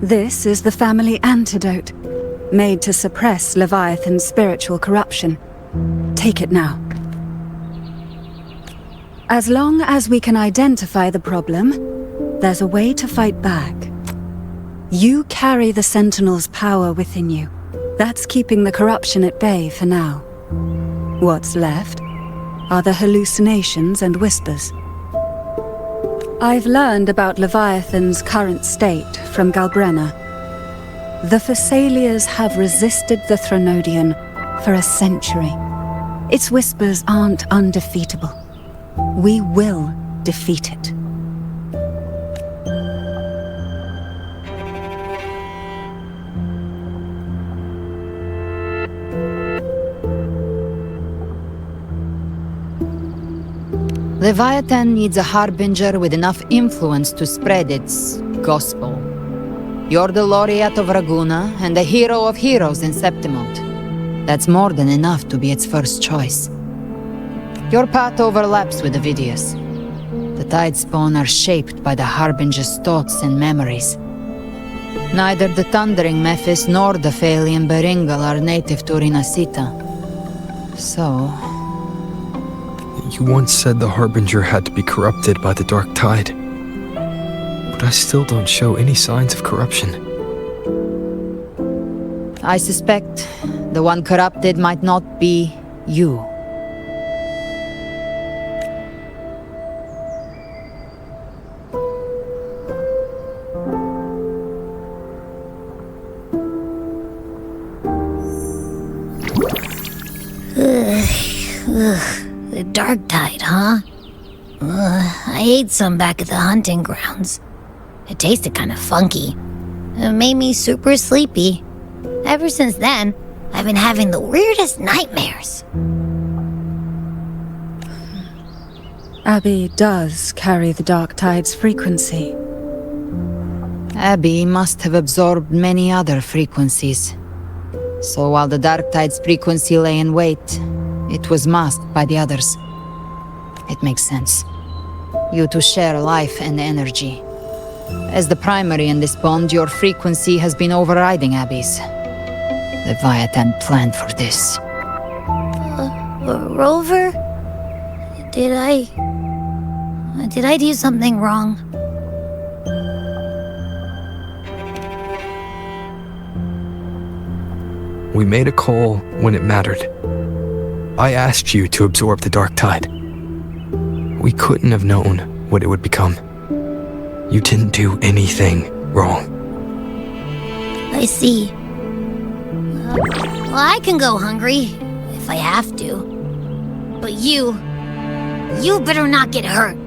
This is the family antidote, made to suppress Leviathan's spiritual corruption. Take it now. As long as we can identify the problem, there's a way to fight back. You carry the Sentinel's power within you. That's keeping the corruption at bay for now. What's left are the hallucinations and whispers. I've learned about Leviathan's current state from Galbrena. The Thessalias have resisted the Threnodian for a century. Its whispers aren't undefeatable. We will defeat it. Leviathan needs a harbinger with enough influence to spread its gospel. You're the laureate of Raguna and the hero of heroes in Septimont. That's more than enough to be its first choice. Your path overlaps with Ovidius. The Tidespawn are shaped by the harbinger's thoughts and memories. Neither the Thundering Mephis nor the Phalian Beringal are native to Rinascita. So... You once said the Harbinger had to be corrupted by the Dark Tide. But I still don't show any signs of corruption. I suspect the one corrupted might not be you. The Dark Tide, huh? I ate some back at the hunting grounds. It tasted kind of funky. It made me super sleepy. Ever since then, I've been having the weirdest nightmares. Abby does carry the Dark Tide's frequency. Abby must have absorbed many other frequencies. So while the Dark Tide's frequency lay in wait, it was masked by the others. It makes sense. You two share life and energy. As the primary in this bond, your frequency has been overriding Abby's. Leviathan planned for this. Rover? Did I do something wrong? We made a call when it mattered. I asked you to absorb the Dark Tide. We couldn't have known what it would become. You didn't do anything wrong. I see. Well, I can go hungry, if I have to. But you better not get hurt.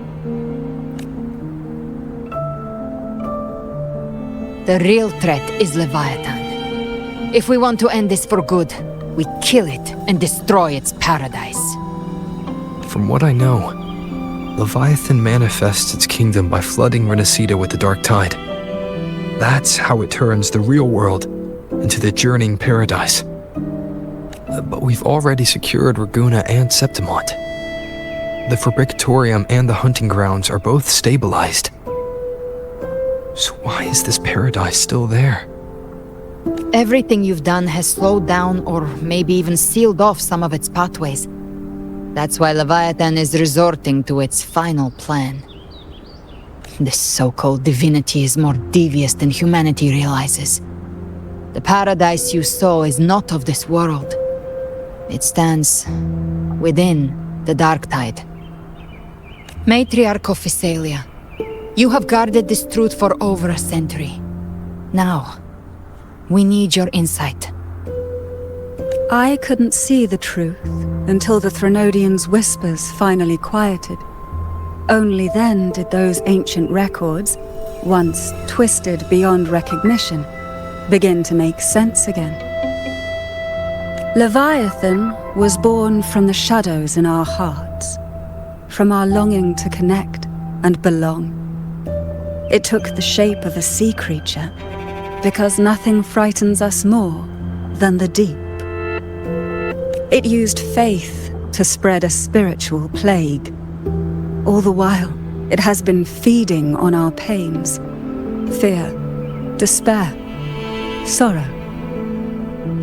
The real threat is Leviathan. If we want to end this for good, we kill it and destroy its paradise. From what I know, Leviathan manifests its kingdom by flooding Rinascita with the Dark Tide. That's how it turns the real world into the journeying paradise. But we've already secured Raguna and Septimont. The Fabricatorium and the hunting grounds are both stabilized. So why is this paradise still there? Everything you've done has slowed down or maybe even sealed off some of its pathways. That's why Leviathan is resorting to its final plan. This so-called divinity is more devious than humanity realizes. The paradise you saw is not of this world. It stands within the Dark Tide. Matriarch of Thessalia, you have guarded this truth for over a century. Now, we need your insight. I couldn't see the truth until the Threnodian's whispers finally quieted. Only then did those ancient records, once twisted beyond recognition, begin to make sense again. Leviathan was born from the shadows in our hearts, from our longing to connect and belong. It took the shape of a sea creature, because nothing frightens us more than the deep. It used faith to spread a spiritual plague. All the while, it has been feeding on our pains. Fear, despair, sorrow.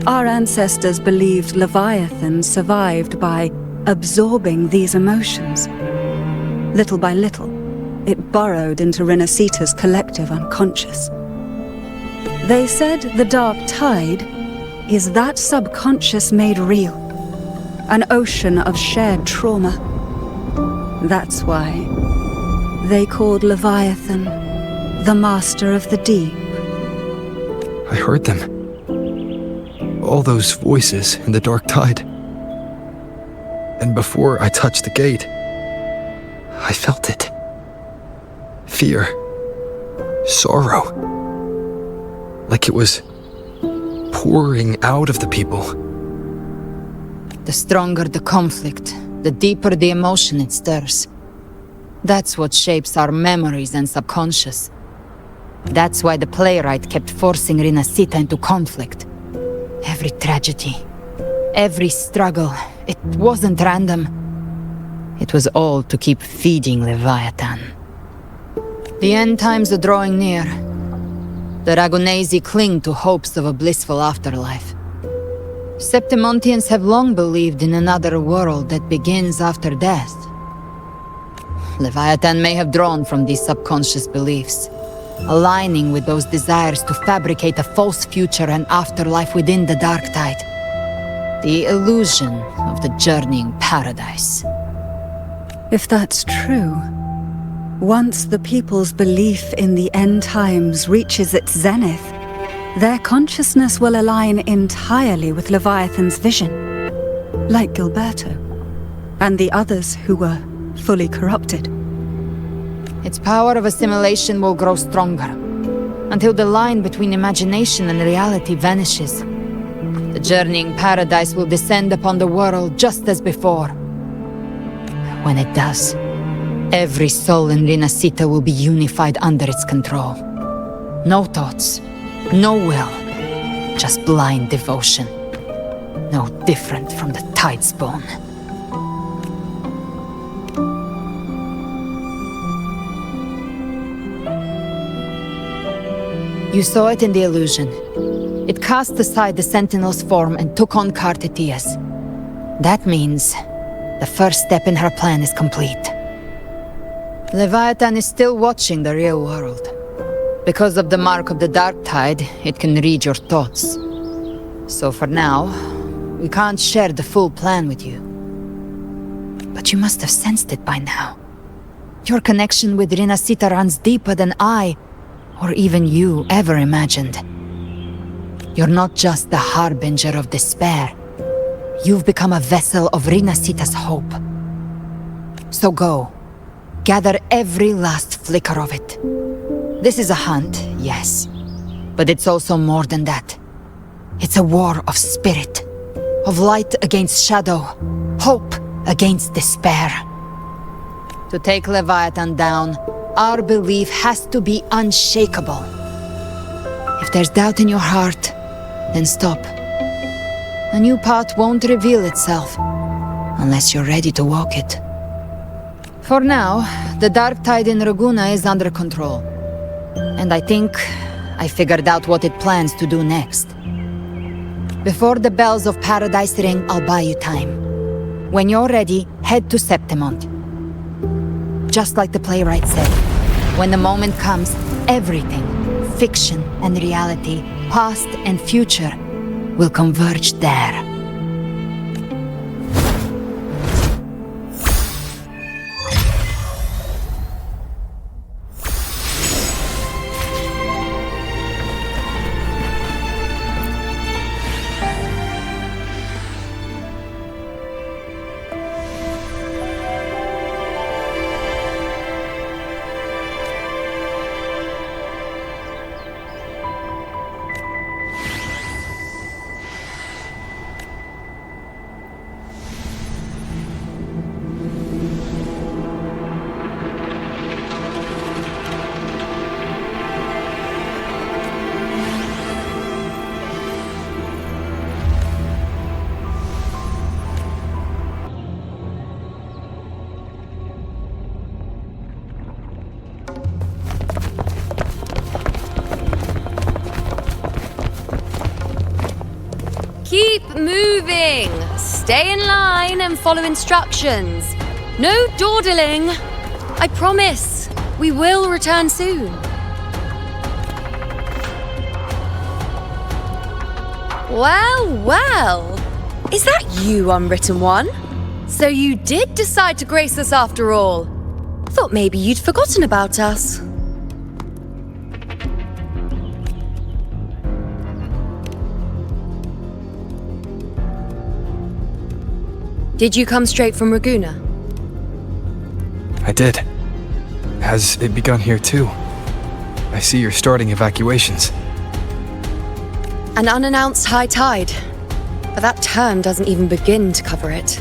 Our ancestors believed Leviathan survived by absorbing these emotions. Little by little, it burrowed into Rinascita's collective unconscious. They said the dark tide is that subconscious made real, an ocean of shared trauma. That's why they called Leviathan the master of the deep. I heard them. All those voices in the dark tide. And before I touched the gate, I felt it. Fear. Sorrow. Like it was pouring out of the people. The stronger the conflict, the deeper the emotion it stirs. That's what shapes our memories and subconscious. That's why the playwright kept forcing Rinascita into conflict. Every tragedy, every struggle, it wasn't random. It was all to keep feeding Leviathan. The end times are drawing near. The Ragonesi cling to hopes of a blissful afterlife. Septimontians have long believed in another world that begins after death. Leviathan may have drawn from these subconscious beliefs, aligning with those desires to fabricate a false future and afterlife within the dark tide. The illusion of the journeying paradise. If that's true, once the people's belief in the end times reaches its zenith, their consciousness will align entirely with Leviathan's vision, like Gilberto, and the others who were fully corrupted. Its power of assimilation will grow stronger, until the line between imagination and reality vanishes. The journeying paradise will descend upon the world just as before. When it does, every soul in Rinascita will be unified under its control. No thoughts, no will, just blind devotion. No different from the Tidespawn. You saw it in the illusion. It cast aside the Sentinel's form and took on Cartetia's. That means the first step in her plan is complete. Leviathan is still watching the real world. Because of the mark of the dark tide, it can read your thoughts. So for now, we can't share the full plan with you. But you must have sensed it by now. Your connection with Rinascita runs deeper than I, or even you, ever imagined. You're not just the harbinger of despair. You've become a vessel of Rinascita's hope. So go. Gather every last flicker of it. This is a hunt, yes. But it's also more than that. It's a war of spirit. Of light against shadow. Hope against despair. To take Leviathan down, our belief has to be unshakable. If there's doubt in your heart, then stop. A new path won't reveal itself unless you're ready to walk it. For now, the dark tide in Raguna is under control. And I think I figured out what it plans to do next. Before the bells of Paradise ring, I'll buy you time. When you're ready, head to Septimont. Just like the playwright said, when the moment comes, everything, fiction and reality, past and future, will converge there. moving! Stay in line and follow instructions. No dawdling! I promise, we will return soon. Well, well. Is that you, Unwritten One? So you did decide to grace us after all. Thought maybe you'd forgotten about us. Did you come straight from Raguna? I did. Has it begun here too? I see you're starting evacuations. An unannounced high tide. But that term doesn't even begin to cover it.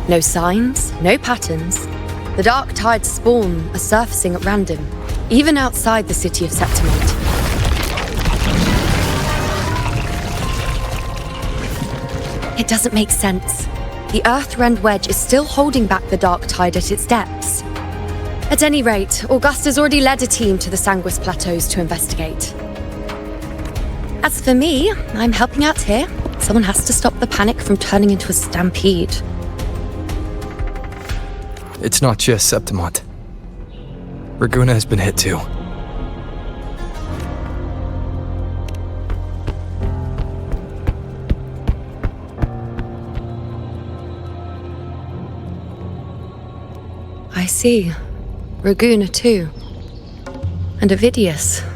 No signs, no patterns. The dark tide's spawn are surfacing at random, even outside the city of Septimont. It doesn't make sense. The Earth-rend wedge is still holding back the dark tide at its depths. At any rate, Augusta's already led a team to the Sanguis Plateaus to investigate. As for me, I'm helping out here. Someone has to stop the panic from turning into a stampede. It's not just Septimont. Raguna has been hit too. I see. Raguna too. And Ovidius.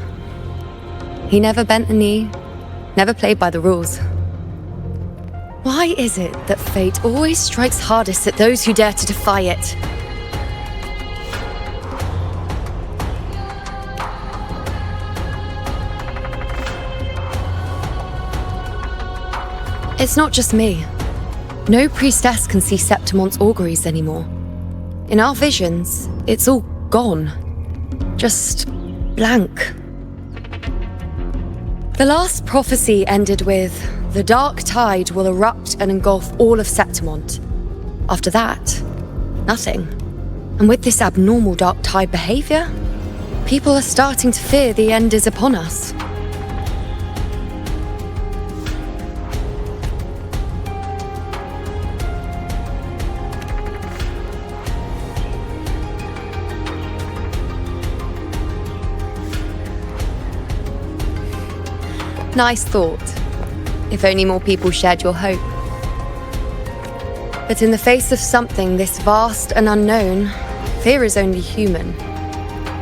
He never bent a knee, never played by the rules. Why is it that fate always strikes hardest at those who dare to defy it? It's not just me. No priestess can see Septimont's auguries anymore. In our visions, it's all gone. Just blank. The last prophecy ended with, the dark tide will erupt and engulf all of Septimont. After that, nothing. And with this abnormal dark tide behavior, people are starting to fear the end is upon us. Nice thought. If only more people shared your hope. But in the face of something this vast and unknown, fear is only human.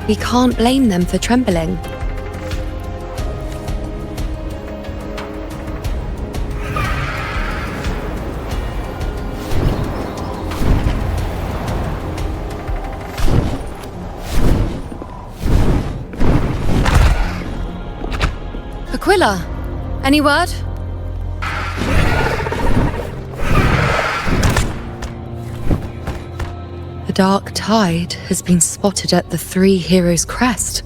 We can't blame them for trembling. Aquila, any word? The dark tide has been spotted at the Three Heroes' Crest.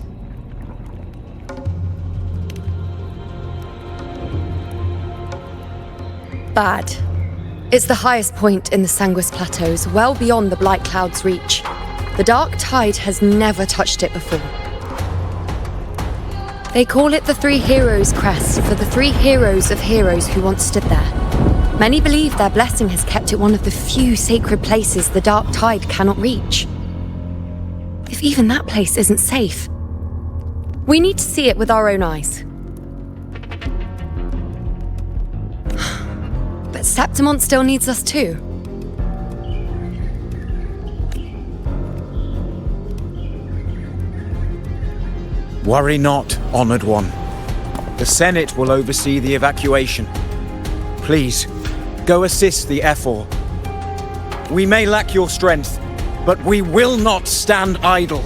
Bad. It's the highest point in the Sanguis Plateaus, well beyond the Blight Cloud's reach. The dark tide has never touched it before. They call it the Three Heroes' Crest for the three heroes of heroes who once stood there. Many believe their blessing has kept it one of the few sacred places the dark tide cannot reach. If even that place isn't safe, we need to see it with our own eyes. But Septimont still needs us too. Worry not, Honored One. The Senate will oversee the evacuation. Please, go assist the Ephor. We may lack your strength, but we will not stand idle.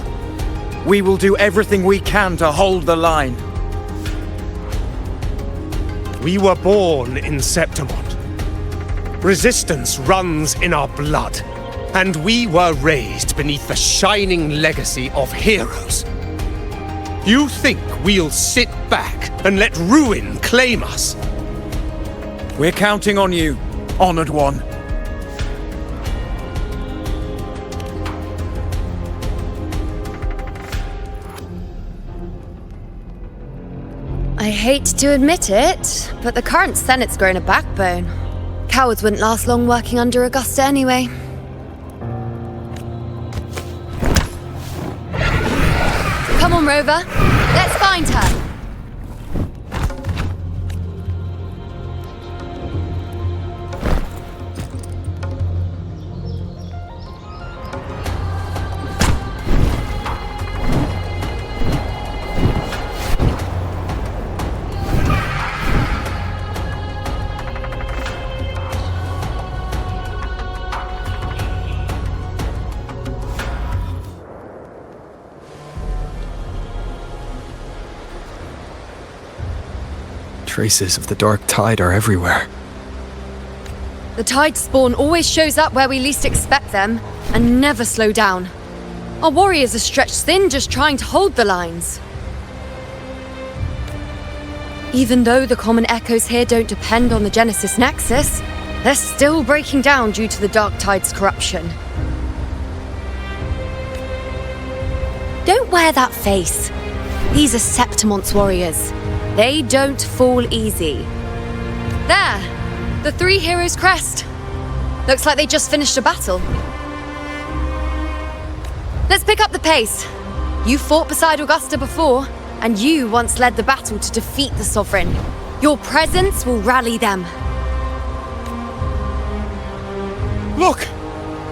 We will do everything we can to hold the line. We were born in Septimont. Resistance runs in our blood, and we were raised beneath the shining legacy of heroes. You think we'll sit back and let ruin claim us? We're counting on you, Honored One. I hate to admit it, but the current Senate's grown a backbone. Cowards wouldn't last long working under Augusta anyway. Come on, Rover. Let's find her. Traces of the dark tide are everywhere. The tide spawn always shows up where we least expect them, and never slow down. Our warriors are stretched thin just trying to hold the lines. Even though the common echoes here don't depend on the Genesis Nexus, they're still breaking down due to the dark tide's corruption. Don't wear that face. These are Septimon's warriors. They don't fall easy. There! The three heroes' crest. Looks like they just finished a battle. Let's pick up the pace. You fought beside Augusta before, and you once led the battle to defeat the Sovereign. Your presence will rally them. Look!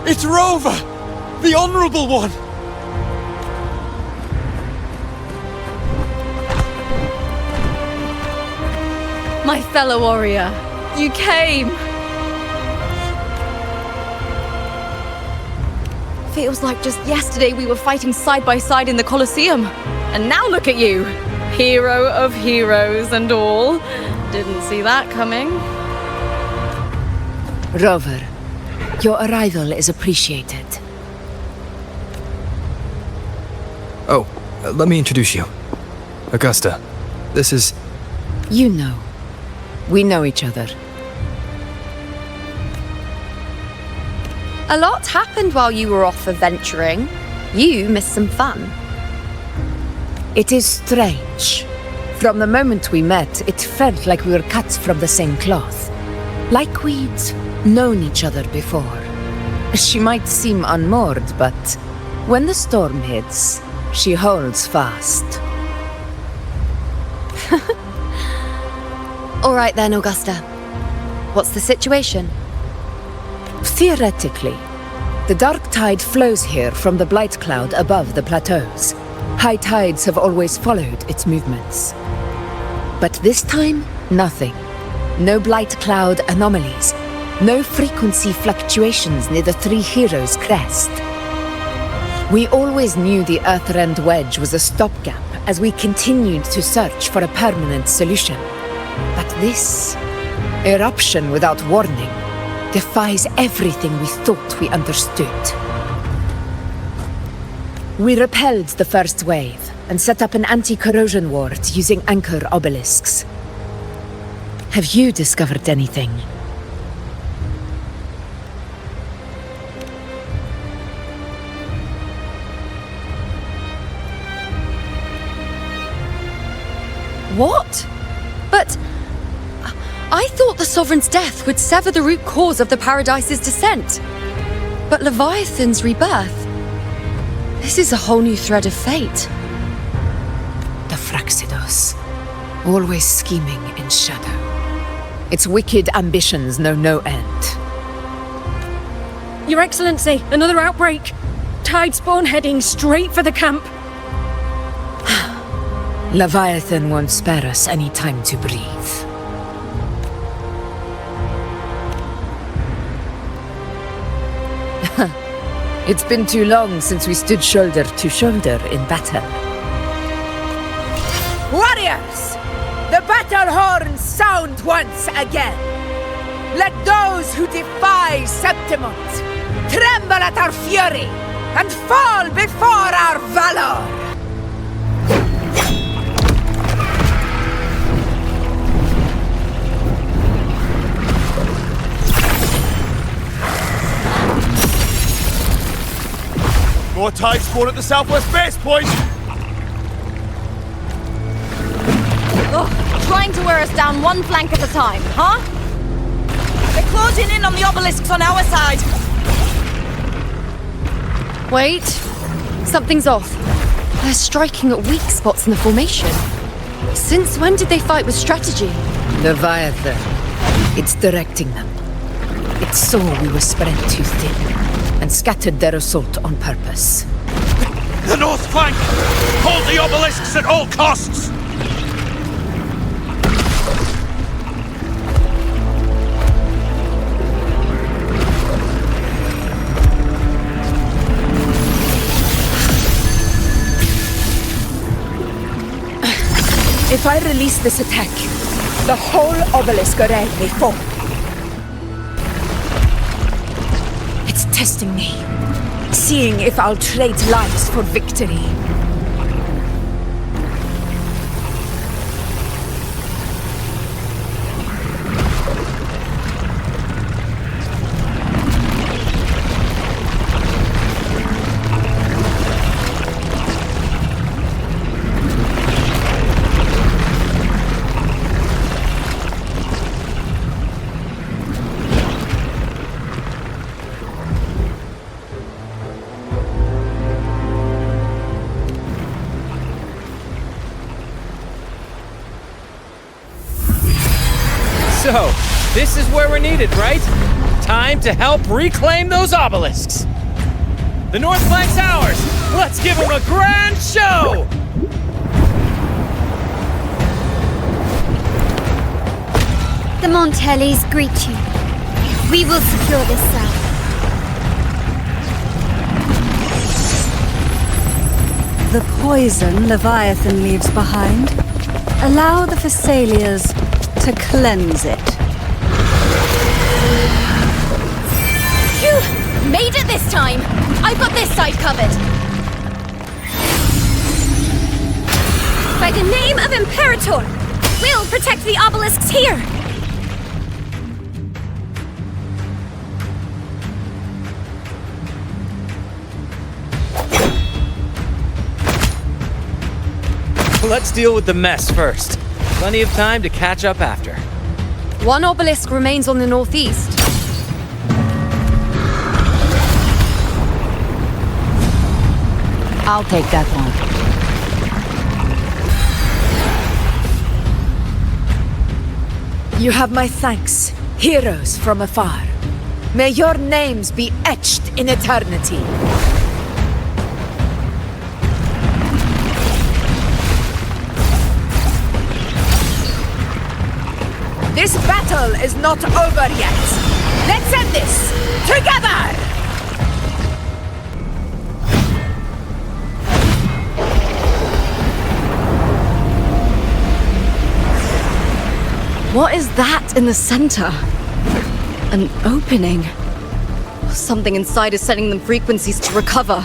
It's Rover! The Honourable One! My fellow warrior, you came! Feels like just yesterday we were fighting side by side in the Colosseum. And now look at you! Hero of heroes and all. Didn't see that coming. Rover, your arrival is appreciated. Oh, let me introduce you. Augusta, this is... You know. We know each other. A lot happened while you were off adventuring. You missed some fun. It is strange. From the moment we met, it felt like we were cut from the same cloth. Like we'd known each other before. She might seem unmoored, but when the storm hits, she holds fast. All right then, Augusta. What's the situation? Theoretically, the dark tide flows here from the blight cloud above the plateaus. High tides have always followed its movements. But this time, nothing. No blight cloud anomalies. No frequency fluctuations near the Three Heroes' crest. We always knew the Earthrend Wedge was a stopgap as we continued to search for a permanent solution. But this eruption without warning defies everything we thought we understood. We repelled the first wave and set up an anti-corrosion ward using anchor obelisks. Have you discovered anything? What? But... I thought the Sovereign's death would sever the root cause of the Paradise's descent. But Leviathan's rebirth... This is a whole new thread of fate. The Fraxidos. Always scheming in shadow. Its wicked ambitions know no end. Your Excellency, another outbreak. Tide spawn heading straight for the camp. Leviathan won't spare us any time to breathe. It's been too long since we stood shoulder to shoulder in battle. Warriors! The battle horns sound once again! Let those who defy Septimont tremble at our fury and fall before our valor! More tide spawn at the southwest base point! Ugh, trying to wear us down one flank at a time, huh? They're closing in on the obelisks on our side. Wait. Something's off. They're striking at weak spots in the formation. Since when did they fight with strategy? Leviathan. It's directing them. It saw we were spread too thin, and scattered their assault on purpose. The north flank! Hold the obelisks at all costs! If I release this attack, the whole obelisk array may fall. It's testing me, seeing if I'll trade lives for victory. So, this is where we're needed, right? Time to help reclaim those obelisks. The north flank's ours! Let's give them a grand show! The Montellis greet you. We will secure this cell. The poison Leviathan leaves behind, allow the Thessalians to cleanse it. Phew! Made it this time! I've got this side covered! By the name of Imperator, we'll protect the obelisks here! Let's deal with the mess first. Plenty of time to catch up after. One obelisk remains on the northeast. I'll take that one. You have my thanks, heroes from afar. May your names be etched in eternity. This battle is not over yet. Let's end this together! What is that in the center? An opening. Something inside is sending them frequencies to recover.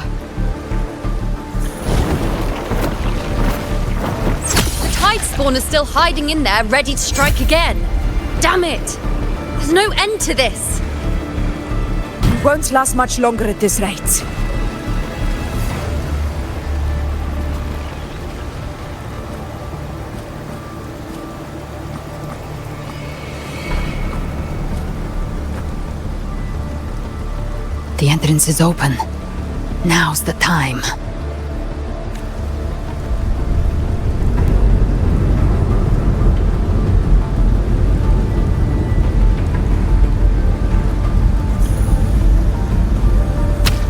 The tide spawn is still hiding in there, ready to strike again. Damn it! There's no end to this. It won't last much longer at this rate. The entrance is open. Now's the time.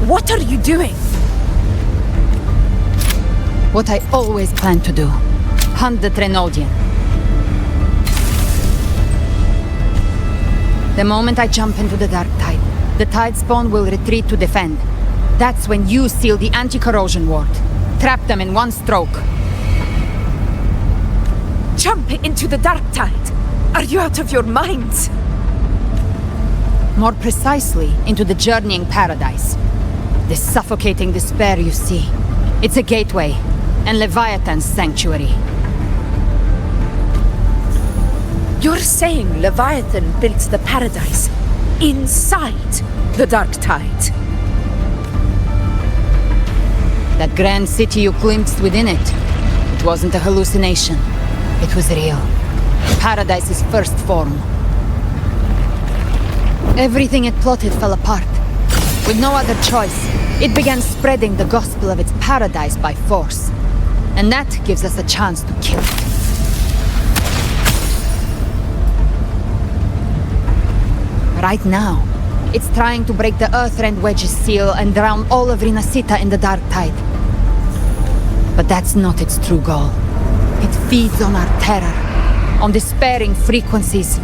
What are you doing? What I always planned to do. Hunt the Trenodian. The moment I jump into the dark tide, the tide spawn will retreat to defend. That's when you seal the anti-corrosion ward. Trap them in one stroke. Jump into the dark tide. Are you out of your minds? More precisely, into the journeying paradise. This suffocating despair you see. It's a gateway, and Leviathan's sanctuary. You're saying Leviathan built the paradise inside the dark tide? That grand city you glimpsed within it, it wasn't a hallucination. It was real. Paradise's first form. Everything it plotted fell apart. With no other choice, it began spreading the gospel of its paradise by force. And that gives us a chance to kill it. Right now, it's trying to break the Earthrend Wedge's seal and drown all of Rinascita in the dark tide. But that's not its true goal. It feeds on our terror, on despairing frequencies.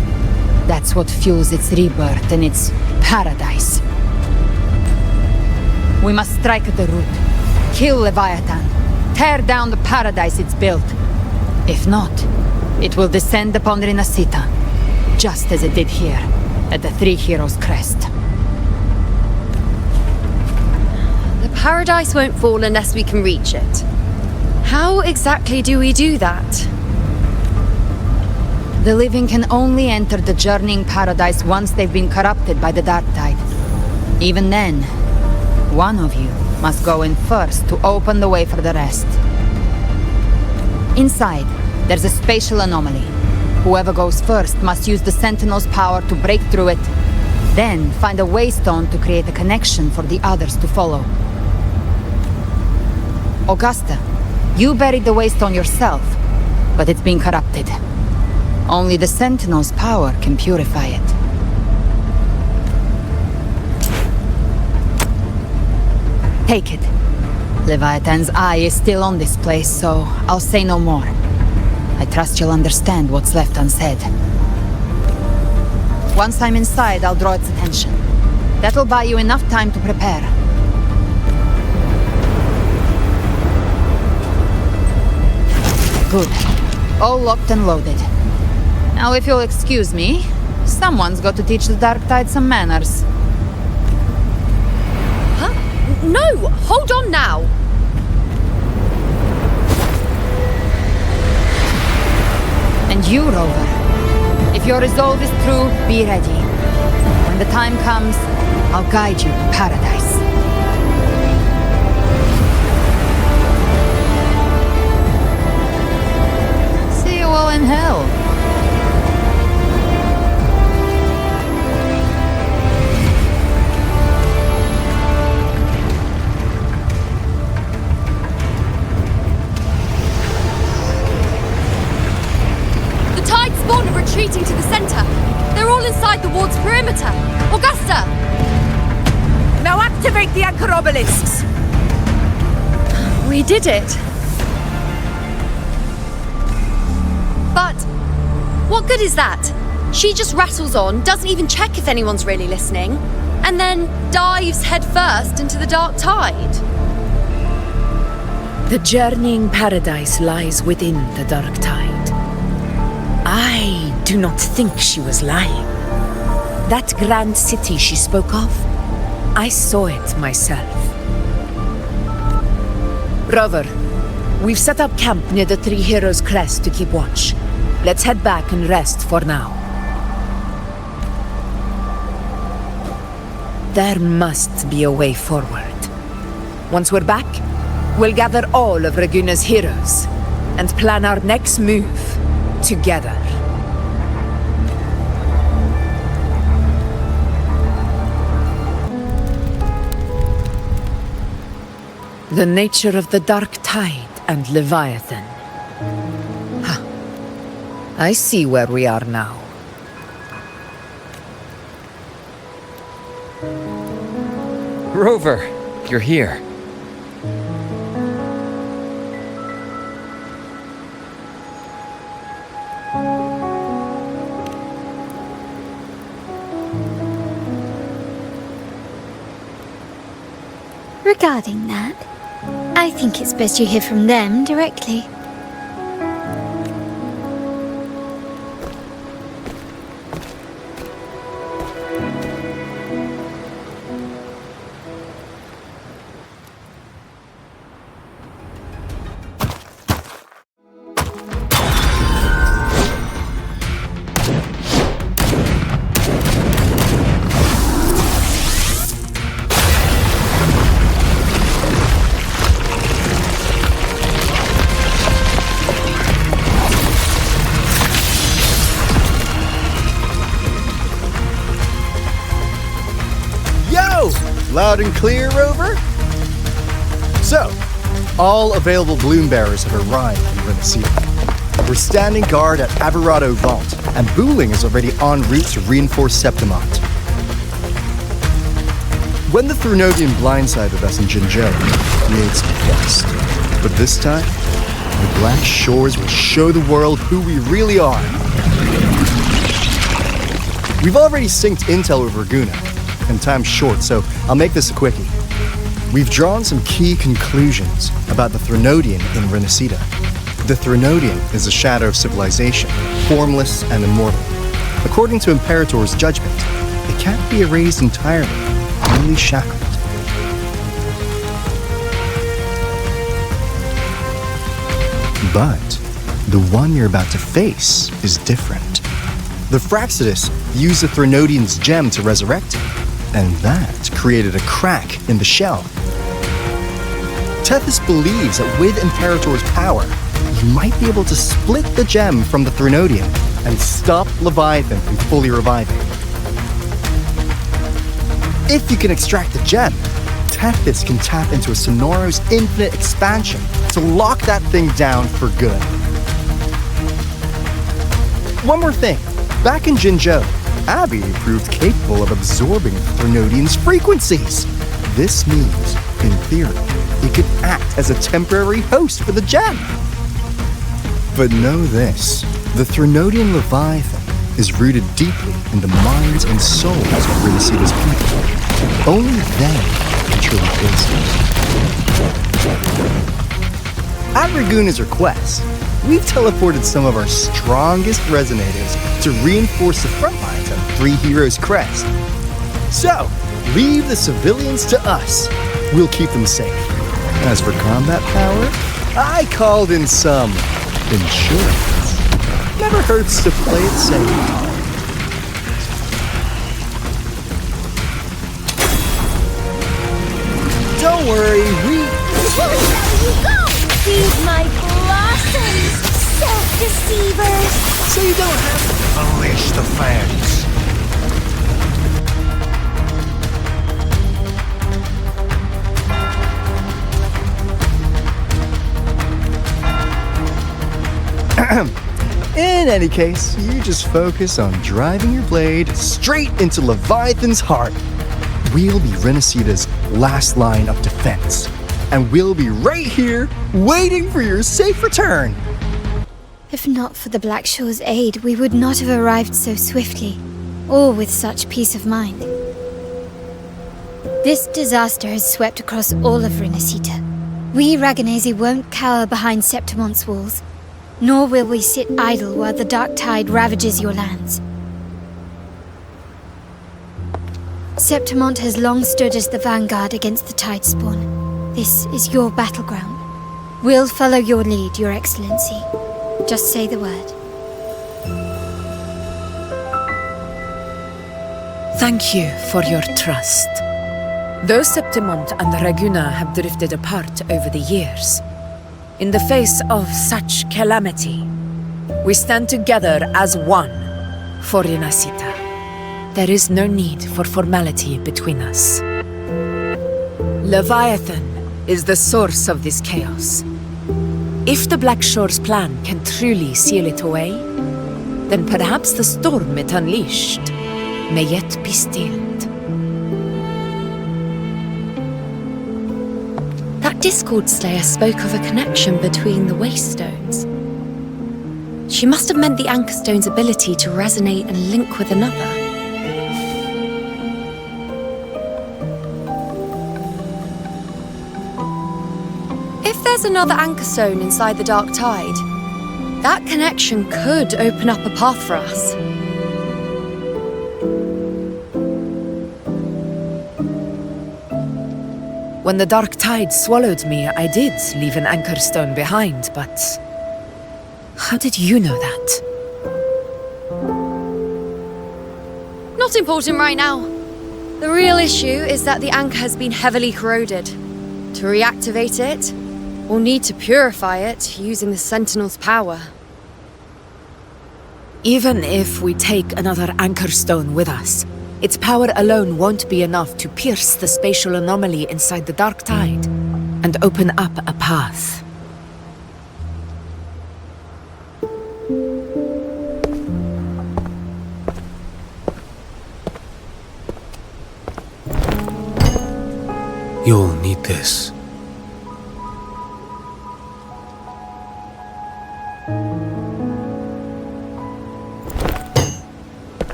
That's what fuels its rebirth and its paradise. We must strike at the root, kill Leviathan, tear down the paradise it's built. If not, it will descend upon Rinascita, just as it did here, at the Three Heroes' Crest. The paradise won't fall unless we can reach it. How exactly do we do that? The living can only enter the journeying paradise once they've been corrupted by the dark tide. Even then, one of you must go in first to open the way for the rest. Inside, there's a spatial anomaly. Whoever goes first must use the Sentinel's power to break through it, then find a waystone to create a connection for the others to follow. Augusta, you buried the waystone yourself, but it's been corrupted. Only the Sentinel's power can purify it. Take it. Leviathan's eye is still on this place, so I'll say no more. I trust you'll understand what's left unsaid. Once I'm inside, I'll draw its attention. That'll buy you enough time to prepare. Good. All locked and loaded. Now, if you'll excuse me, someone's got to teach the Dark Tide some manners. Huh? No! Hold on now! And you, Rover. If your resolve is true, be ready. When the time comes, I'll guide you to paradise. See you all in hell. Spawn are retreating to the center. They're all inside the ward's perimeter. Augusta! Now activate the anchor obelisks! We did it. But what good is that? She just rattles on, doesn't even check if anyone's really listening, and then dives headfirst into the dark tide. The journeying paradise lies within the dark tide. I do not think she was lying. That grand city she spoke of, I saw it myself. Rover, we've set up camp near the Three Heroes' Crest to keep watch. Let's head back and rest for now. There must be a way forward. Once we're back, we'll gather all of Raguna's heroes and plan our next move together. The nature of the dark tide and Leviathan. Ha! I see where we are now. Rover, you're here. Regarding that, I think it's best you hear from them directly. Loud and clear, Rover? So, all available bloom bearers have arrived in Rinascita. We're standing guard at Averado Vault, and Booling is already en route to reinforce Septimont. When the Threnodian blindsided us in Jinzhou, we made some quest. But this time, the Black Shores will show the world who we really are. We've already synced intel with Raguna, and time's short, so I'll make this a quickie. We've drawn some key conclusions about the Threnodian in Rinascita. The Threnodian is a shadow of civilization, formless and immortal. According to Imperator's judgment, it can't be erased entirely, only shackled. But the one you're about to face is different. The Fraxidus used the Threnodian's gem to resurrect him, and that created a crack in the shell. Tethys believes that with Imperator's power, he might be able to split the gem from the Threnodian and stop Leviathan from fully reviving. If you can extract the gem, Tethys can tap into a Sonoro's infinite expansion to lock that thing down for good. One more thing. Back in Jinzhou, Abby proved capable of absorbing the Threnodian's frequencies. This means, in theory, it could act as a temporary host for the gem. But know this, the Threnodian Leviathan is rooted deeply in the minds and souls of Rinascita's people. Only they can truly face it. At Raguna's request, we've teleported some of our strongest resonators to reinforce the front lines on Three Heroes Crest. So, leave the civilians to us. We'll keep them safe. As for combat power, I called in some insurance. Never hurts to play it safe. Don't worry, Where you go? Feed my blossoms, self-deceivers! So you don't have to unleash the fans. In any case, you just focus on driving your blade straight into Leviathan's heart. We'll be Rinascita's last line of defense, and we'll be right here waiting for your safe return. If not for the Black Shore's aid, we would not have arrived so swiftly, or with such peace of mind. This disaster has swept across all of Rinascita. We Raganese won't cower behind Septimont's walls, nor will we sit idle while the dark tide ravages your lands. Septimont has long stood as the vanguard against the Tidespawn. This is your battleground. We'll follow your lead, Your Excellency. Just say the word. Thank you for your trust. Though Septimont and Raguna have drifted apart over the years, in the face of such calamity, we stand together as one for Rinascita. There is no need for formality between us. Leviathan is the source of this chaos. If the Black Shore's plan can truly seal it away, then perhaps the storm it unleashed may yet be stilled. That Discord Slayer spoke of a connection between the Wastestones. She must have meant the Anchorstone's ability to resonate and link with another. If there's another Anchorstone inside the Dark Tide, that connection could open up a path for us. When the dark tide swallowed me, I did leave an Anchorstone behind, but how did you know that? Not important right now. The real issue is that the anchor has been heavily corroded. To reactivate it, we'll need to purify it using the Sentinel's power. Even if we take another Anchorstone with us, Its power alone won't be enough to pierce the spatial anomaly inside the Dark Tide and open up a path. You'll need this.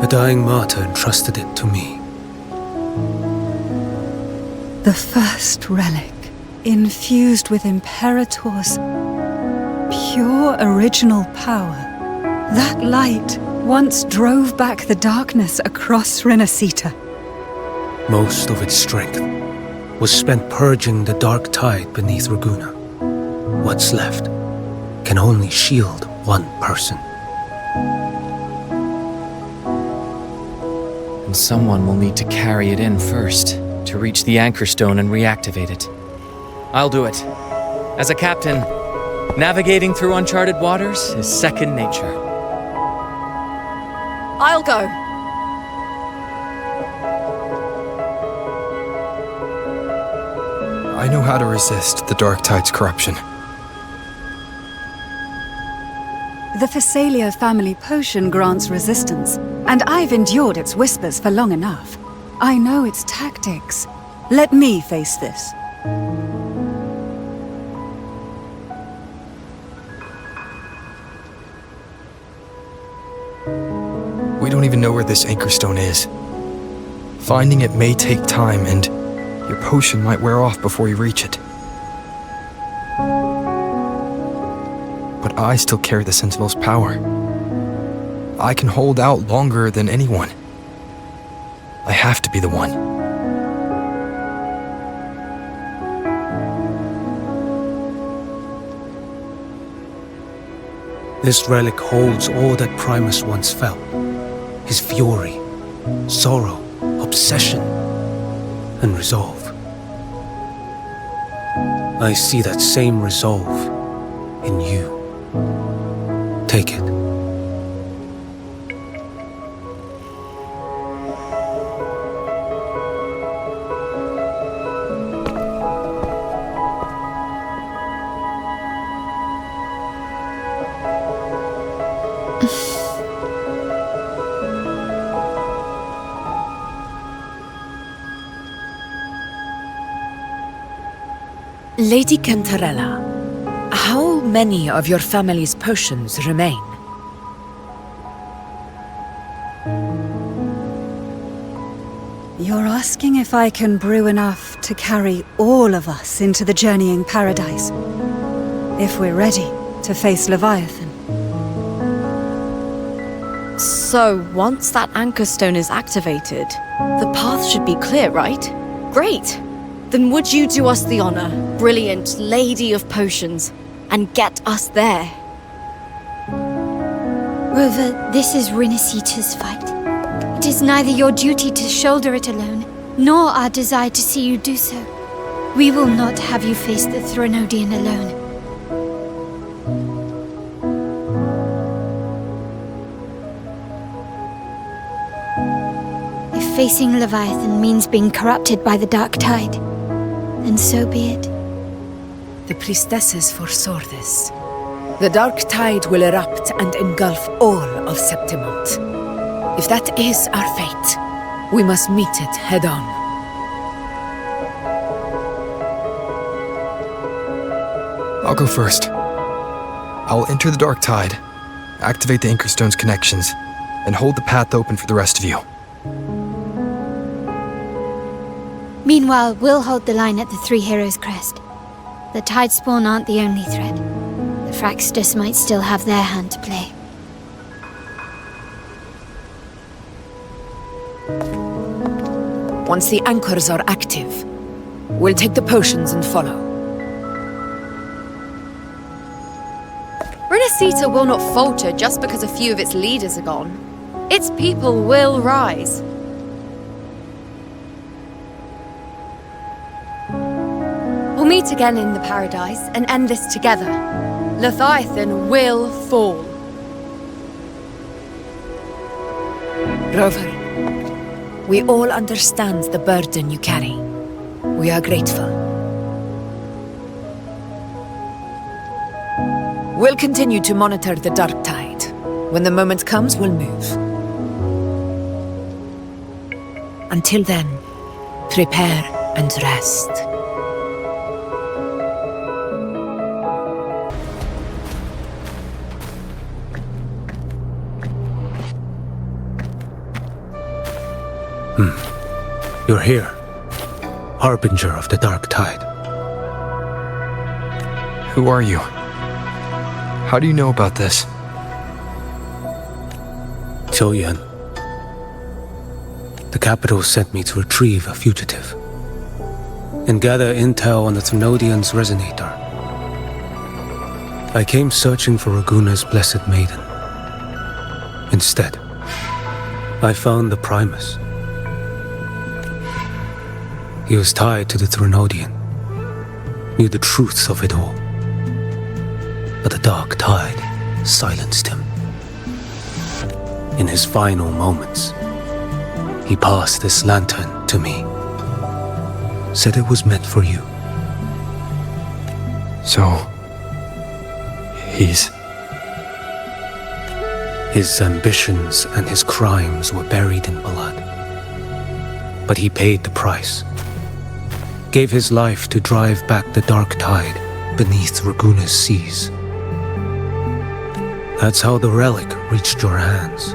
A dying martyr entrusted it to me. The first relic, infused with Imperator's pure original power. That light once drove back the darkness across Rinascita. Most of its strength was spent purging the dark tide beneath Ragunna. What's left can only shield one person. And someone will need to carry it in first, to reach the anchor stone and reactivate it. I'll do it. As a captain, navigating through uncharted waters is second nature. I'll go. I know how to resist the Dark Tide's corruption. The Phasalia family potion grants resistance, and I've endured its whispers for long enough. I know its tactics. Let me face this. We don't even know where this anchor stone is. Finding it may take time, and your potion might wear off before you reach it. But I still carry the Sentinel's power. I can hold out longer than anyone. I have to be the one. This relic holds all that Primus once felt. His fury, sorrow, obsession, and resolve. I see that same resolve in you. Take it. Lady Cantarella, how many of your family's potions remain? You're asking if I can brew enough to carry all of us into the journeying paradise. If we're ready to face Leviathan. So, once that anchor stone is activated, the path should be clear, right? Great! Then would you do us the honor, brilliant Lady of Potions, and get us there? Rover, this is Rinascita's fight. It is neither your duty to shoulder it alone, nor our desire to see you do so. We will not have you face the Threnodian alone. If facing Leviathan means being corrupted by the Dark Tide, then so be it. The priestesses foresaw this. The Dark Tide will erupt and engulf all of Septimont. If that is our fate, we must meet it head-on. I'll go first. I'll enter the Dark Tide, activate the Anchor Stone's connections, and hold the path open for the rest of you. Meanwhile, we'll hold the line at the Three Heroes Crest. The Tidespawn aren't the only threat. The Fraxtus might still have their hand to play. Once the anchors are active, we'll take the potions and follow. Rinascita will not falter just because a few of its leaders are gone. Its people will rise. meet again in the paradise and end this together. Leviathan will fall. Rover, we all understand the burden you carry. We are grateful. We'll continue to monitor the dark tide. When the moment comes, we'll move. Until then, prepare and rest. You're here, harbinger of the dark tide. Who are you? How do you know about this? Choyan. The capital sent me to retrieve a fugitive and gather intel on the Thrunodian's resonator. I came searching for Raguna's blessed maiden. Instead, I found the Primus. He was tied to the Thrunodian, knew the truth of it all. But the dark tide silenced him. In his final moments, he passed this lantern to me. Said it was meant for you. So... he's... His ambitions and his crimes were buried in blood. But he paid the price. Gave his life to drive back the dark tide beneath Raguna's seas. That's how the relic reached your hands.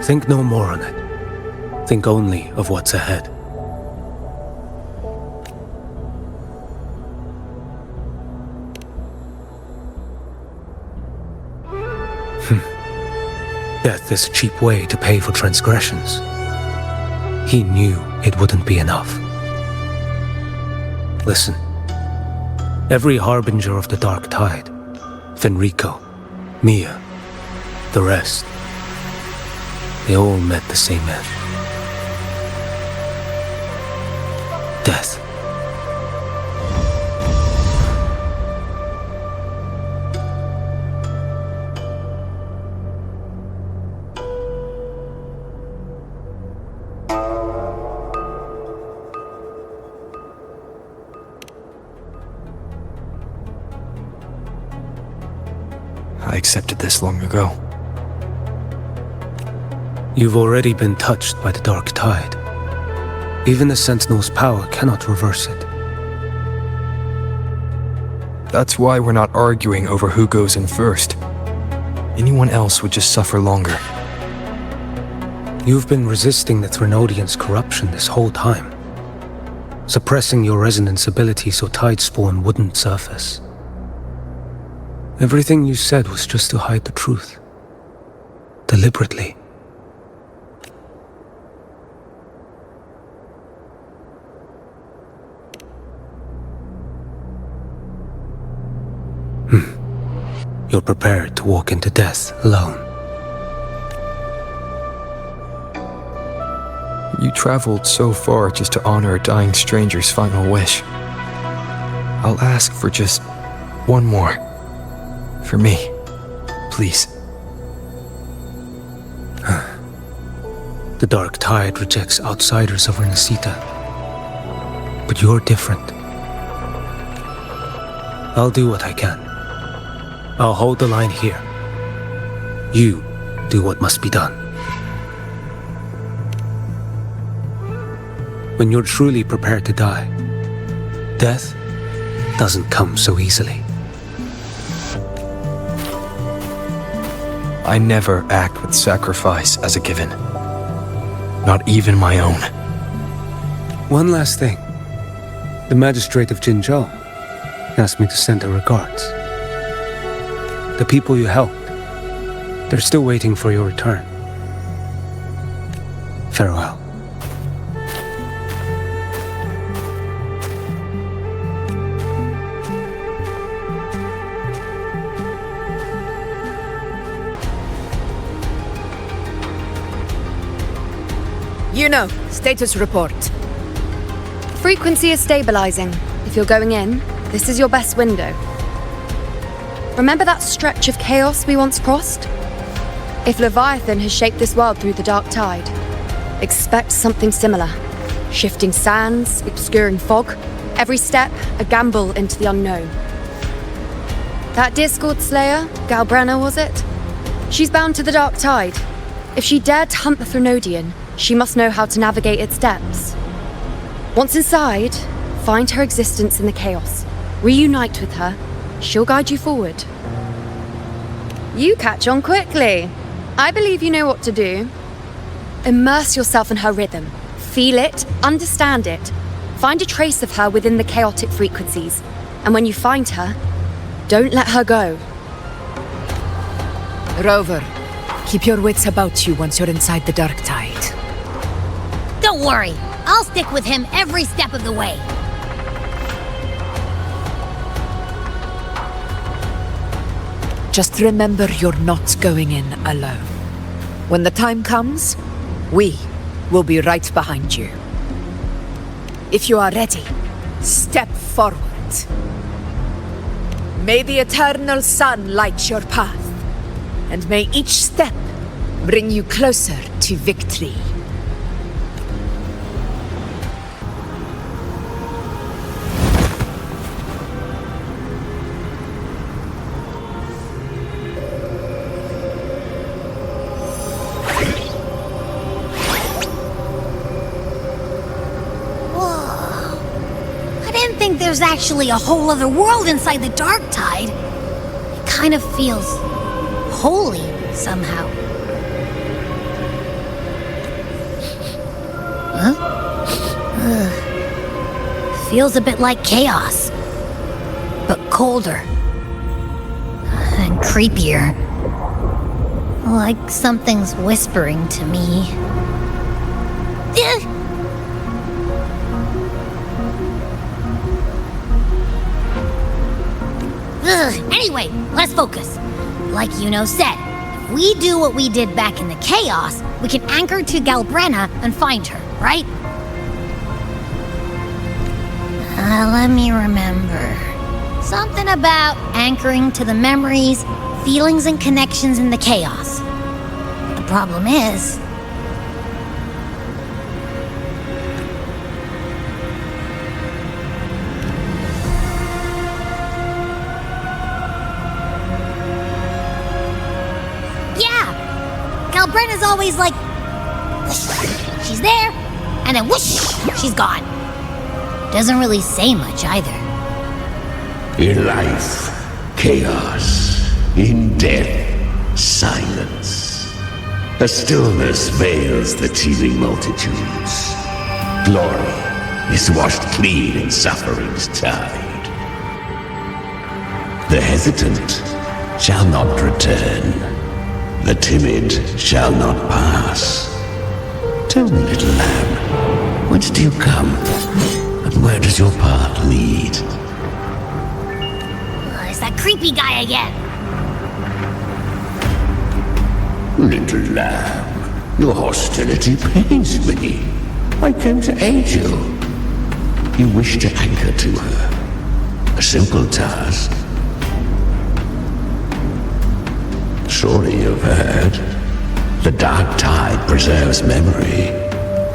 Think no more on it. Think only of what's ahead. Death is a cheap way to pay for transgressions. He knew it wouldn't be enough. Listen. Every harbinger of the dark tide, Fenrico, Mia, the rest, they all met the same end. Death. I accepted this long ago. You've already been touched by the dark tide. Even the Sentinel's power cannot reverse it. That's why we're not arguing over who goes in first. Anyone else would just suffer longer. You've been resisting the Thrunodian's corruption this whole time. Suppressing your resonance ability so Tidespawn wouldn't surface. Everything you said was just to hide the truth. Deliberately. You're prepared to walk into death alone. You traveled so far just to honor a dying stranger's final wish. I'll ask for just one more. For me, please. The dark tide rejects outsiders of Rinascita. But you're different. I'll do what I can. I'll hold the line here. You do what must be done. When you're truly prepared to die, death doesn't come so easily. I never act with sacrifice as a given. Not even my own. One last thing. The magistrate of Jinzhou asked me to send her regards. The people you helped, they're still waiting for your return. Farewell. Status report. Frequency is stabilizing. If you're going in, this is your best window. Remember that stretch of chaos we once crossed? If Leviathan has shaped this world through the dark tide, expect something similar. Shifting sands, obscuring fog, every step a gamble into the unknown. That Discord Slayer, Galbrenna was it? She's bound to the dark tide. If she dared to hunt the Threnodian, she must know how to navigate its depths. Once inside, find her existence in the chaos. Reunite with her. She'll guide you forward. You catch on quickly. I believe you know what to do. Immerse yourself in her rhythm. Feel it, understand it. Find a trace of her within the chaotic frequencies. And when you find her, don't let her go. Rover, keep your wits about you once you're inside the dark tide. Don't worry. I'll stick with him every step of the way. Just remember you're not going in alone. When the time comes, we will be right behind you. If you are ready, step forward. May the eternal sun light your path, and may each step bring you closer to victory. There's actually a whole other world inside the dark tide. It kind of feels holy somehow. Huh? Feels a bit like chaos, but colder and creepier. Like something's whispering to me. Anyway, let's focus. Like Yuno said, if we do what we did back in the chaos, we can anchor to Galbrenna and find her, right? Let me remember. Something about anchoring to the memories, feelings, and connections in the chaos. The problem is... Galbrenna's always like, whoosh, she's there, and then whoosh, she's gone. Doesn't really say much either. In life, chaos. In death, silence. A stillness veils the teeming multitudes. Glory is washed clean in suffering's tide. The hesitant shall not return. The timid shall not pass. Tell me, little lamb, whence do you come? And where does your path lead? It's that creepy guy again. Little lamb, your hostility pains me. I came to aid you. You wish to anchor to her. A simple task. Surely you've heard. The dark tide preserves memory.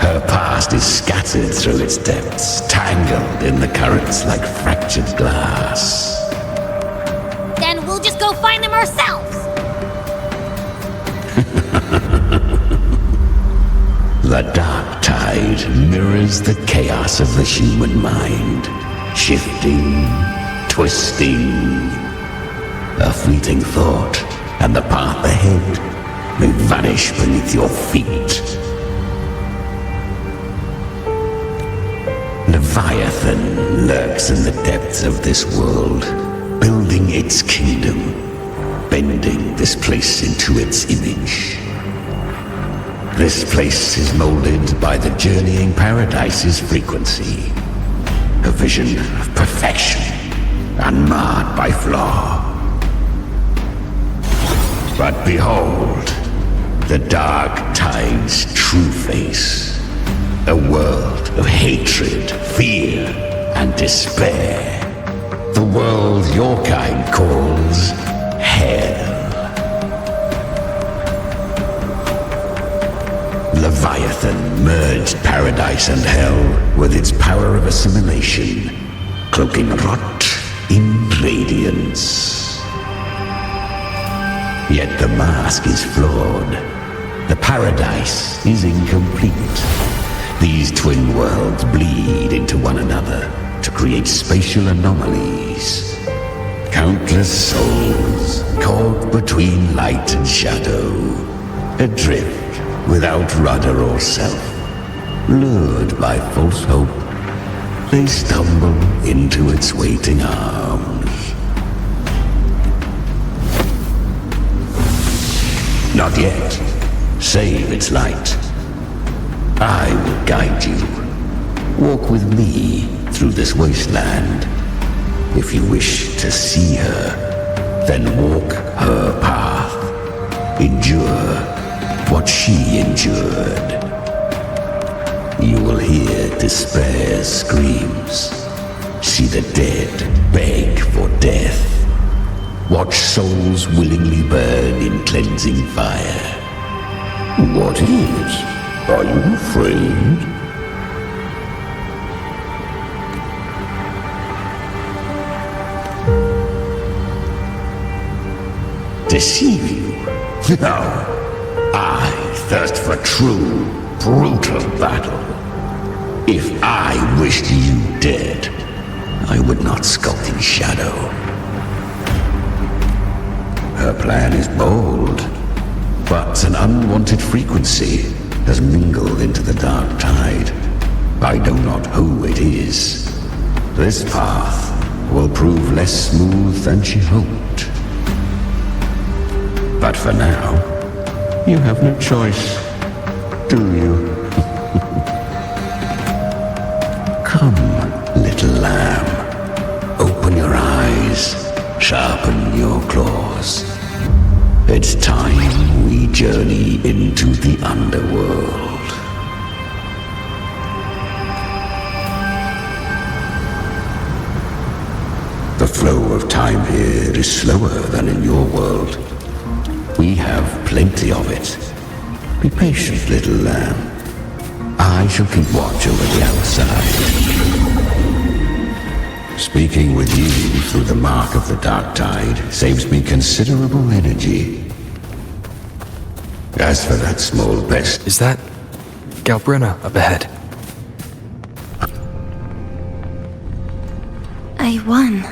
Her past is scattered through its depths, tangled in the currents like fractured glass. Then we'll just go find them ourselves. The dark tide mirrors the chaos of the human mind, shifting, twisting. A fleeting thought, and the path ahead may vanish beneath your feet. Leviathan lurks in the depths of this world, building its kingdom, bending this place into its image. This place is molded by the journeying paradise's frequency, a vision of perfection, unmarred by flaw. But behold, the dark tide's true face. A world of hatred, fear, and despair. The world your kind calls hell. Leviathan merged paradise and hell with its power of assimilation, cloaking rot in radiance. Yet the mask is flawed. The paradise is incomplete. These twin worlds bleed into one another to create spatial anomalies. Countless souls caught between light and shadow, adrift without rudder or self, lured by false hope, they stumble into its waiting arms. Not yet. Save its light. I will guide you. Walk with me through this wasteland. If you wish to see her, then walk her path. Endure what she endured. You will hear despair's screams, see the dead beg for death, watch souls willingly burn in cleansing fire. What is? Are you afraid? Deceive you? No. I thirst for true, brutal battle. If I wished you dead, I would not skulk in shadow. Her plan is bold, but an unwanted frequency has mingled into the dark tide. I know not who it is. This path will prove less smooth than she hoped. But for now, you have no choice, do you? Come, little lamb. Open your eyes, sharpen your claws. It's time we journey into the underworld. The flow of time here is slower than in your world. We have plenty of it. Be patient, little lamb. I shall keep watch over the outside. Speaking with you through the mark of the dark tide saves me considerable energy. As for that small pest... Is that Galbrina up ahead? I won.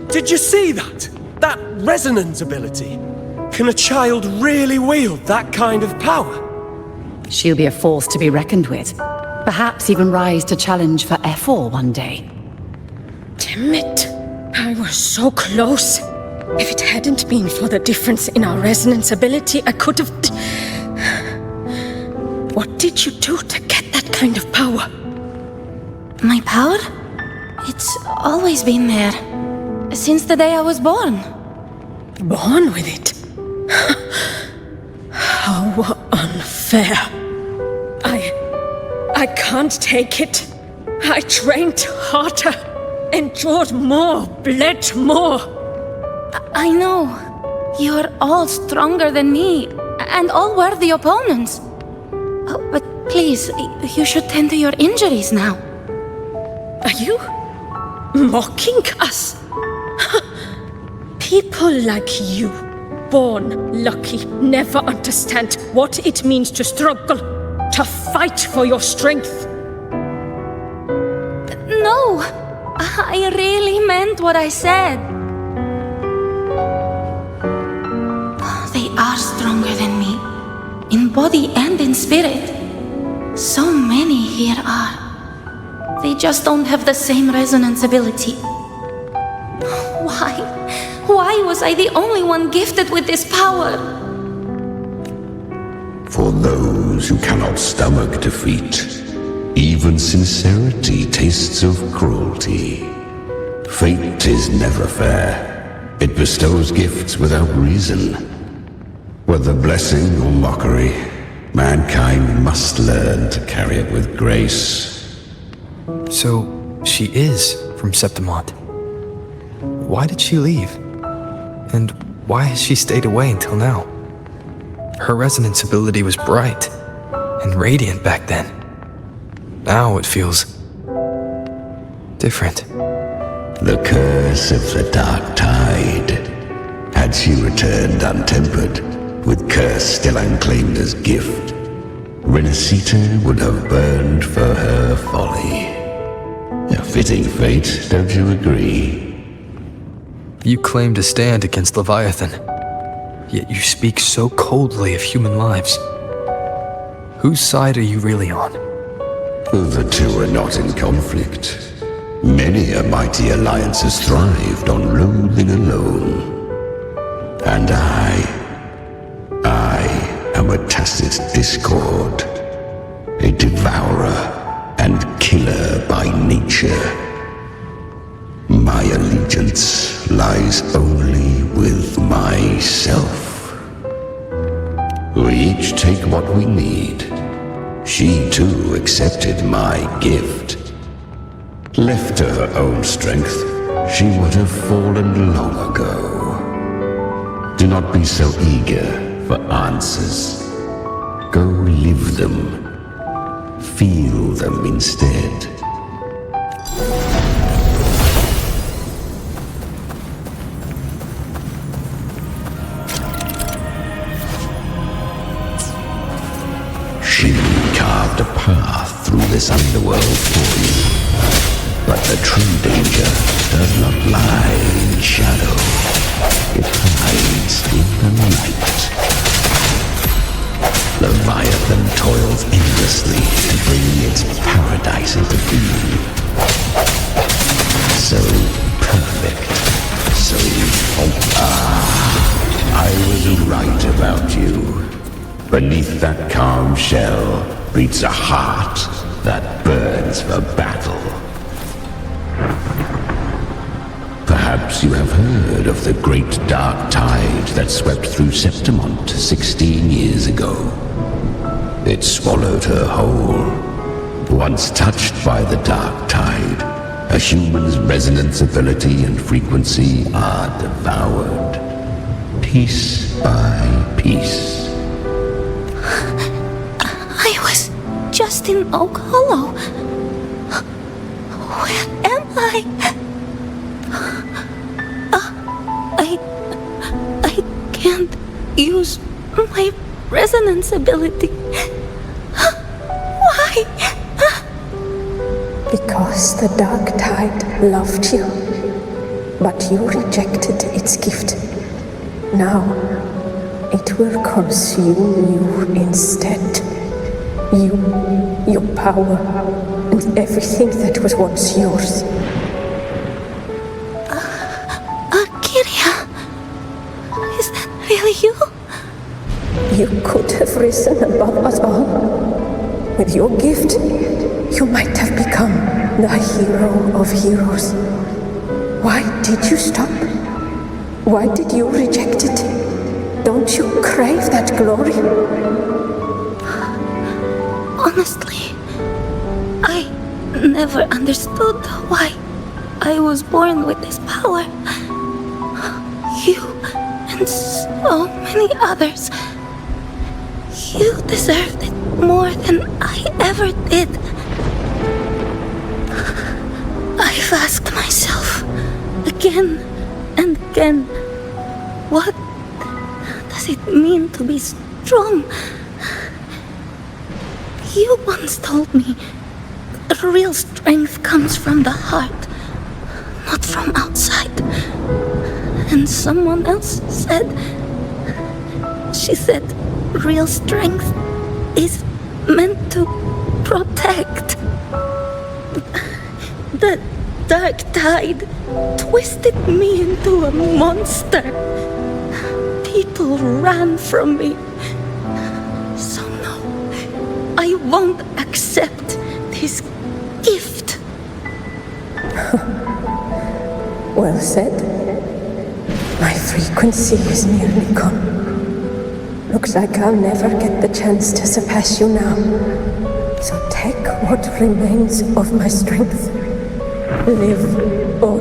Did you see that? That resonance ability? Can a child really wield that kind of power? She'll be a force to be reckoned with. Perhaps even rise to challenge for F4 one day. Damn it. I was so close. If it hadn't been for the difference in our resonance ability, I could have... What did you do to get that kind of power? My power? It's always been there. Since the day I was born. Born with it? How unfair. I can't take it. I trained harder, endured more, bled more. I know. You're all stronger than me, and all worthy opponents. Oh, but please, you should tend to your injuries now. Are you mocking us? People like you, born lucky, never understand what it means to struggle, to fight for your strength. No, I really meant what I said. They are stronger than me, in body and in spirit. So many here are. They just don't have the same resonance ability. Why? Why was I the only one gifted with this power? For those who cannot stomach defeat, even sincerity tastes of cruelty. Fate is never fair. It bestows gifts without reason. Whether blessing or mockery, mankind must learn to carry it with grace. So, she is from Septimont. Why did she leave? And why has she stayed away until now? Her resonance ability was bright and radiant back then. Now it feels different. The curse of the dark tide. Had she returned untempered, with curse still unclaimed as gift, Rinascita would have burned for her folly. A fitting fate, don't you agree? You claim to stand against Leviathan, yet you speak so coldly of human lives. Whose side are you really on? The two are not in conflict. Many a mighty alliance has thrived on loathing alone. And I am a tacit discord, a devourer and killer by nature. My allegiance lies only with myself. We each take what we need. She too accepted my gift. Left to her own strength, she would have fallen long ago. Do not be so eager for answers. Go live them. Feel them instead. She carved a path through this underworld for you. But the true danger does not lie in shadow. It hides in the light. Leviathan toils endlessly to bring its paradise into being. So perfect, so I was right about you. Beneath that calm shell beats a heart that burns for battle. Perhaps you have heard of the great dark tide that swept through Septimont 16 years ago. It swallowed her whole. Once touched by the dark tide, a human's resonance ability and frequency are devoured, piece by piece. I was just in Oak Hollow. Where am I? I can't use my resonance ability. Why? Because the dark tide loved you, but you rejected its gift. Now, it will consume you instead. You, your power, and everything that was once yours. Is that really you? You could have risen above us all. With your gift, you might have become the hero of heroes. Why did you stop? Why did you reject it? Don't you crave that glory? Honestly, I never understood why I was born with this power. You and so many others. You deserved it more than I ever did. I've asked myself again and again, what does it mean to be strong? You once told me that real strength comes from the heart, not from outside. And someone else said, she said, real strength is meant to protect. The dark tide twisted me into a monster. People ran from me. So no, I won't accept this gift. Well said. My frequency is nearly gone. Looks like I'll never get the chance to surpass you now. So take what remains of my strength Live on.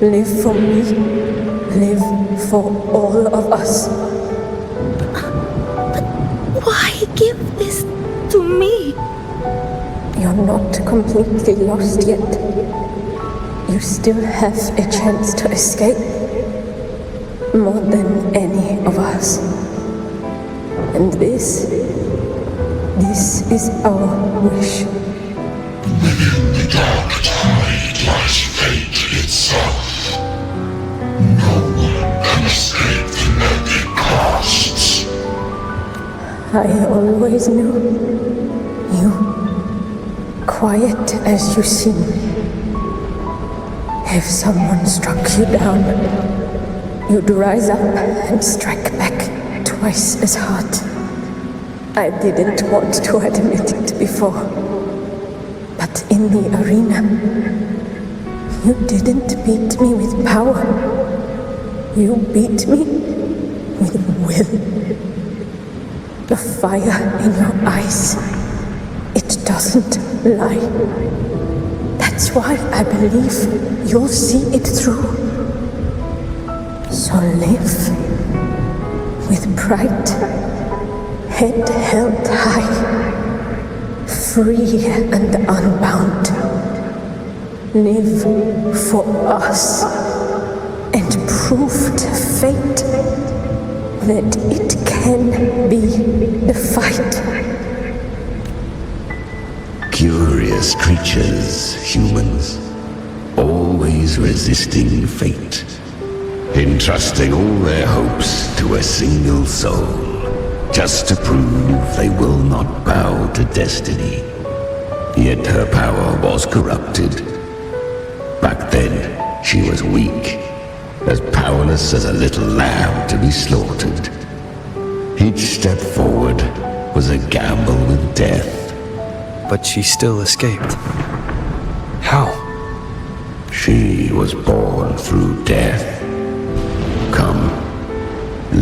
Live for me. Live for all of us. But why give this to me? You're not completely lost yet. You still have a chance to escape. More than any of us. And this is our wish. Within the dark tide lies fate itself. No one can escape the net it casts. I always knew you. Quiet as you seem. If someone struck you down, you'd rise up and strike back twice as hard. I didn't want to admit it before, but in the arena, you didn't beat me with power. You beat me with will. The fire in your eyes, it doesn't lie. That's why I believe you'll see it through. So live with pride, head held high, free and unbound. Live for us and prove to fate that it can be the fight. Curious creatures, humans, always resisting fate, entrusting all their hopes to a single soul, just to prove they will not bow to destiny. Yet her power was corrupted. Back then, she was weak, as powerless as a little lamb to be slaughtered. Each step forward was a gamble with death. But she still escaped. How? She was born through death. Come,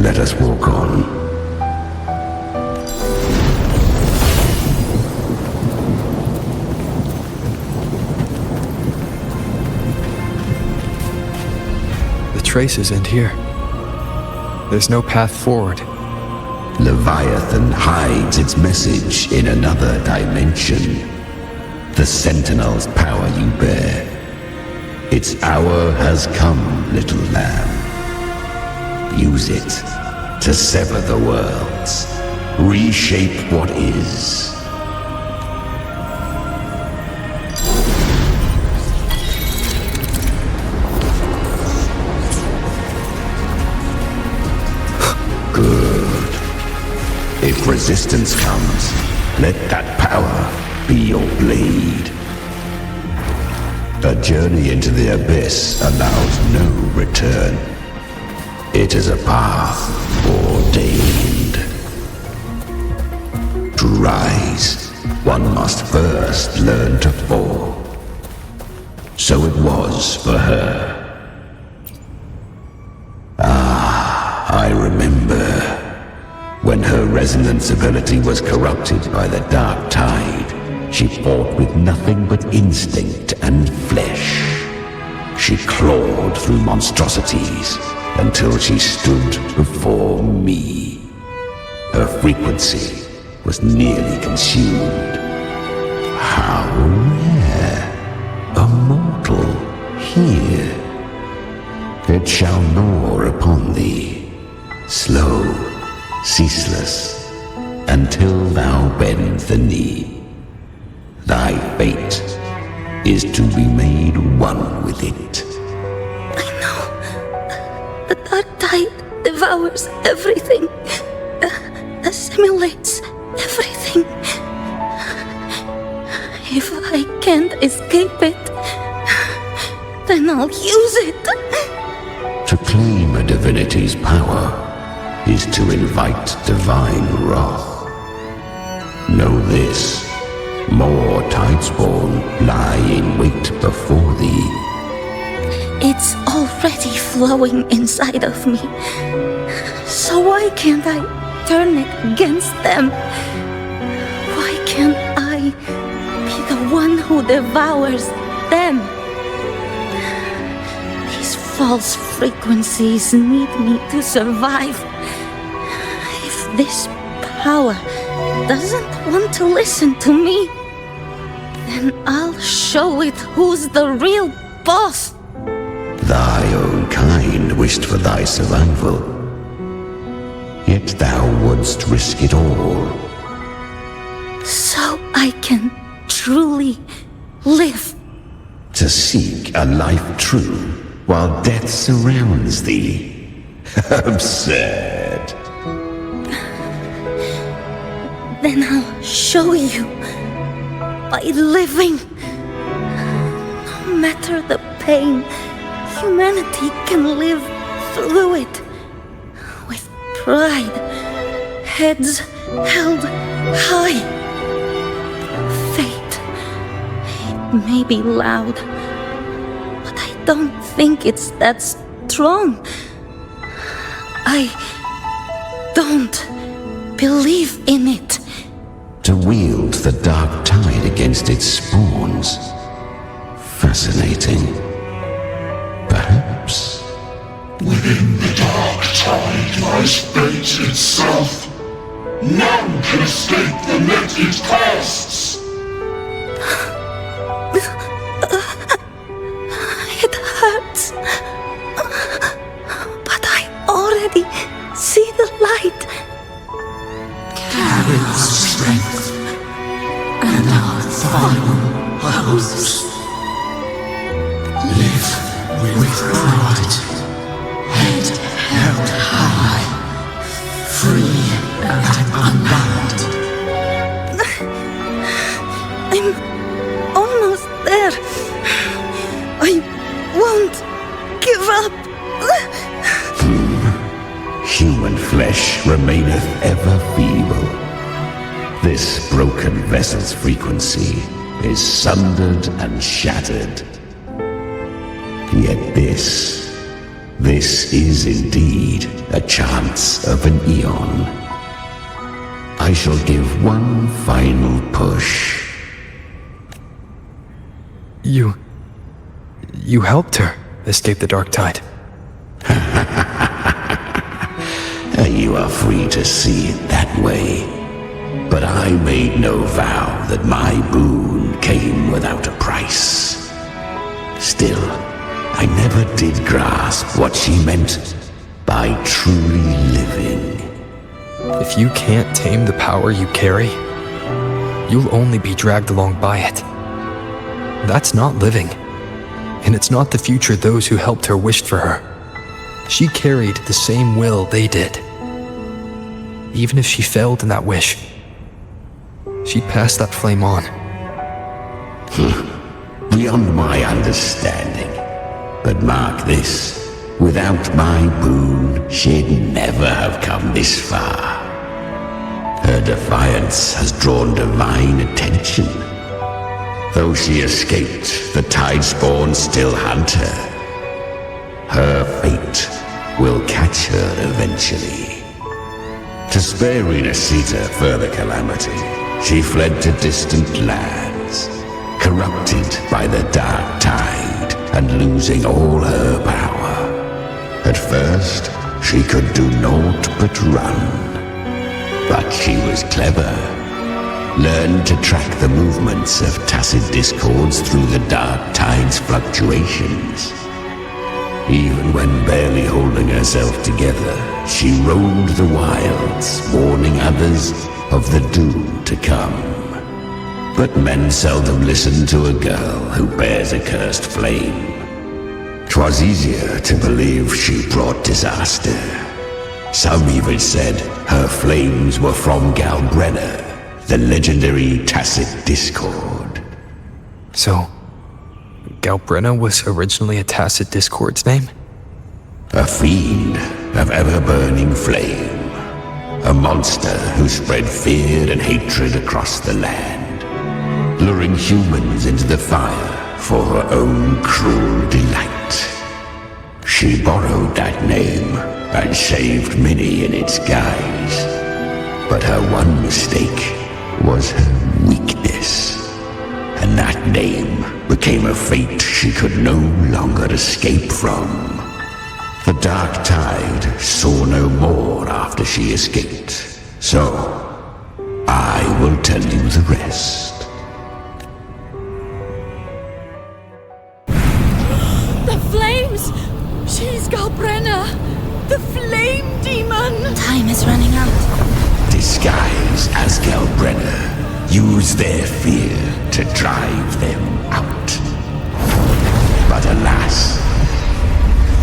let us walk on. The traces end here. There's no path forward. Leviathan hides its message in another dimension. The Sentinel's power you bear. Its hour has come, little lamb. Use it to sever the worlds. Reshape what is. Good. If resistance comes, let that power be your blade. A journey into the abyss allows no return. It is a path ordained. To rise, one must first learn to fall. So it was for her. I remember. When her resonance ability was corrupted by the dark tide, she fought with nothing but instinct and flesh. She clawed through monstrosities until she stood before me. Her frequency was nearly consumed. How rare! A mortal here. It shall gnaw upon thee, slow, ceaseless, until thou bend the knee. Thy fate is to be made one with it. I know. The dark tide devours everything, assimilates everything. If I can't escape it, then I'll use it. To claim a divinity's power is to invite divine wrath. Know this, more Tidespawn lie in wait before thee. It's already flowing inside of me. So why can't I turn it against them? Why can't I be the one who devours them? false frequencies need me to survive. If this power doesn't want to listen to me, then I'll show it who's the real boss. Thy own kind wished for thy survival, yet thou wouldst risk it all. So I can truly live. To seek a life true while death surrounds thee. Absurd. Then I'll show you by living. No matter the pain, humanity can live through it with pride, heads held high. Fate, it may be loud, but I don't think it's that strong. I don't believe in it. To wield the dark tide against its spawns. Fascinating. Perhaps. Within the dark tide lies fate itself. None can escape the net it casts. It hurts. But I already see the light. Carry the strength and our final hopes. Live with pride, head held high, free and unbound. I'm almost there. I won't give up. Human flesh remaineth ever feeble. This broken vessel's frequency is sundered and shattered. Yet this is indeed a chance of an eon. I shall give one final push. You helped her escape the dark tide. You are free to see it that way. But I made no vow that my boon came without a price. Still, I never did grasp what she meant by truly living. If you can't tame the power you carry, you'll only be dragged along by it. That's not living. And it's not the future those who helped her wished for her. She carried the same will they did. Even if she failed in that wish, she'd pass that flame on. Beyond my understanding. But mark this, without my boon, she'd never have come this far. Her defiance has drawn divine attention. Though she escaped, the tide spawn still hunt her. Her fate will catch her eventually. To spare Rinascita further calamity, she fled to distant lands, corrupted by the dark tide and losing all her power. At first, she could do naught but run. But she was clever, learned to track the movements of tacit discords through the dark tide's fluctuations. Even when barely holding herself together, she roamed the wilds, warning others of the doom to come. But men seldom listen to a girl who bears a cursed flame. 'Twas easier to believe she brought disaster. Some even said her flames were from Galbrenna, the legendary tacit discord. So, Galbrenna was originally a tacit discord's name? A fiend of ever-burning flame. A monster who spread fear and hatred across the land, luring humans into the fire for her own cruel delight. She borrowed that name and saved many in its guise. But her one mistake was her weakness. And that name became a fate she could no longer escape from. The dark tide saw no more after she escaped, so I will tell you the rest. The flames! She's Galbrenna! The flame demon! Time is running out. Disguise as Galbrenna. Use their fear to drive them out. But alas,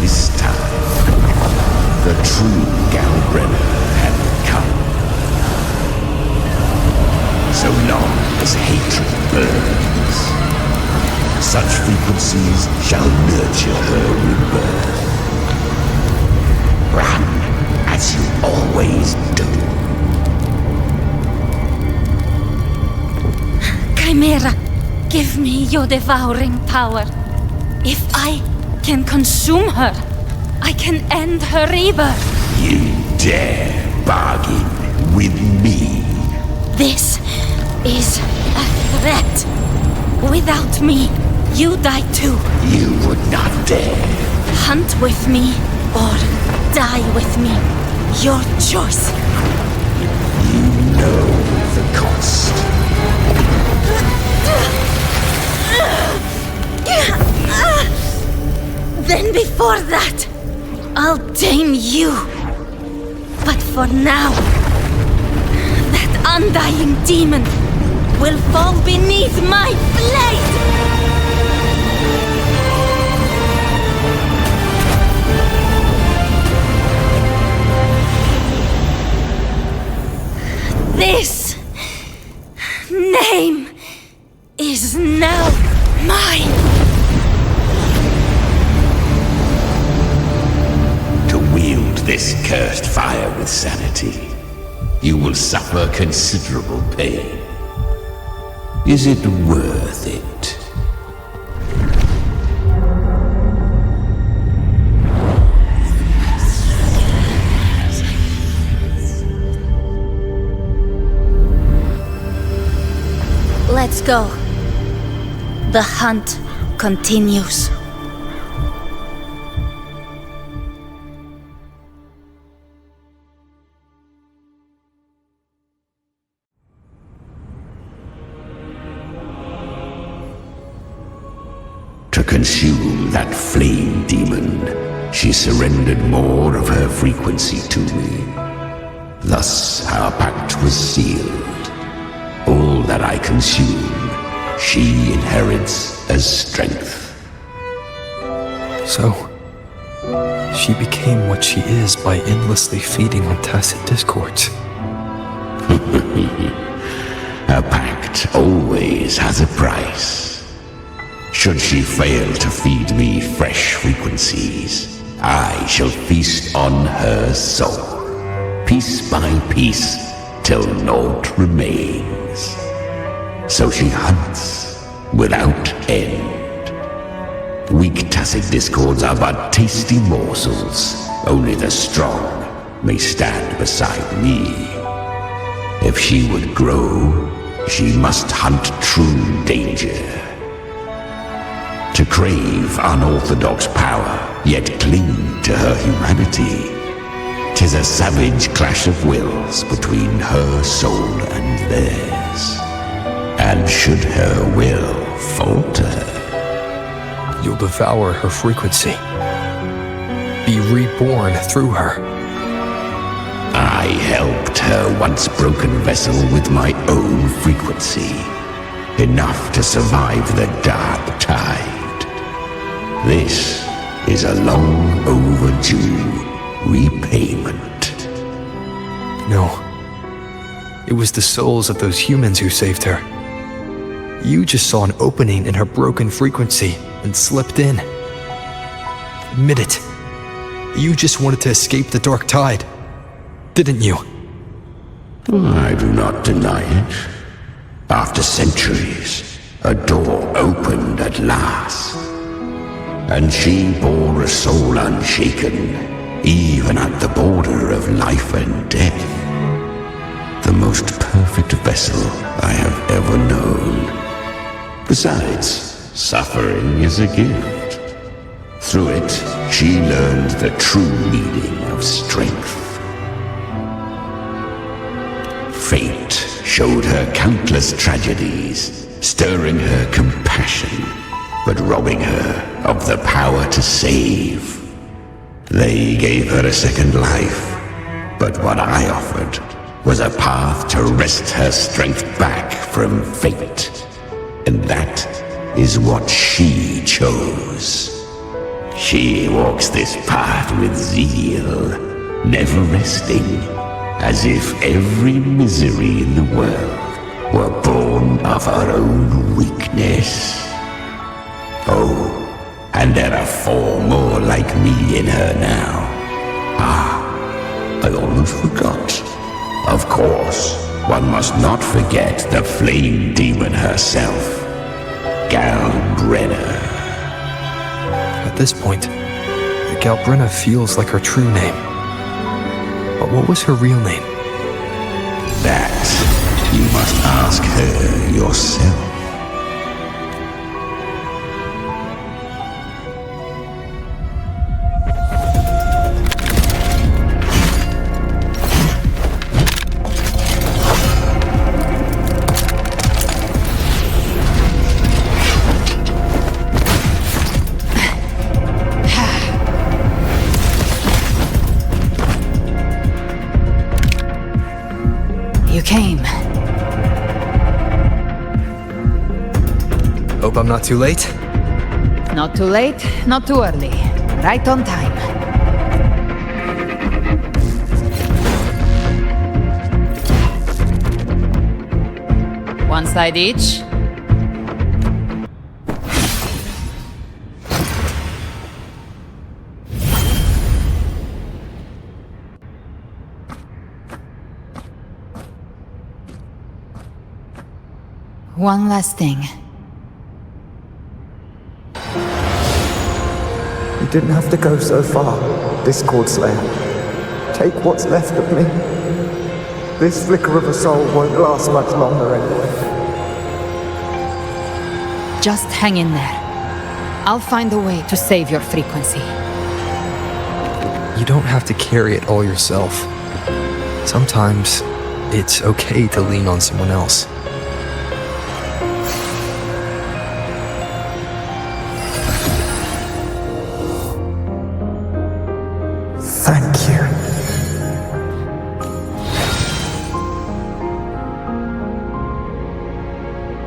this time, the true Galbrenna had come. So long as hatred burns, such frequencies shall nurture her rebirth. Run as you always do. Chimera, give me your devouring power. If I can consume her, I can end her rebirth. You dare bargain with me? This is a threat. Without me, you die too. You would not dare. Hunt with me or die with me. Your choice. You know the cost. Then before that, I'll tame you. But for now, that undying demon will fall beneath my blade! This name is now mine! To wield this cursed fire with sanity, you will suffer considerable pain. Is it worth it? Let's go. The hunt continues. To consume that flame demon, she surrendered more of her frequency to me. Thus our pact was sealed. All that I consume, she inherits as strength. So, she became what she is by endlessly feeding on tacit discords. A pact always has a price. Should she fail to feed me fresh frequencies, I shall feast on her soul, piece by piece, till naught remains. So she hunts without end. Weak tacit discords are but tasty morsels. Only the strong may stand beside me. If she would grow, she must hunt true danger. To crave unorthodox power, yet cling to her humanity, 'tis a savage clash of wills between her soul and theirs. And should her will falter, you'll devour her frequency. Be reborn through her. I helped her once broken vessel with my own frequency, enough to survive the dark tide. This is a long overdue repayment. No. It was the souls of those humans who saved her. You just saw an opening in her broken frequency and slipped in. Admit it. You just wanted to escape the dark tide, didn't you? I do not deny it. After centuries, a door opened at last. And she bore a soul unshaken, even at the border of life and death. The most perfect vessel I have ever known. Besides, suffering is a gift. Through it, she learned the true meaning of strength. Fate showed her countless tragedies, stirring her compassion, but robbing her of the power to save. They gave her a second life, but what I offered was a path to wrest her strength back from fate. And that is what she chose. She walks this path with zeal, never resting, as if every misery in the world were born of her own weakness. Oh, and there are 4 more like me in her now. I almost forgot. Of course, one must not forget the flame demon herself, Galbrenna. At this point, Galbrenna feels like her true name. But what was her real name? That you must ask her yourself. Came. Hope I'm not too late? Not too late, not too early. Right on time. One side each. One last thing. You didn't have to go so far, Discord Slayer. Take what's left of me. This flicker of a soul won't last much longer anyway. Just hang in there. I'll find a way to save your frequency. You don't have to carry it all yourself. Sometimes it's okay to lean on someone else. Thank you.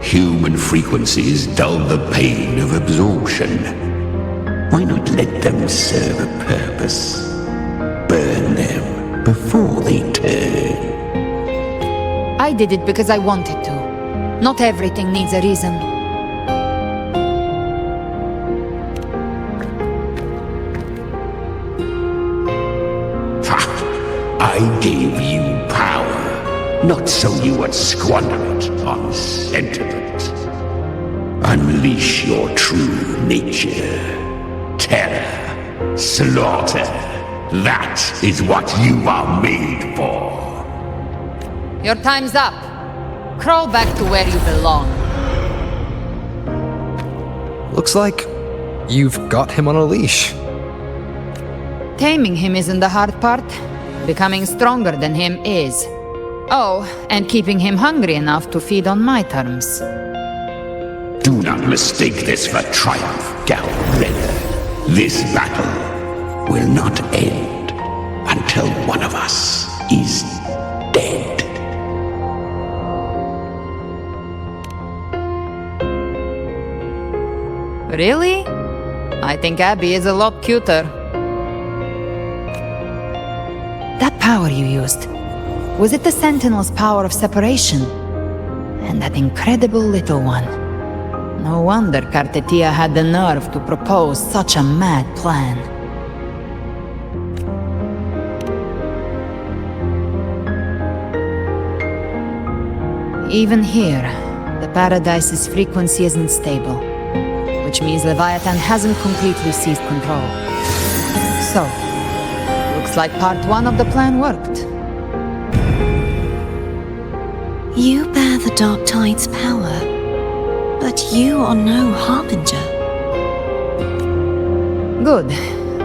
Human frequencies dull the pain of absorption. Why not let them serve a purpose? Burn them before they turn. I did it because I wanted to. Not everything needs a reason. I gave you power, not so you would squander it on sentiment. Unleash your true nature. Terror, slaughter. That is what you are made for. Your time's up. Crawl back to where you belong. Looks like you've got him on a leash. Taming him isn't the hard part. Becoming stronger than him is. Oh, and keeping him hungry enough to feed on my terms. Do not mistake this for triumph, Galbrenna. This battle will not end until one of us is dead. Really? I think Abby is a lot cuter. That power you used, was it the Sentinel's power of separation? And that incredible little one. No wonder Kartetia had the nerve to propose such a mad plan. Even here, the Paradise's frequency isn't stable, which means Leviathan hasn't completely seized control. So, looks like part 1 of the plan worked. You bear the Dark Tide's power, but you are no harbinger. Good.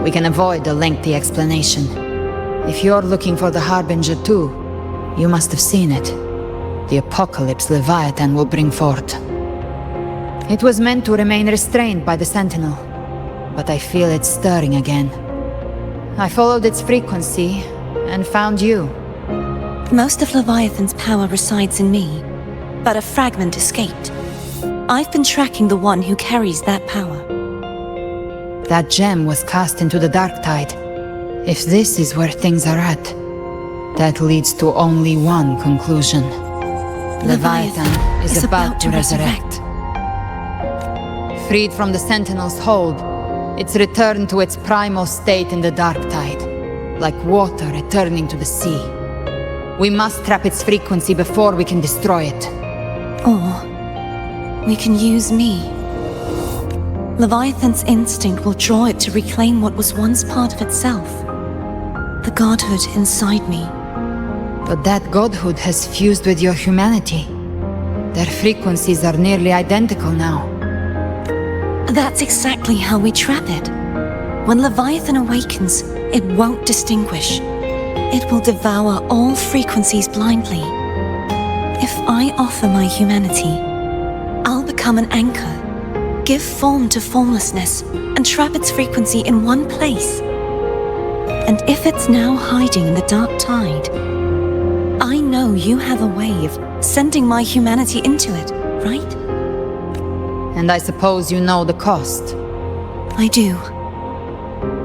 We can avoid a lengthy explanation. If you're looking for the Harbinger too, you must have seen it. The apocalypse Leviathan will bring forth. It was meant to remain restrained by the Sentinel, but I feel it stirring again. I followed its frequency and found you. Most of Leviathan's power resides in me, but a fragment escaped. I've been tracking the one who carries that power. That gem was cast into the Dark Tide. If this is where things are at, that leads to only one conclusion. Leviathan is about to resurrect. Freed from the Sentinel's hold, it's returned to its primal state in the Dark Tide, like water returning to the sea. We must trap its frequency before we can destroy it. Or we can use me. Leviathan's instinct will draw it to reclaim what was once part of itself. The godhood inside me. But that godhood has fused with your humanity. Their frequencies are nearly identical now. That's exactly how we trap it. When Leviathan awakens, it won't distinguish. It will devour all frequencies blindly. If I offer my humanity, I'll become an anchor, give form to formlessness, and trap its frequency in one place. And if it's now hiding in the Dark Tide, I know you have a way of sending my humanity into it, right? And I suppose you know the cost. I do.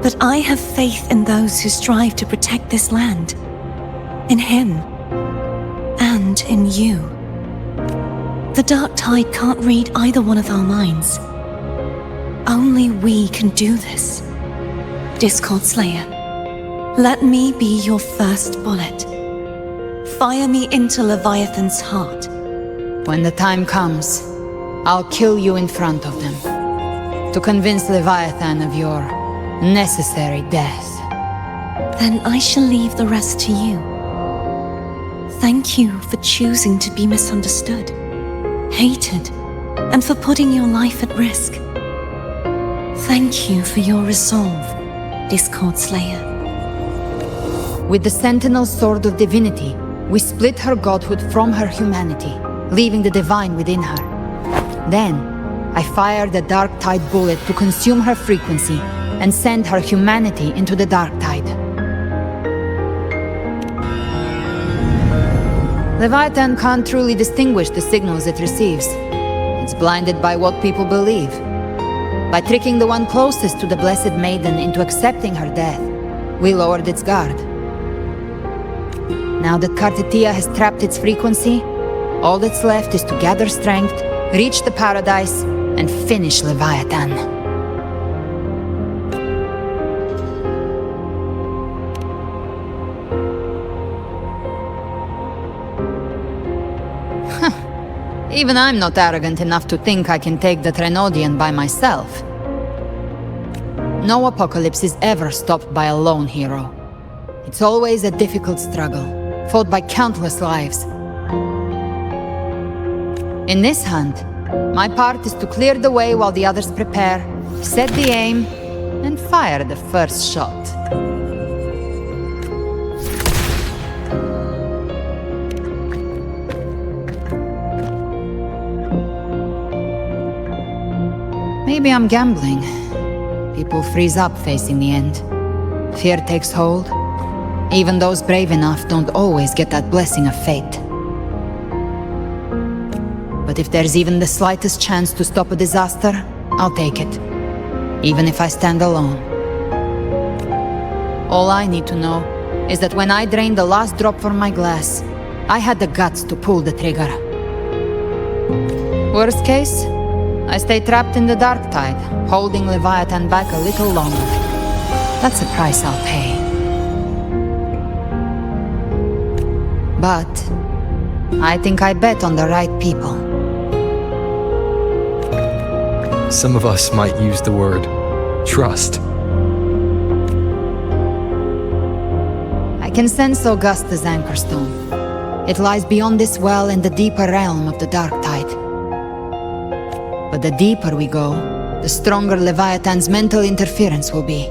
But I have faith in those who strive to protect this land. In him. And in you. The Dark Tide can't read either one of our minds. Only we can do this. Discord Slayer, let me be your first bullet. Fire me into Leviathan's heart. When the time comes, I'll kill you in front of them, to convince Leviathan of your necessary death. Then I shall leave the rest to you. Thank you for choosing to be misunderstood, hated, and for putting your life at risk. Thank you for your resolve, Discord Slayer. With the Sentinel Sword of Divinity, we split her godhood from her humanity, leaving the divine within her. Then, I fired a Dark Tide bullet to consume her frequency and send her humanity into the Dark Tide. Leviathan can't truly distinguish the signals it receives. It's blinded by what people believe. By tricking the one closest to the Blessed Maiden into accepting her death, we lowered its guard. Now that Kartetia has trapped its frequency, all that's left is to gather strength, reach the paradise, and finish Leviathan. Even I'm not arrogant enough to think I can take the Threnodian by myself. No apocalypse is ever stopped by a lone hero. It's always a difficult struggle, fought by countless lives. In this hunt, my part is to clear the way while the others prepare, set the aim, and fire the first shot. Maybe I'm gambling. People freeze up facing the end. Fear takes hold. Even those brave enough don't always get that blessing of fate. But if there's even the slightest chance to stop a disaster, I'll take it. Even if I stand alone. All I need to know is that when I drained the last drop from my glass, I had the guts to pull the trigger. Worst case, I stay trapped in the Dark Tide, holding Leviathan back a little longer. That's the price I'll pay. But I think I bet on the right people. Some of us might use the word trust. I can sense Augusta's anchorstone. It lies beyond this well in the deeper realm of the Dark Tide. But the deeper we go, the stronger Leviathan's mental interference will be.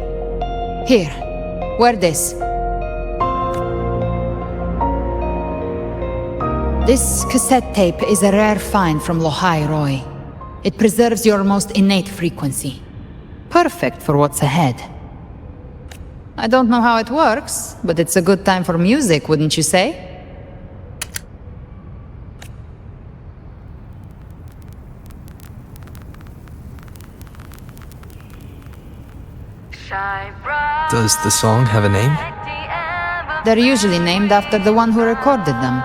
Here, wear this. This cassette tape is a rare find from Lohai Roy. It preserves your most innate frequency. Perfect for what's ahead. I don't know how it works, but it's a good time for music, wouldn't you say? Does the song have a name? They're usually named after the one who recorded them.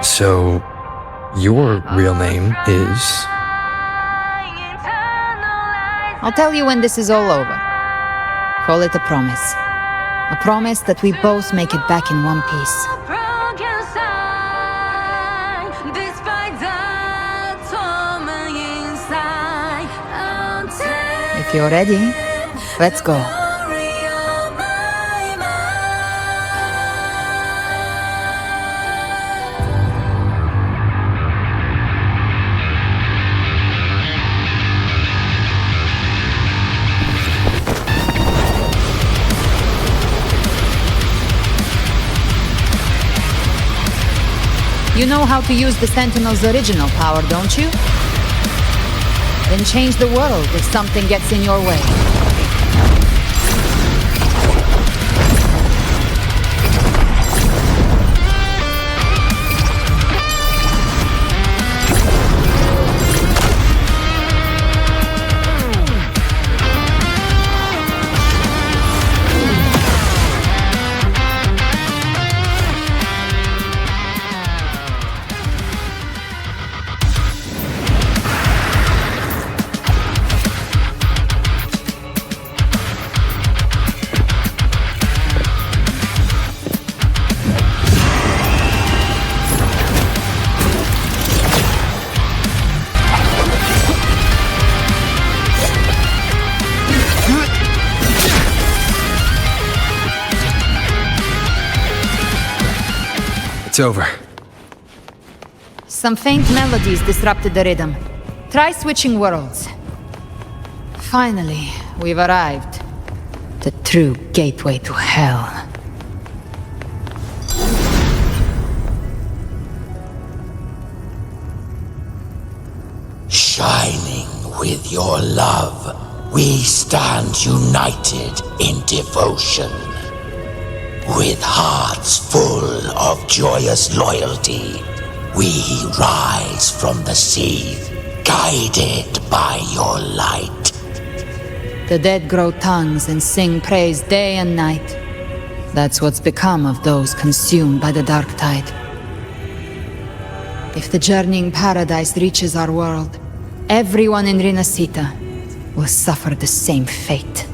So, your real name is... I'll tell you when this is all over. Call it a promise. A promise that we both make it back in one piece. If you're ready, let's go. You know how to use the Sentinel's original power, don't you? Then change the world if something gets in your way. It's over. Some faint melodies disrupted the rhythm. Try switching worlds. Finally, we've arrived. The true gateway to hell. Shining with your love, we stand united in devotion. With hearts full of joyous loyalty, we rise from the sea, guided by your light. The dead grow tongues and sing praise day and night. That's what's become of those consumed by the dark tide. If the journeying paradise reaches our world, everyone in Rinascita will suffer the same fate.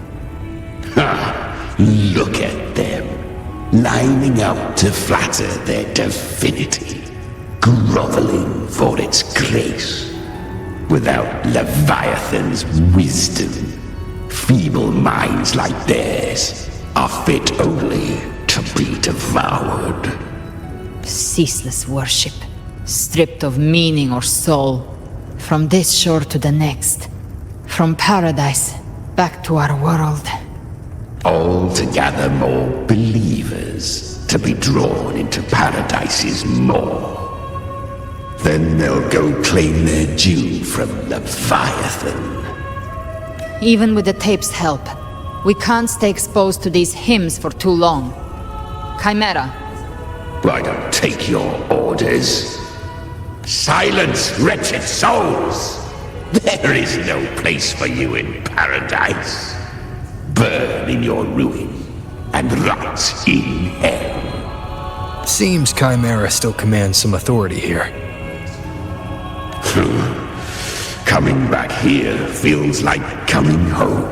Ha! Look at them, lining up to flatter their divinity, groveling for its grace. Without Leviathan's wisdom, feeble minds like theirs are fit only to be devoured. Ceaseless worship, stripped of meaning or soul. From this shore to the next. From paradise back to our world. All to gather more believers to be drawn into Paradise's maw. Then they'll go claim their due from Leviathan. Even with the tape's help, we can't stay exposed to these hymns for too long. Chimera. I don't take your orders. Silence, wretched souls! There is no place for you in Paradise. Burn in your ruin and rot in hell. Seems Chimera still commands some authority here. Coming back here feels like coming home.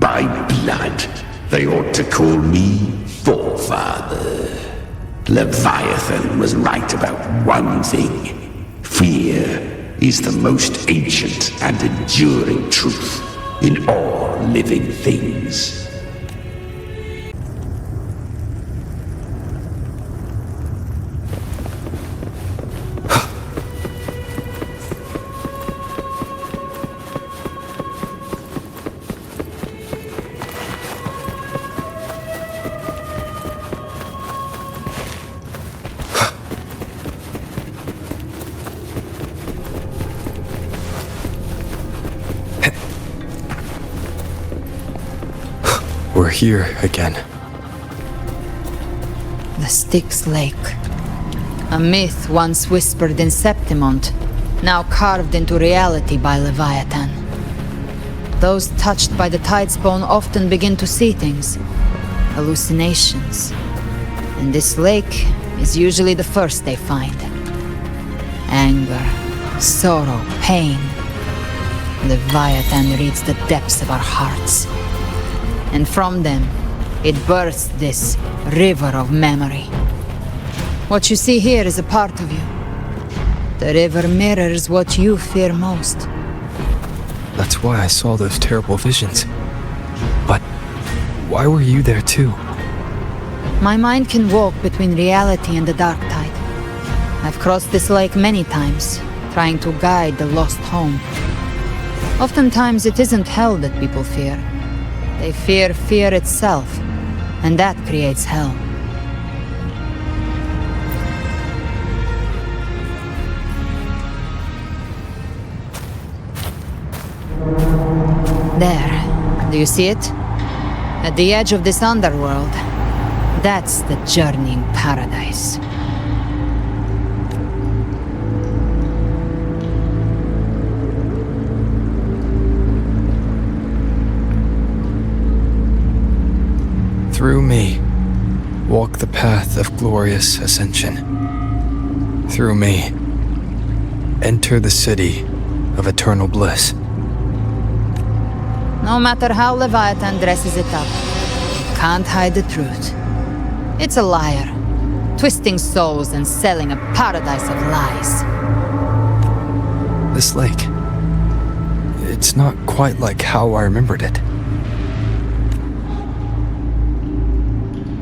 By blood, they ought to call me Forefather. Leviathan was right about one thing. Fear is the most ancient and enduring truth in all living things. here again. The Styx Lake. A myth once whispered in Septimont, now carved into reality by Leviathan. Those touched by the Tidespawn often begin to see things. Hallucinations. And this lake is usually the first they find. Anger, sorrow, pain. Leviathan reads the depths of our hearts. And from them, it births this river of memory. What you see here is a part of you. The river mirrors what you fear most. That's why I saw those terrible visions. But why were you there too? My mind can walk between reality and the dark tide. I've crossed this lake many times, trying to guide the lost home. Oftentimes it isn't hell that people fear. They fear fear itself, and that creates hell. There. Do you see it? At the edge of this underworld. That's the journeying paradise. Through me, walk the path of glorious ascension. Through me, enter the city of eternal bliss. No matter how Leviathan dresses it up, it can't hide the truth. It's a liar, twisting souls and selling a paradise of lies. This lake, it's not quite like how I remembered it.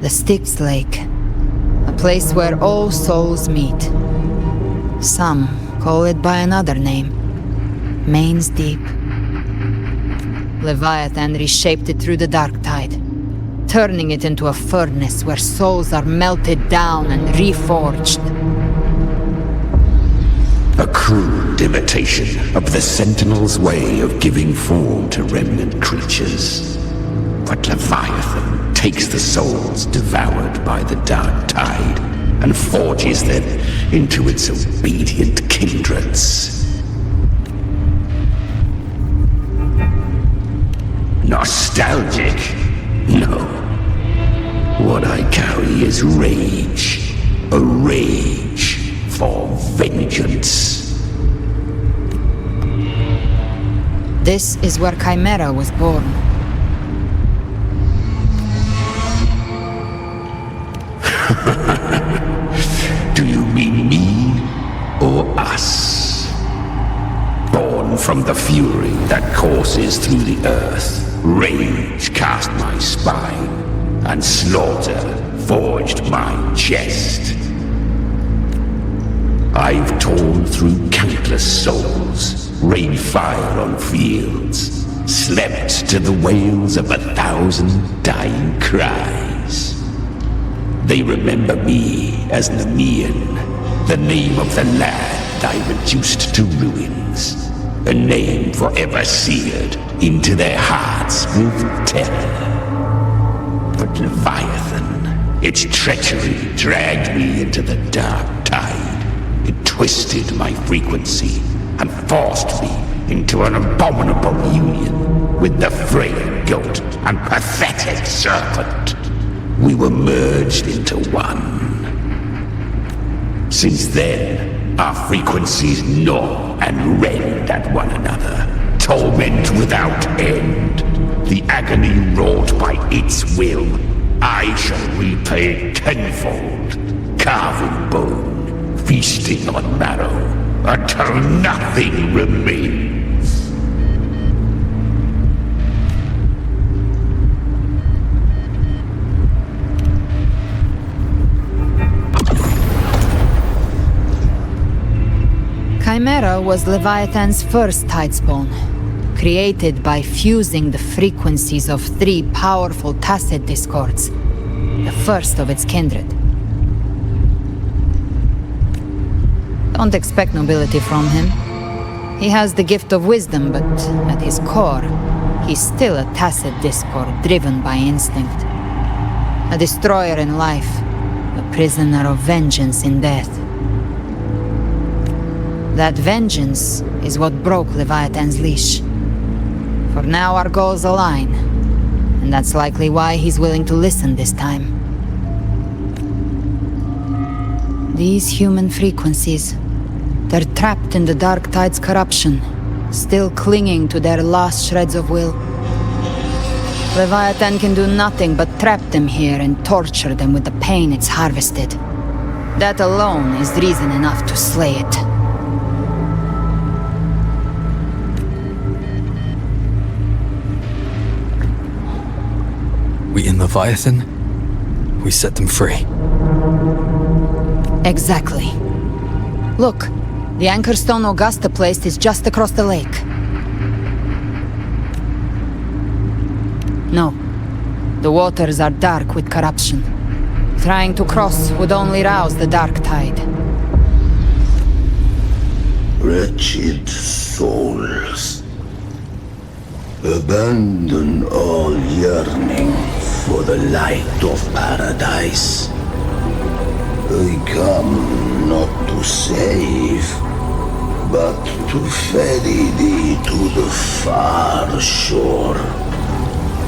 The Styx Lake, a place where all souls meet. Some call it by another name, Main's Deep. Leviathan reshaped it through the dark tide, turning it into a furnace where souls are melted down and reforged. A crude imitation of the Sentinel's way of giving form to remnant creatures. But Leviathan takes the souls devoured by the dark tide and forges them into its obedient kindreds. Nostalgic? No. What I carry is rage. A rage for vengeance. This is where Chimera was born. Do you mean me or us? Born from the fury that courses through the earth, rage cast my spine, and slaughter forged my chest. I've torn through countless souls, rained fire on fields, slept to the wails of 1,000 dying cries. They remember me as Nemean, the name of the land I reduced to ruins, a name forever seared into their hearts with terror. But Leviathan, its treachery dragged me into the dark tide. It twisted my frequency and forced me into an abominable union with the frail goat and pathetic serpent. We were merged into one. Since then, our frequencies gnaw and rend at one another, torment without end. The agony wrought by its will, I shall repay tenfold, carving bone, feasting on marrow, until nothing remains. Chimera was Leviathan's first Tidespawn, created by fusing the frequencies of 3 powerful tacit discords, the first of its kindred. Don't expect nobility from him. He has the gift of wisdom, but at his core, He's still a tacit discord driven by instinct. A destroyer in life, a prisoner of vengeance in death. That vengeance is what broke Leviathan's leash. For now our goals align, and that's likely why he's willing to listen this time. These human frequencies, they're trapped in the Dark Tide's corruption, still clinging to their last shreds of will. Leviathan can do nothing but trap them here and torture them with the pain it's harvested. That alone is reason enough to slay it. We in Leviathan, we set them free. Exactly. Look, the anchor stone Augusta placed is just across the lake. No. The waters are dark with corruption. Trying to cross would only rouse the Dark Tide. Wretched souls, abandon all yearning for the light of paradise. I come not to save, but to ferry thee to the far shore,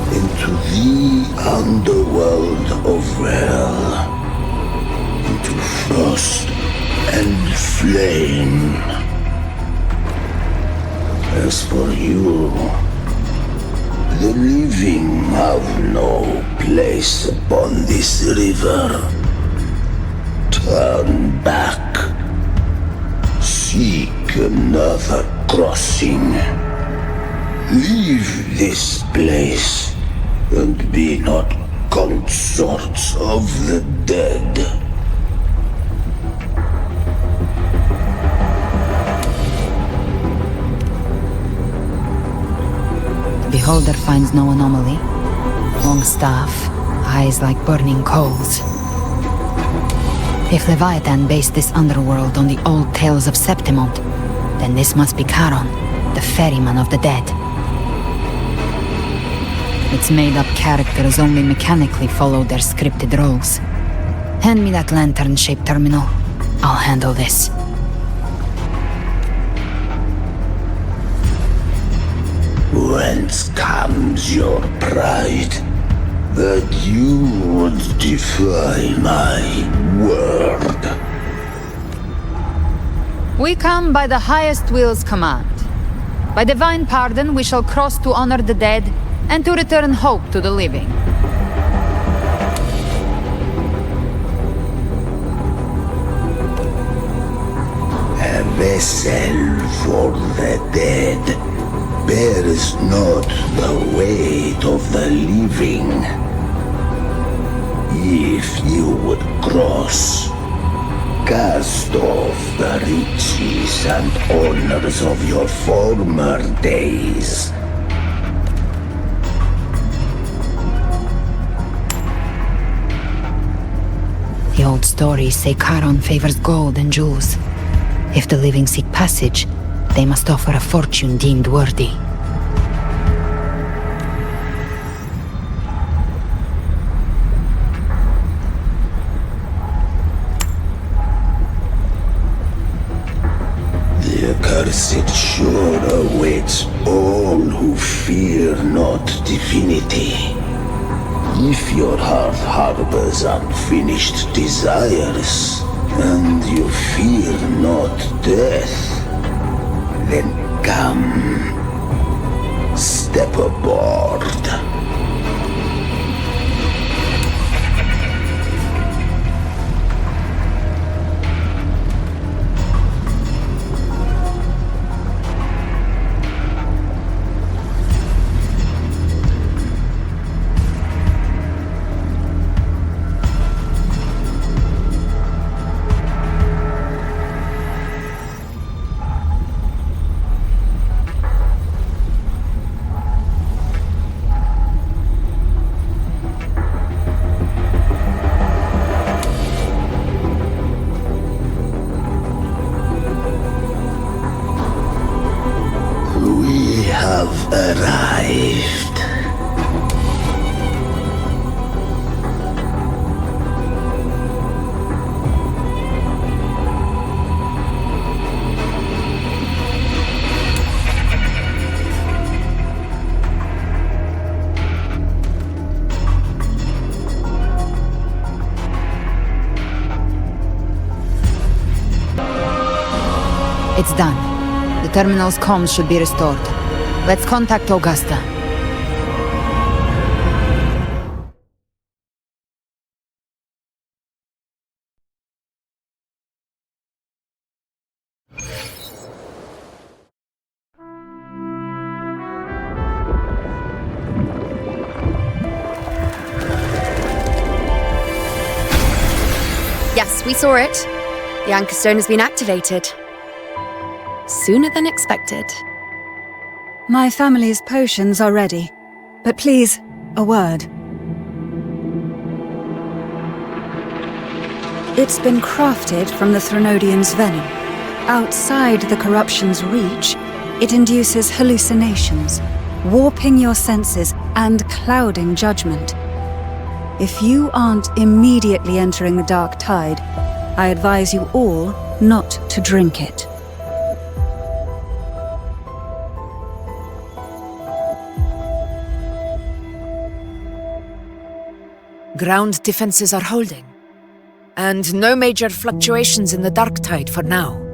into the underworld of hell, into frost and flame. As for you, the living have no place upon this river. Turn back. Seek another crossing. Leave this place, and be not consorts of the dead. The beholder finds no anomaly. Long staff, eyes like burning coals. If Leviathan based this underworld on the old tales of Septimont, then this must be Charon, the ferryman of the dead. Its made-up characters only mechanically follow their scripted roles. Hand me that lantern-shaped terminal. I'll handle this. Whence comes your pride? That you would defy my word? We come by the highest will's command. By divine pardon, we shall cross to honor the dead and to return hope to the living. A vessel for the dead bears not the weight of the living. If you would cross, cast off the riches and honors of your former days. The old stories say Charon favors gold and jewels. If the living seek passage, they must offer a fortune deemed worthy. The accursed shore awaits all who fear not divinity. If your heart harbors unfinished desires, and you fear not death, then come, step aboard. It's done. The terminal's comms should be restored. Let's contact Augusta. Yes, we saw it. The anchor stone has been activated. Sooner than expected. My family's potions are ready. But please, a word. It's been crafted from the Threnodian's venom. Outside the corruption's reach, it induces hallucinations, warping your senses and clouding judgment. If you aren't immediately entering the dark tide, I advise you all not to drink it. Ground defenses are holding. And no major fluctuations in the dark tide for now.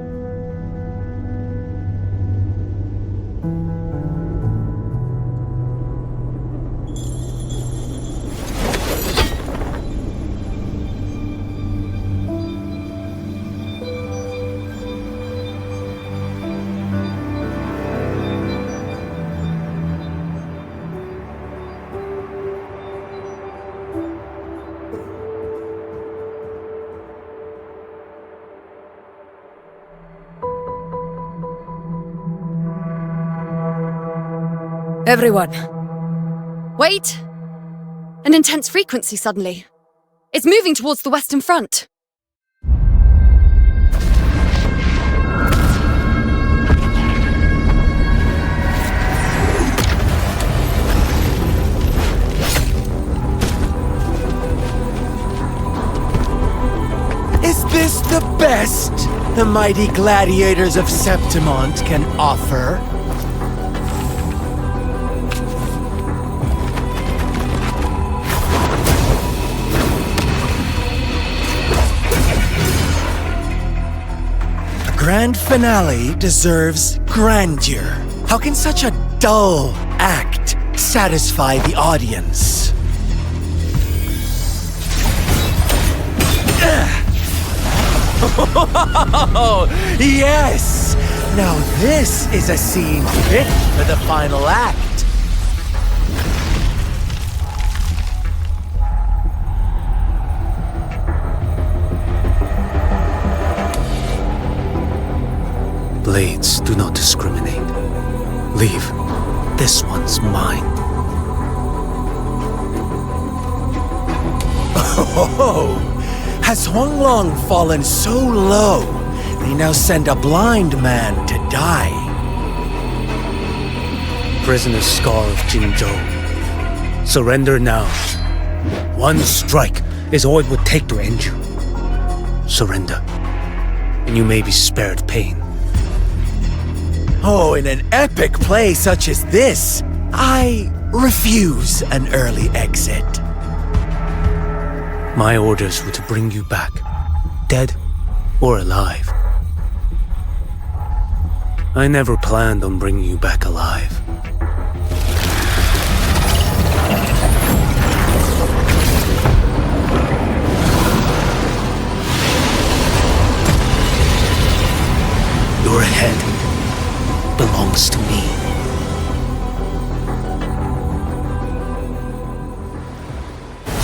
Everyone. Wait! An intense frequency suddenly. It's moving towards the Western Front. Is this the best the mighty gladiators of Septimont can offer? Grand finale deserves grandeur. How can such a dull act satisfy the audience? Oh, yes! Now this is a scene fit for the final act. Blades do not discriminate. Leave. This one's mine. Oh, has Huanglong fallen so low, they now send a blind man to die? Prisoner Scar of Jingzhou. Surrender now. One strike is all it would take to end you. Surrender, and you may be spared pain. Oh, in an epic play such as this, I refuse an early exit. My orders were to bring you back, dead or alive. I never planned on bringing you back alive. Your head belongs to me.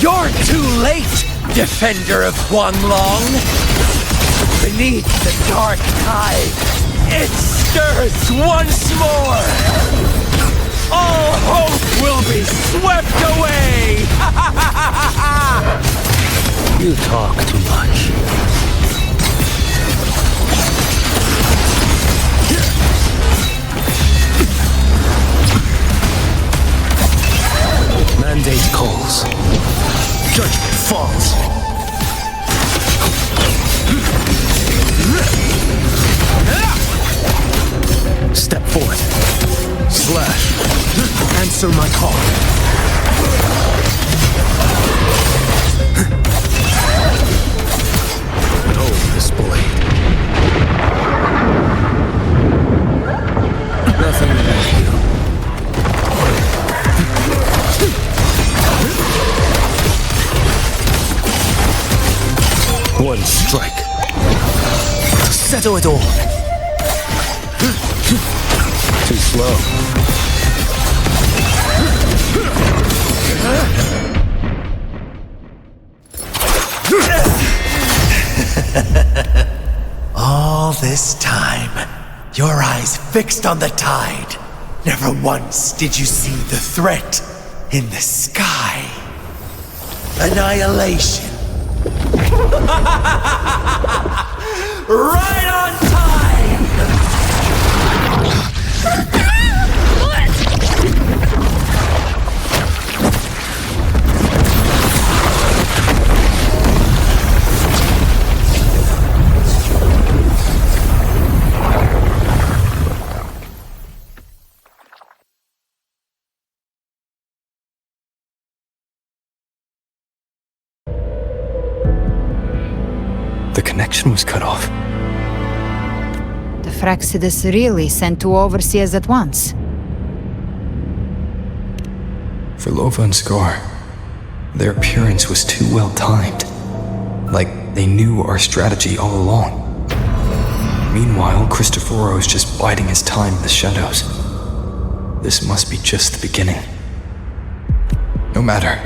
You're too late, defender of Huanglong! Beneath the dark tide, it stirs once more! All hope will be swept away! You talk too much. Mandate calls. Judgment falls. Step forth. Slash. Answer my call. Hold this blade. One strike to settle it all. Too slow. All this time, your eyes fixed on the tide. Never once did you see the threat in the sky. Annihilation. Right on time! The connection was cut off. The Fraxidus really sent two overseers at once. For Lova and Scar, their appearance was too well timed. Like they knew our strategy all along. Meanwhile, Cristoforo is just biding his time in the shadows. This must be just the beginning. No matter.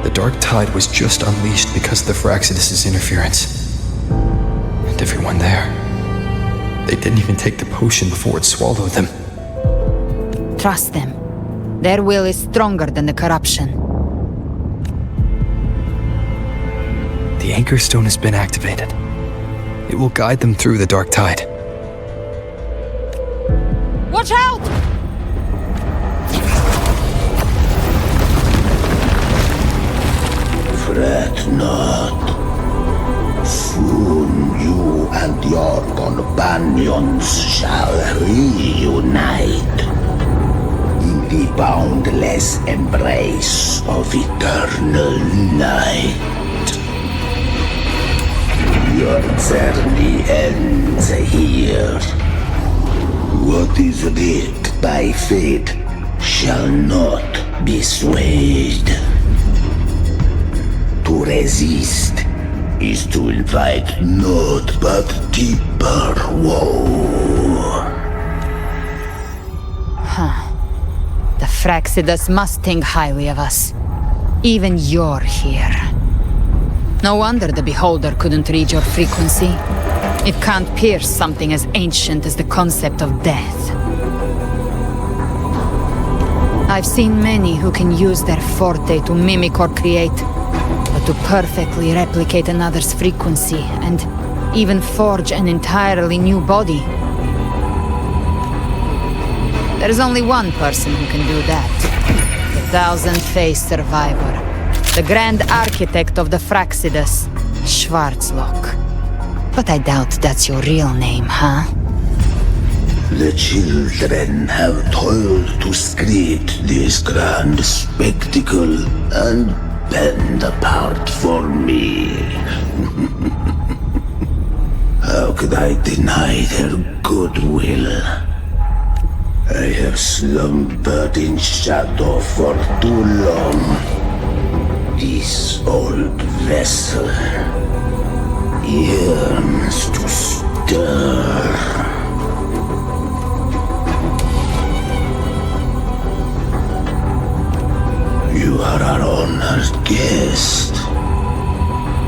The Dark Tide was just unleashed because of the Fraxidus' interference. And everyone there, they didn't even take the potion before it swallowed them. Trust them. Their will is stronger than the corruption. The Anchor Stone has been activated. It will guide them through the Dark Tide. Watch out! Fret not. Soon you and your companions shall reunite in the boundless embrace of eternal night. Your journey ends here. What is writ by fate shall not be swayed. To resist is to invite naught but deeper woe. Huh. The Fraxidus must think highly of us. Even you're here. No wonder the Beholder couldn't read your frequency. It can't pierce something as ancient as the concept of death. I've seen many who can use their forte to mimic or create, but to perfectly replicate another's frequency and even forge an entirely new body. There's only one person who can do that. The thousand-faced survivor. The grand architect of the Fraxidus, Schwarzlock. But I doubt that's your real name, huh? The children have toiled to script this grand spectacle and bend apart for me. How could I deny their goodwill? I have slumbered in shadow for too long. This old vessel yearns to stir. You are our honored guest,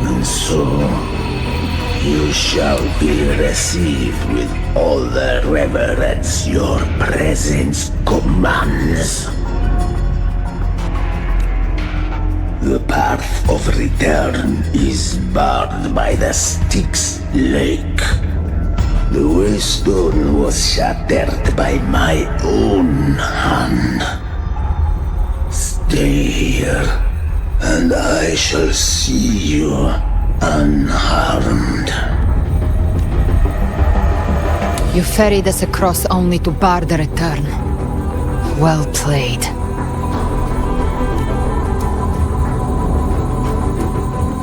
and so you shall be received with all the reverence your presence commands. The path of return is barred by the Styx Lake. The waystone was shattered by my own hand. Stay here, and I shall see you unharmed. You ferried us across only to bar the return. Well played.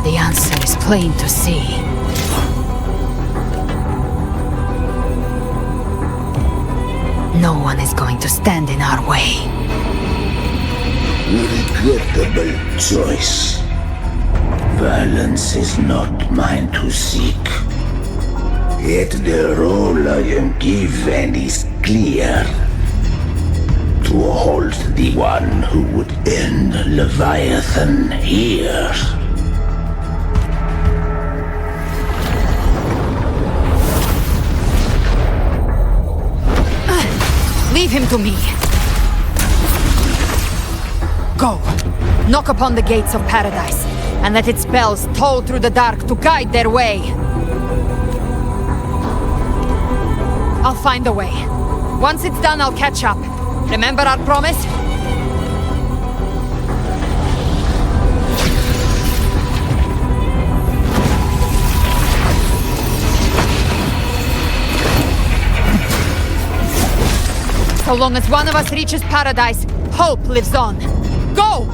The answer is plain to see. No one is going to stand in our way. Regrettable choice. Violence is not mine to seek. Yet the role I am given is clear. To halt the one who would end Leviathan here. Leave him to me. Go. Knock upon the gates of paradise, and let its bells toll through the dark to guide their way. I'll find a way. Once it's done, I'll catch up. Remember our promise? So long as one of us reaches paradise, hope lives on. Go!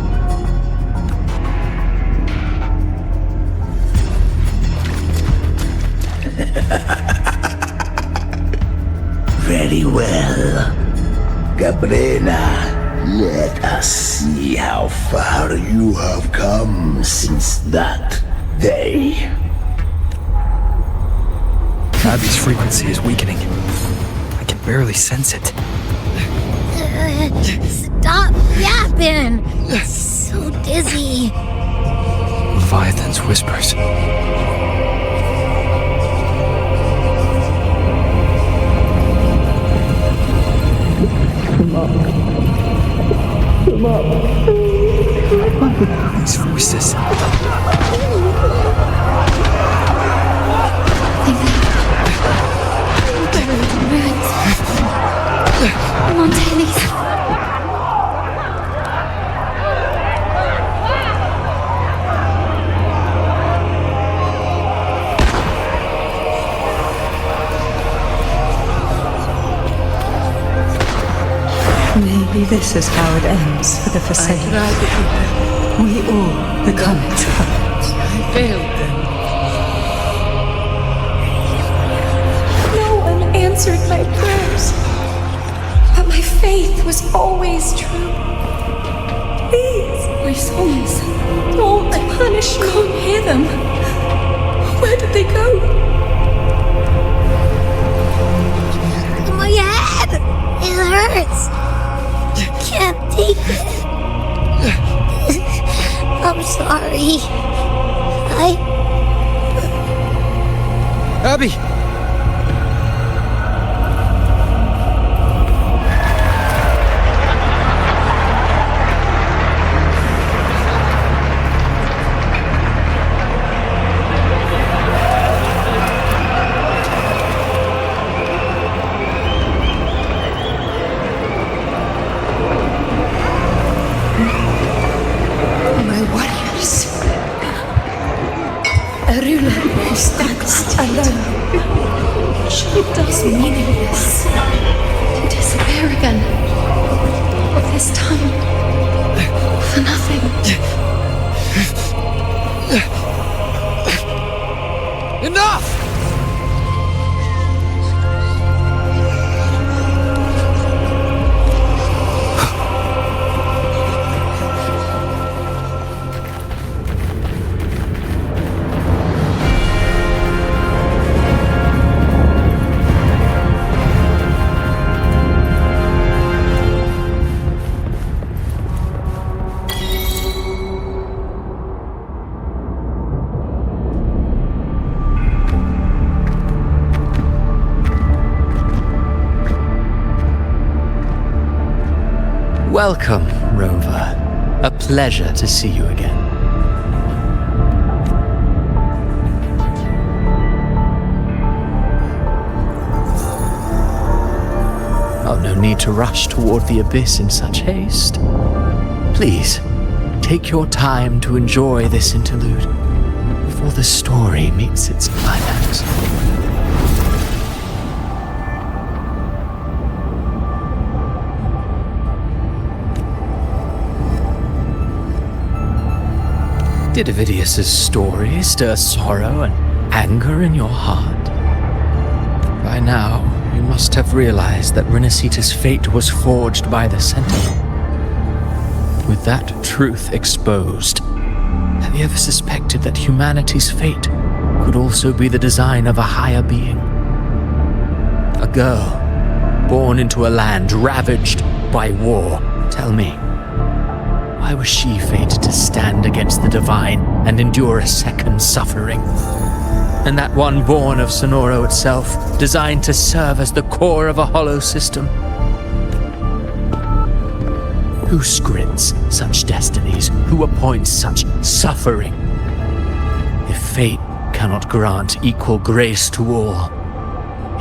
Very well. Gabrena, let us see how far you have come since that day. Abby's frequency is weakening. I can barely sense it. Stop yapping! It's so dizzy. Leviathan's whispers. Come on. These voices. Montelis. Maybe this is how it ends for the Forsaken. We all become its puppets. I failed them. No one answered my prayers. But my faith was always true. Please, my souls, don't punish me. Go hear them. Where did they go? My head! It hurts! Can't take it. I'm sorry. Abby! My warriors. A ruler who stands alone. She does meaningless. To disappear again. But this time, for nothing. Enough! Welcome, Rover. A pleasure to see you again. Oh, no need to rush toward the abyss in such haste. Please, take your time to enjoy this interlude before the story meets its climax. Did Avidius's story stir sorrow and anger in your heart? By now, you must have realized that Rinascita's fate was forged by the Sentinel. With that truth exposed, Have you ever suspected that humanity's fate could also be the design of a higher being? A girl, born into a land ravaged by war. Tell me, why was she fated to stand against the divine and endure a second suffering? And that one born of Sonoro itself, designed to serve as the core of a hollow system? Who scripts such destinies? Who appoints such suffering? If fate cannot grant equal grace to all,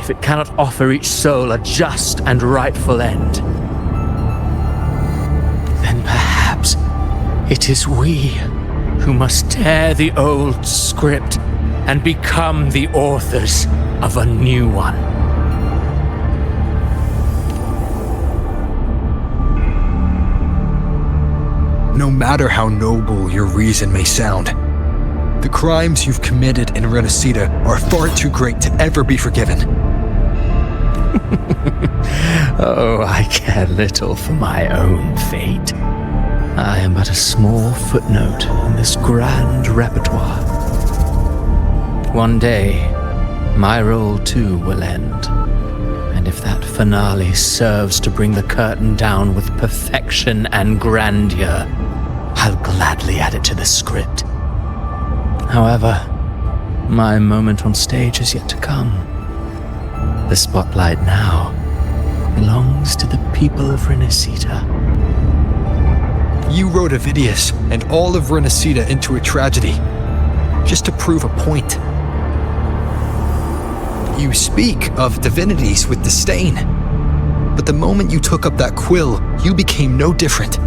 if it cannot offer each soul a just and rightful end, then perhaps it is we who must tear the old script and become the authors of a new one. No matter how noble your reason may sound, the crimes you've committed in Rinascita are far too great to ever be forgiven. Oh, I care little for my own fate. I am but a small footnote in this grand repertoire. One day, my role too will end. And if that finale serves to bring the curtain down with perfection and grandeur, I'll gladly add it to the script. However, my moment on stage is yet to come. The spotlight now belongs to the people of Rinascita. You wrote Avidius and all of Rinascita into a tragedy, just to prove a point. You speak of divinities with disdain, but the moment you took up that quill, you became no different.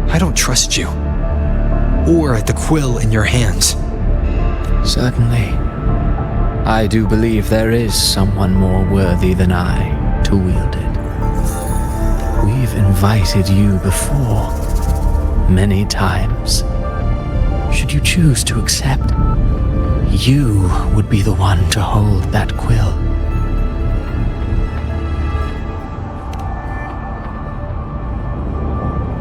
I don't trust you, or the quill in your hands. Certainly. I do believe there is someone more worthy than I to wield it. We've invited you before, many times. Should you choose to accept, you would be the one to hold that quill.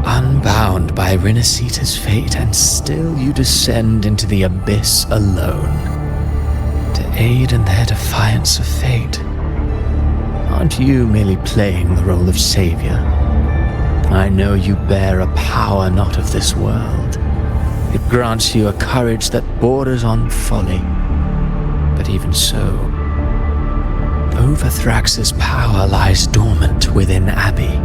Unbound by Rinascita's fate, and still you descend into the abyss alone, to aid in their defiance of fate. Aren't you merely playing the role of savior? I know you bear a power not of this world. It grants you a courage that borders on folly. But even so, Overthrax's power lies dormant within Abby.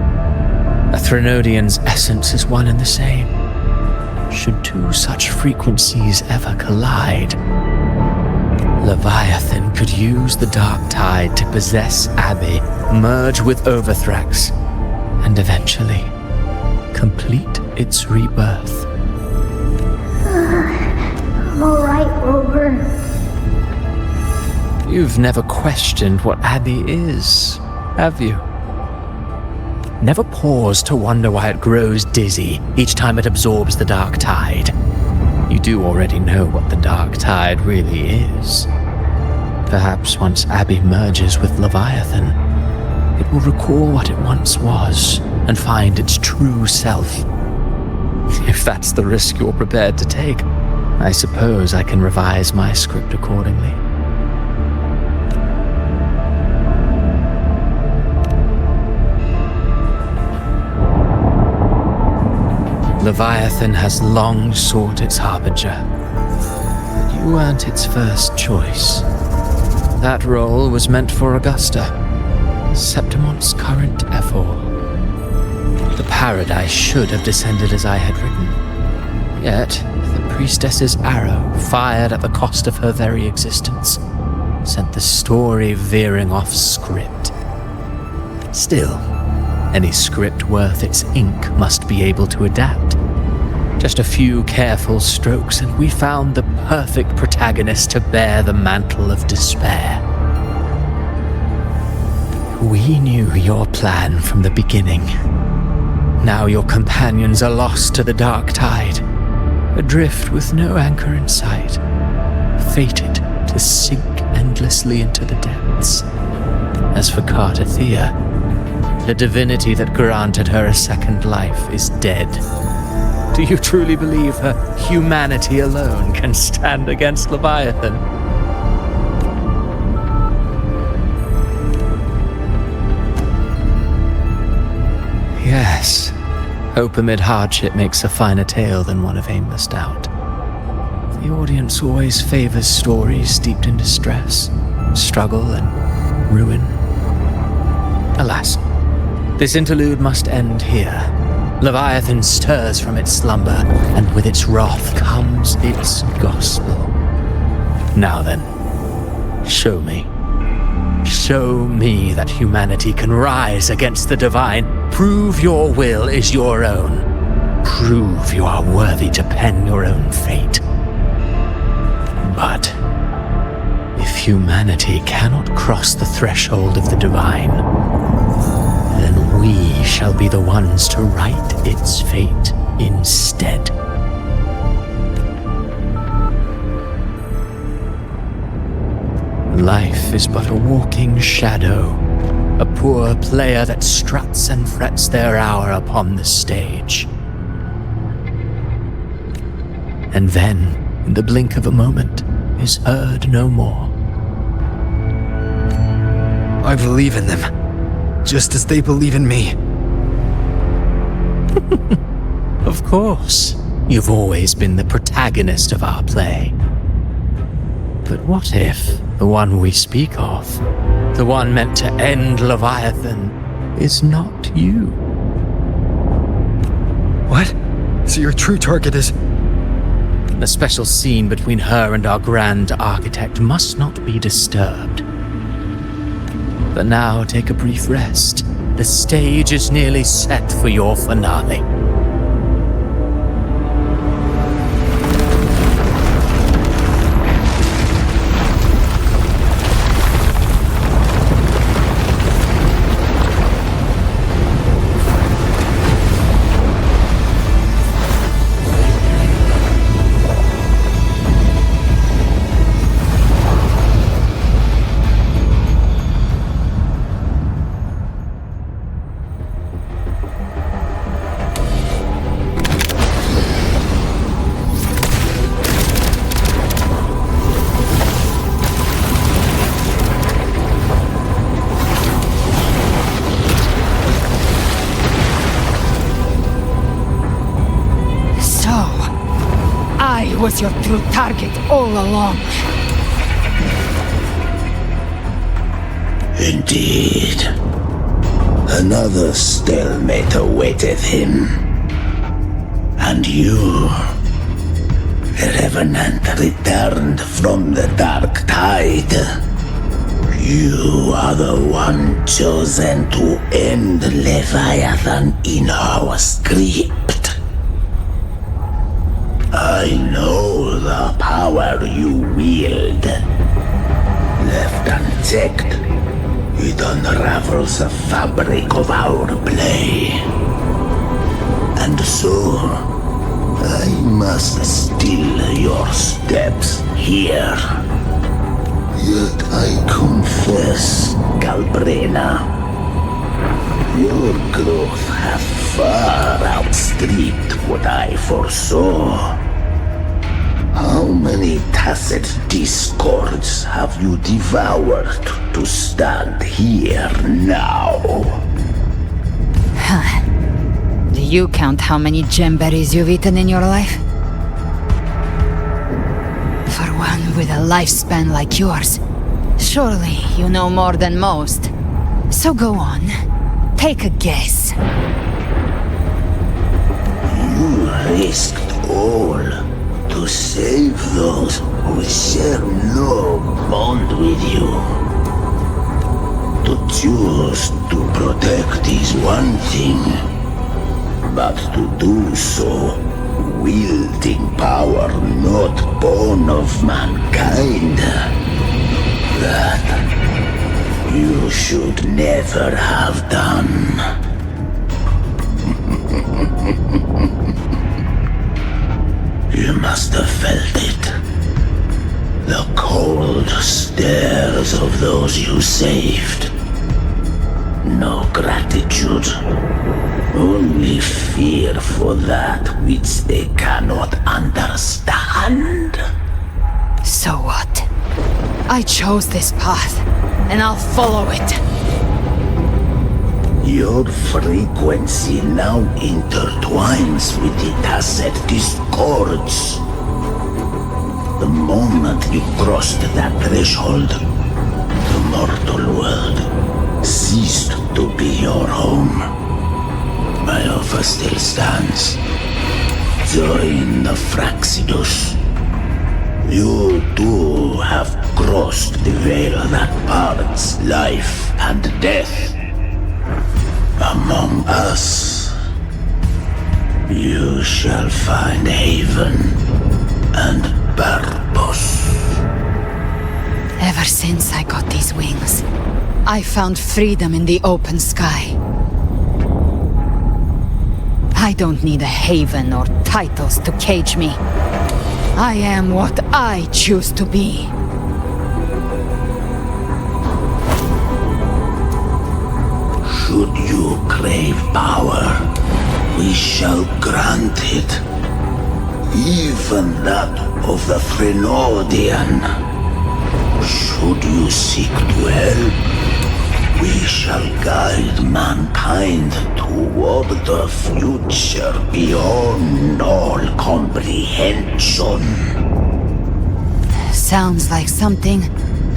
A Threnodian's essence is one and the same. Should two such frequencies ever collide, Leviathan could use the dark tide to possess Abby, merge with Overthrax, and eventually complete its rebirth. I'm alright, Rover. You've never questioned what Abby is, have you? Never paused to wonder why it grows dizzy each time it absorbs the dark tide. You do already know what the dark tide really is. Perhaps once Abby merges with Leviathan, it will recall what it once was and find its true self. If that's the risk you're prepared to take, I suppose I can revise my script accordingly. Leviathan has long sought its harbinger. You weren't its first choice. That role was meant for Augusta, Septimont's current Ephor. The paradise should have descended as I had written. Yet, the priestess's arrow, fired at the cost of her very existence, sent the story veering off script. Still, any script worth its ink must be able to adapt. Just a few careful strokes and we found the perfect protagonist to bear the mantle of despair. We knew your plan from the beginning. Now your companions are lost to the dark tide, adrift with no anchor in sight, fated to sink endlessly into the depths. As for Cartathea, the divinity that granted her a second life is dead. Do you truly believe her humanity alone can stand against Leviathan? Yes. Hope amid hardship makes a finer tale than one of aimless doubt. The audience always favors stories steeped in distress, struggle, and ruin. Alas, this interlude must end here. Leviathan stirs from its slumber, and with its wrath comes its gospel. Now then, show me. Show me that humanity can rise against the divine. Prove your will is your own. Prove you are worthy to pen your own fate. But if humanity cannot cross the threshold of the divine, then we shall be the ones to write its fate instead. Life is but a walking shadow, a poor player that struts and frets their hour upon the stage. And then, in the blink of a moment, is heard no more. I believe in them, just as they believe in me. Of course, you've always been the protagonist of our play. But what if the one we speak of, the one meant to end Leviathan, is not you? What? So your true target is... The special scene between her and our grand architect must not be disturbed. But now take a brief rest. The stage is nearly set for your finale. Was your true target all along. Indeed. Another stalemate awaited him. And you, the Revenant returned from the dark tide. You are the one chosen to end Leviathan in our script. I know the power you wield. Left unchecked, it unravels the fabric of our play. And so, I must still your steps here. Yet I confess, Galbrena, your growth hath far outstripped what I foresaw. How many tacit discords have you devoured to stand here now? Do you count how many gemberries you've eaten in your life? For one with a lifespan like yours, surely you know more than most. So go on, take a guess. You risked all to save those who share no bond with you. To choose to protect is one thing, but to do so wielding power not born of mankind, that you should never have done. You must have felt it. The cold stares of those you saved. No gratitude. Only fear for that which they cannot understand. So what? I chose this path, and I'll follow it. Your frequency now intertwines with the tacet discords. The moment you crossed that threshold, the mortal world ceased to be your home. My offer still stands. Join the Fraxidus. You too have crossed the veil that parts life and death. Among us, you shall find haven and purpose. Ever since I got these wings, I found freedom in the open sky. I don't need a haven or titles to cage me. I am what I choose to be. Should you crave power, we shall grant it. Even that of the Threnodian. Should you seek to help, we shall guide mankind toward the future beyond all comprehension. Sounds like something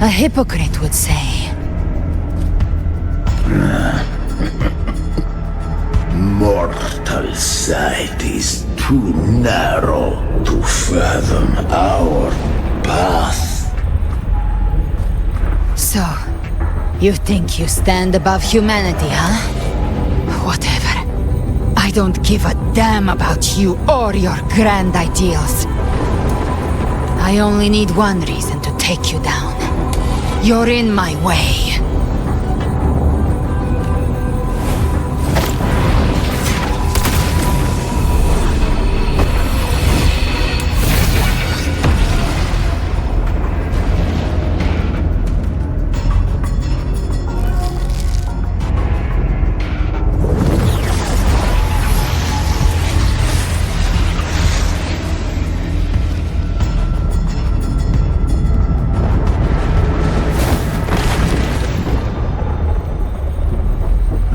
a hypocrite would say. Mortal sight is too narrow to fathom our path. So, you think you stand above humanity, huh? Whatever. I don't give a damn about you or your grand ideals. I only need one reason to take you down. You're in my way.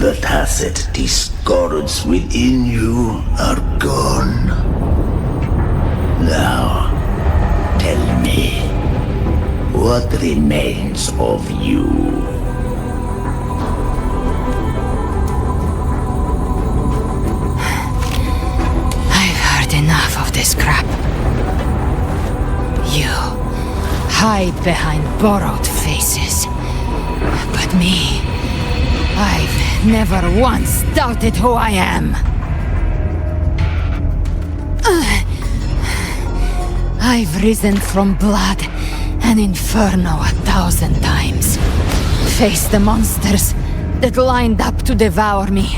The tacit discords within you are gone. Now, tell me, what remains of you? I've heard enough of this crap. You hide behind borrowed faces. But me, I've never once doubted who I am. I've risen from blood and inferno 1,000 times. Faced the monsters that lined up to devour me,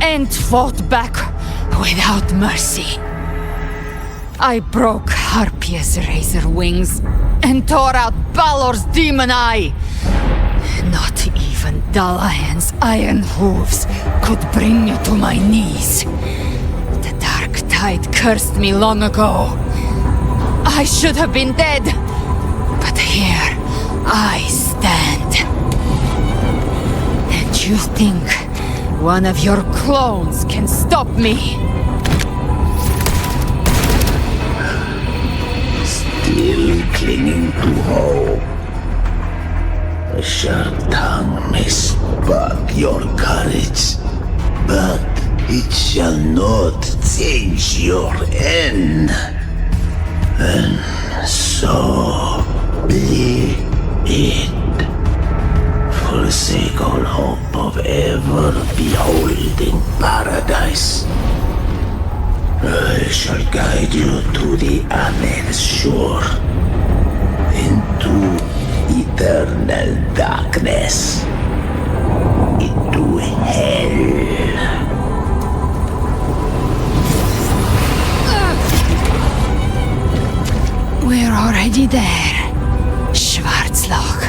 and fought back without mercy. I broke Harpia's razor wings and tore out Balor's demon eye. Not even Dalahan's iron hooves could bring me to my knees. The dark tide cursed me long ago. I should have been dead, but here I stand. And you think one of your clones can stop me? Still clinging to hope. A sharp tongue may spark your courage, but it shall not change your end. And so be it. Forsake all hope of ever beholding paradise. I shall guide you to the Amel's shore, into eternal darkness, into hell. We're already there, Schwarzloch.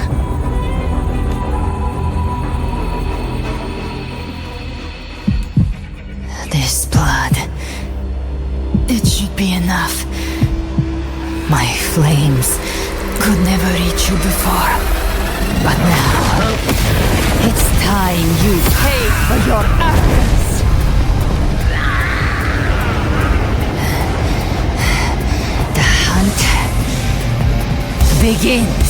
you before. But now, it's time you pay for your actions. The hunt begins.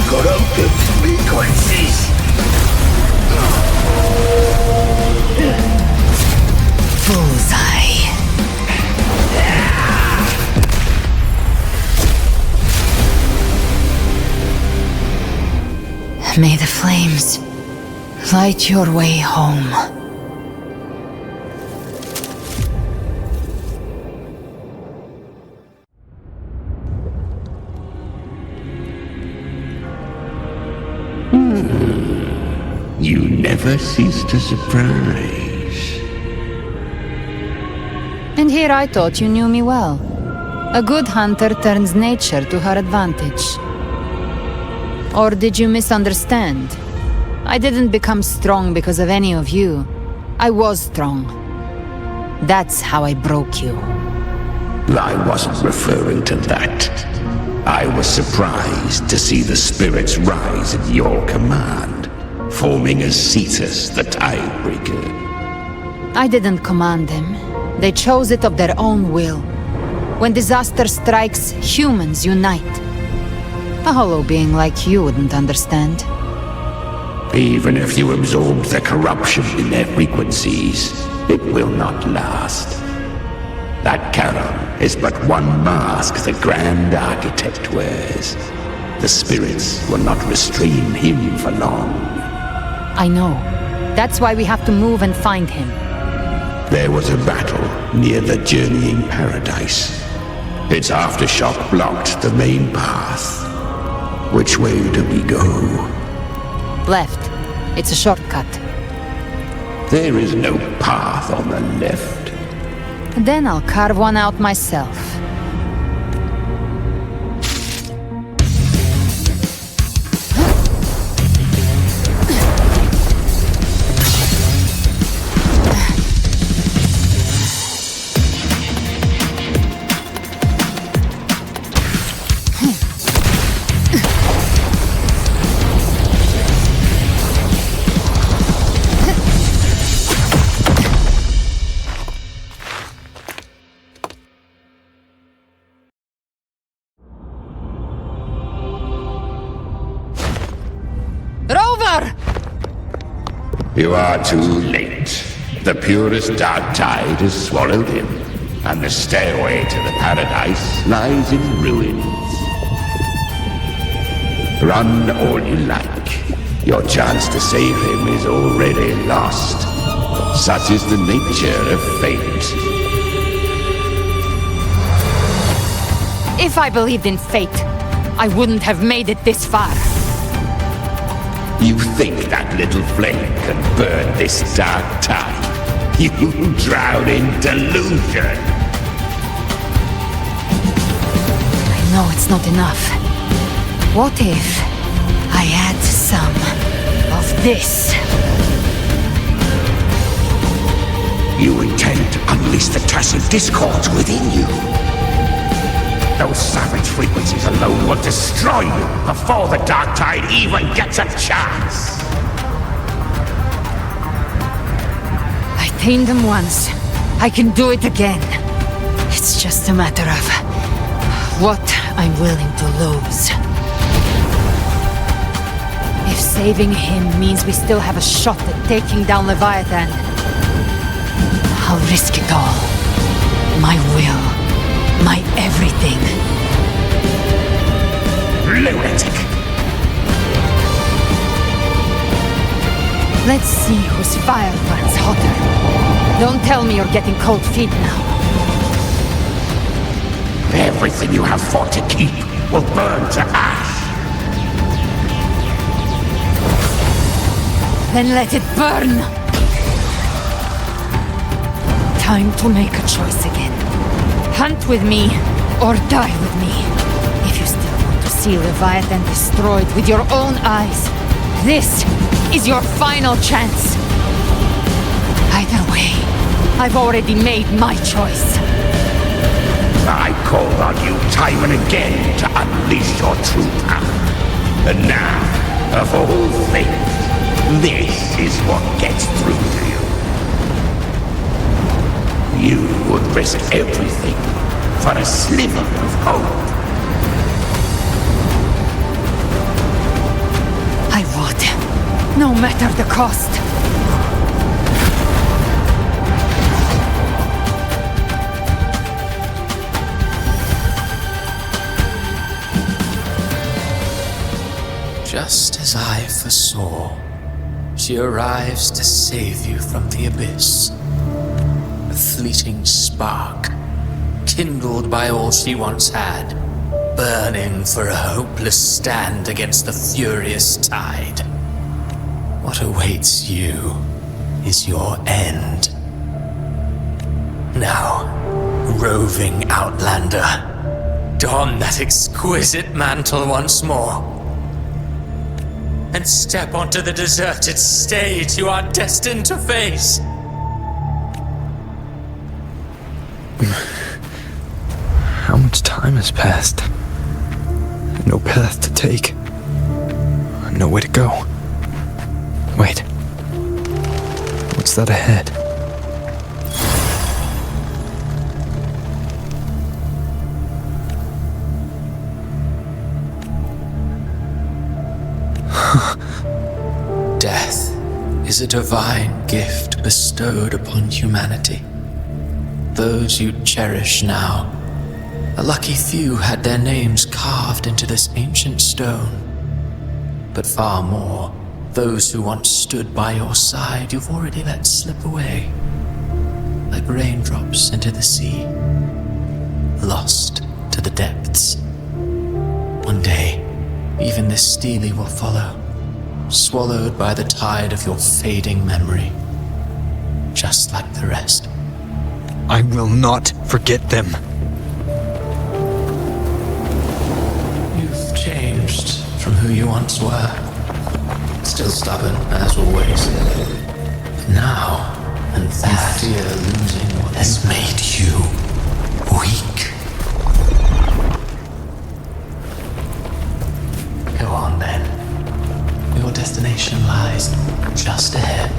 Corrupted frequencies. Bullseye. May the flames light your way home. You never cease to surprise. And here I thought you knew me well. A good hunter turns nature to her advantage. Or did you misunderstand? I didn't become strong because of any of you. I was strong. That's how I broke you. I wasn't referring to that. I was surprised to see the spirits rise at your command, forming as Cetus the Tidebreaker. I didn't command them. They chose it of their own will. When disaster strikes, humans unite. A hollow being like you wouldn't understand. Even if you absorb the corruption in their frequencies, it will not last. That Charon is but one mask the Grand Architect wears. The spirits will not restrain him for long. I know. That's why we have to move and find him. There was a battle near the Journeying Paradise. Its aftershock blocked the main path. Which way do we go? Left. It's a shortcut. There is no path on the left. Then I'll carve one out myself. You are too late. The purest dark tide has swallowed him, and the stairway to the paradise lies in ruins. Run all you like. Your chance to save him is already lost. Such is the nature of fate. If I believed in fate, I wouldn't have made it this far. You think that little flame can burn this dark tide? You drown in delusion! I know it's not enough. What if I add some of this? You intend to unleash the tacit discords within you. Those savage frequencies alone will destroy you before the dark tide even gets a chance. I tamed them once. I can do it again. It's just a matter of what I'm willing to lose. If saving him means we still have a shot at taking down Leviathan, I'll risk it all. My will. My everything. Lunatic! Let's see whose fire burns hotter. Don't tell me you're getting cold feet now. Everything you have fought to keep will burn to ash. then let it burn! Time to make a choice again. Hunt with me, or die with me. If you still want to see Leviathan destroyed with your own eyes, this is your final chance. Either way, I've already made my choice. I called on you time and again to unleash your true power. And now, of all things, this is what gets through to you. You would risk everything for a sliver of hope. I would, no matter the cost. Just as I foresaw, she arrives to save you from the abyss. A fleeting spark, kindled by all she once had, burning for a hopeless stand against the furious tide. What awaits you is your end. Now, roving outlander, don that exquisite mantle once more, and step onto the deserted stage you are destined to face. How much time has passed? No path to take. Nowhere to go. Wait. What's that ahead? Death is a divine gift bestowed upon humanity. Those you cherish now, a lucky few had their names carved into this ancient stone. But far more, those who once stood by your side you've already let slip away, like raindrops into the sea, lost to the depths. One day, even this stele will follow, swallowed by the tide of your fading memory, just like the rest. I will not forget them. You've changed from who you once were. Still stubborn, as always. But now, and that fear losing what has made you weak. Go on then. Your destination lies just ahead.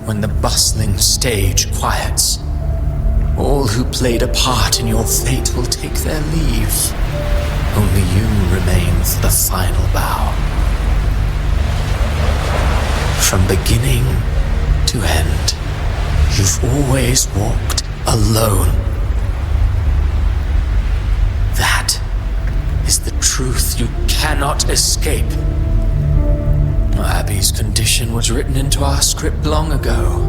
When the bustling stage quiets, all who played a part in your fate will take their leave. Only you remain for the final bow. From beginning to end, you've always walked alone. That is the truth you cannot escape. Abby's condition was written into our script long ago.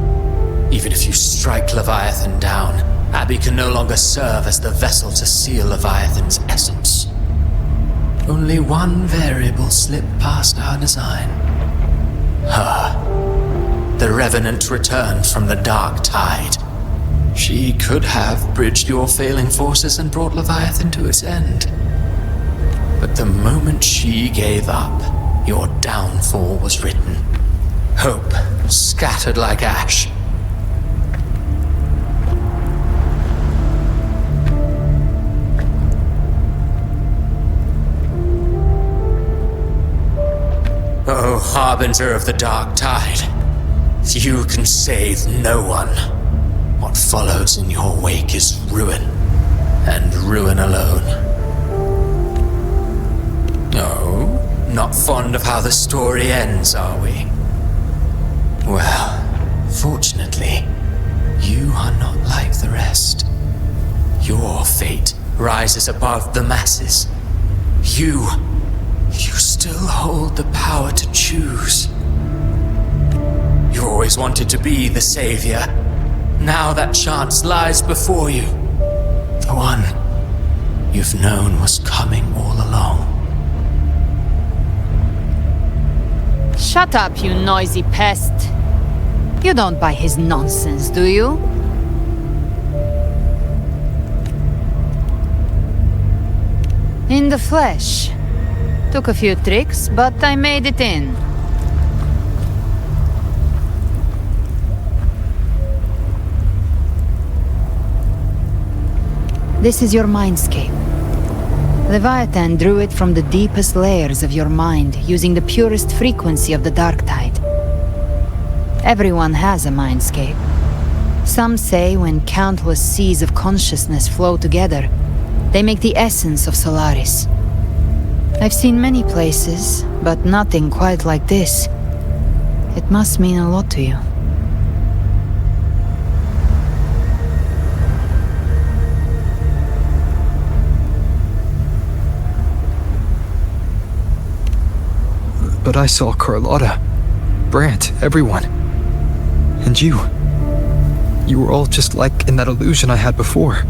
Even if you strike Leviathan down, Abby can no longer serve as the vessel to seal Leviathan's essence. Only one variable slipped past our design. Her. The Revenant returned from the dark tide. She could have bridged your failing forces and brought Leviathan to its end. But the moment she gave up, your downfall was written. Hope scattered like ash. Oh, harbinger of the dark tide, you can save no one. What follows in your wake is ruin, and ruin alone. Oh? Not fond of how the story ends, are we? Well, fortunately, you are not like the rest. Your fate rises above the masses. You still hold the power to choose. You always wanted to be the savior, Now that chance lies before you. The one you've known was coming all along. Shut up, you noisy pest. You don't buy his nonsense, do you? In the flesh. Took a few tricks, but I made it in. This is your mindscape. Leviathan drew it from the deepest layers of your mind, using the purest frequency of the dark tide. Everyone has a mindscape. Some say when countless seas of consciousness flow together, they make the essence of Solaris. I've seen many places, but nothing quite like this. It must mean a lot to you. But I saw Carlotta, Brant, everyone. And you. You were all just like in that illusion I had before.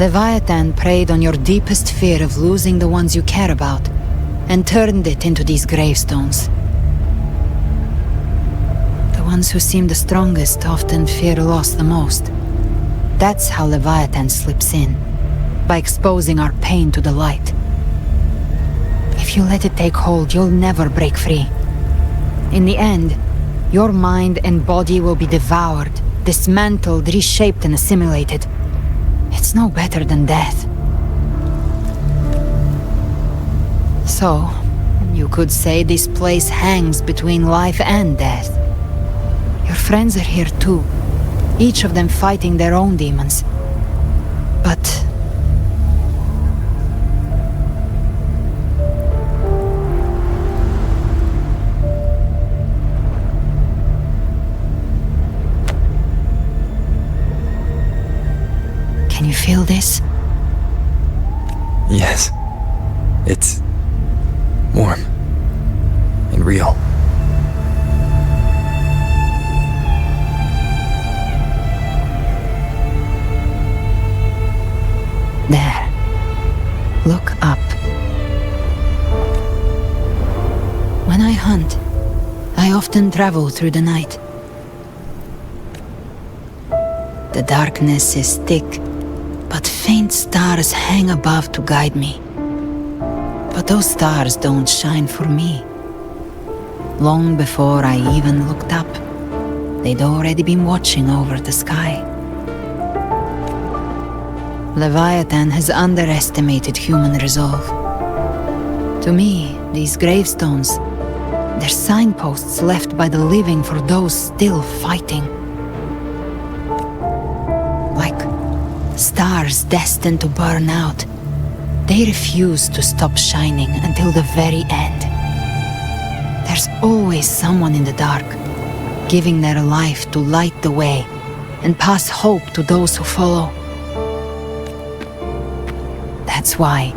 Leviathan preyed on your deepest fear of losing the ones you care about, and turned it into these gravestones. The ones who seem the strongest often fear loss the most. That's how Leviathan slips in, by exposing our pain to the light. If you let it take hold, you'll never break free. In the end, your mind and body will be devoured, dismantled, reshaped, and assimilated. It's no better than death. So, you could say this place hangs between life and death. Your friends are here too, each of them fighting their own demons. But can you feel this? Yes. It's warm and real. There. Look up. When I hunt, I often travel through the night. The darkness is thick, but faint stars hang above to guide me. But those stars don't shine for me. Long before I even looked up, they'd already been watching over the sky. Leviathan has underestimated human resolve. To me, these gravestones, they're signposts left by the living for those still fighting. Like stars destined to burn out, they refuse to stop shining until the very end. There's always someone in the dark, giving their life to light the way and pass hope to those who follow. That's why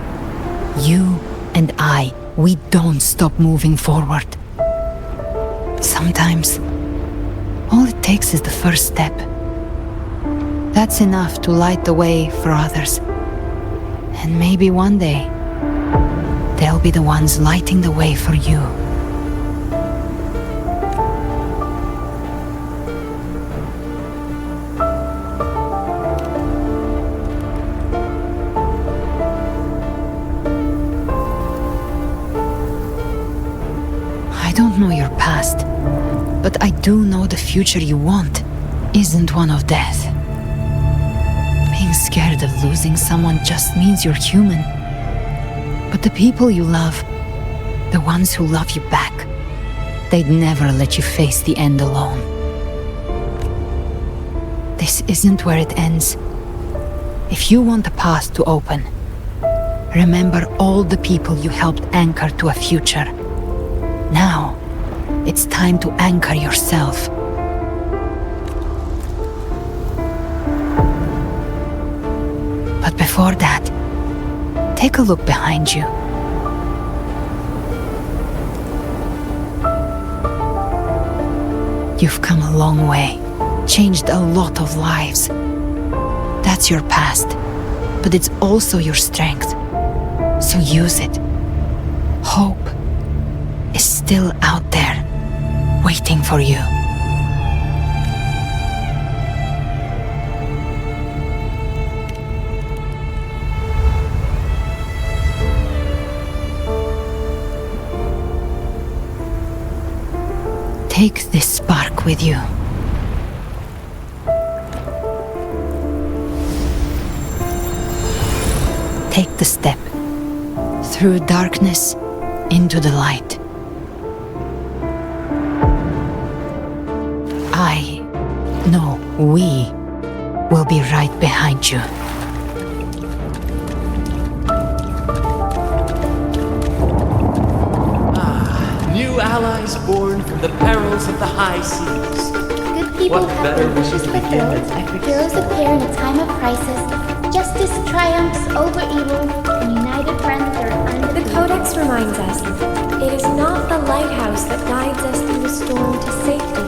you and I, we don't stop moving forward. Sometimes, all it takes is the first step. That's enough to light the way for others. And maybe one day, they'll be the ones lighting the way for you. I don't know your past, but I do know the future you want isn't one of death. Being scared of losing someone just means you're human. But the people you love, the ones who love you back, they'd never let you face the end alone. This isn't where it ends. If you want a path to open, remember all the people you helped anchor to a future. Now, it's time to anchor yourself. But before that, take a look behind you. You've come a long way, changed a lot of lives. That's your past, but it's also your strength. So use it. Hope is still out there, waiting for you. Take this spark with you. Take the step. Through darkness, into the light. We will be right behind you. New allies born from the perils of the high seas. Good people What have better their way wishes to begin fulfilled. than epic Heroes appear in a time of crisis. Justice triumphs over evil, and united friends are under The Codex reminds us, it is not the lighthouse that guides us through the storm to safety,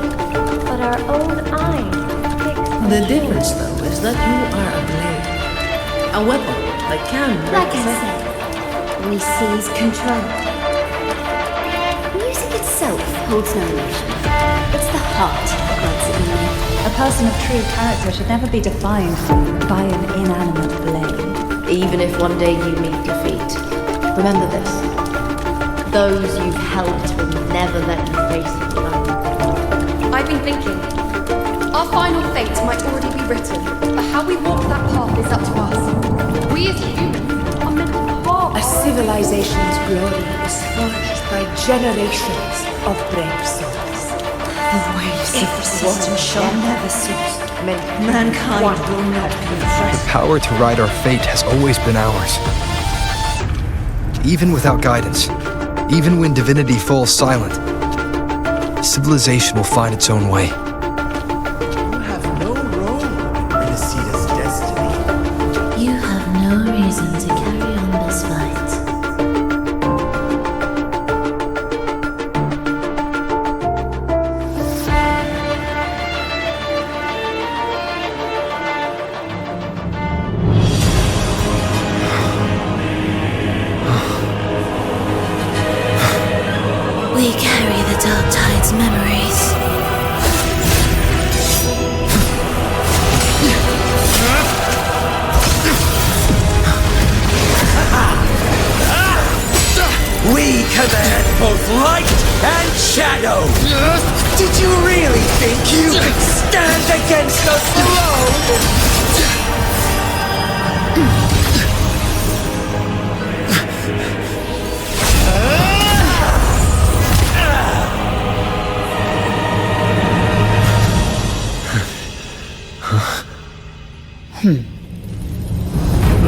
but our own eyes. The difference, though, is that you are a blade. A weapon that can Like I represent. said, we seize control. Music itself holds no emotion. It's the heart that grants it meaning. A person of true character should never be defined by an inanimate blade. Even if one day you meet defeat, remember this. Those you've helped will never let you face the light. I've been thinking. Our final fate might already be written, but how we walk that path is up to us. We as humans are meant to carve. A civilization's glory is forged by generations of brave souls. The waves of resistance shall never cease. Mankind will not be The oppressed. power to write our fate has always been ours. Even without guidance, even when divinity falls silent, civilization will find its own way. You have no reason to carry on this fight. We carry the Dark Tide's memories. We command both light and shadow! Did you really think you could stand against us alone?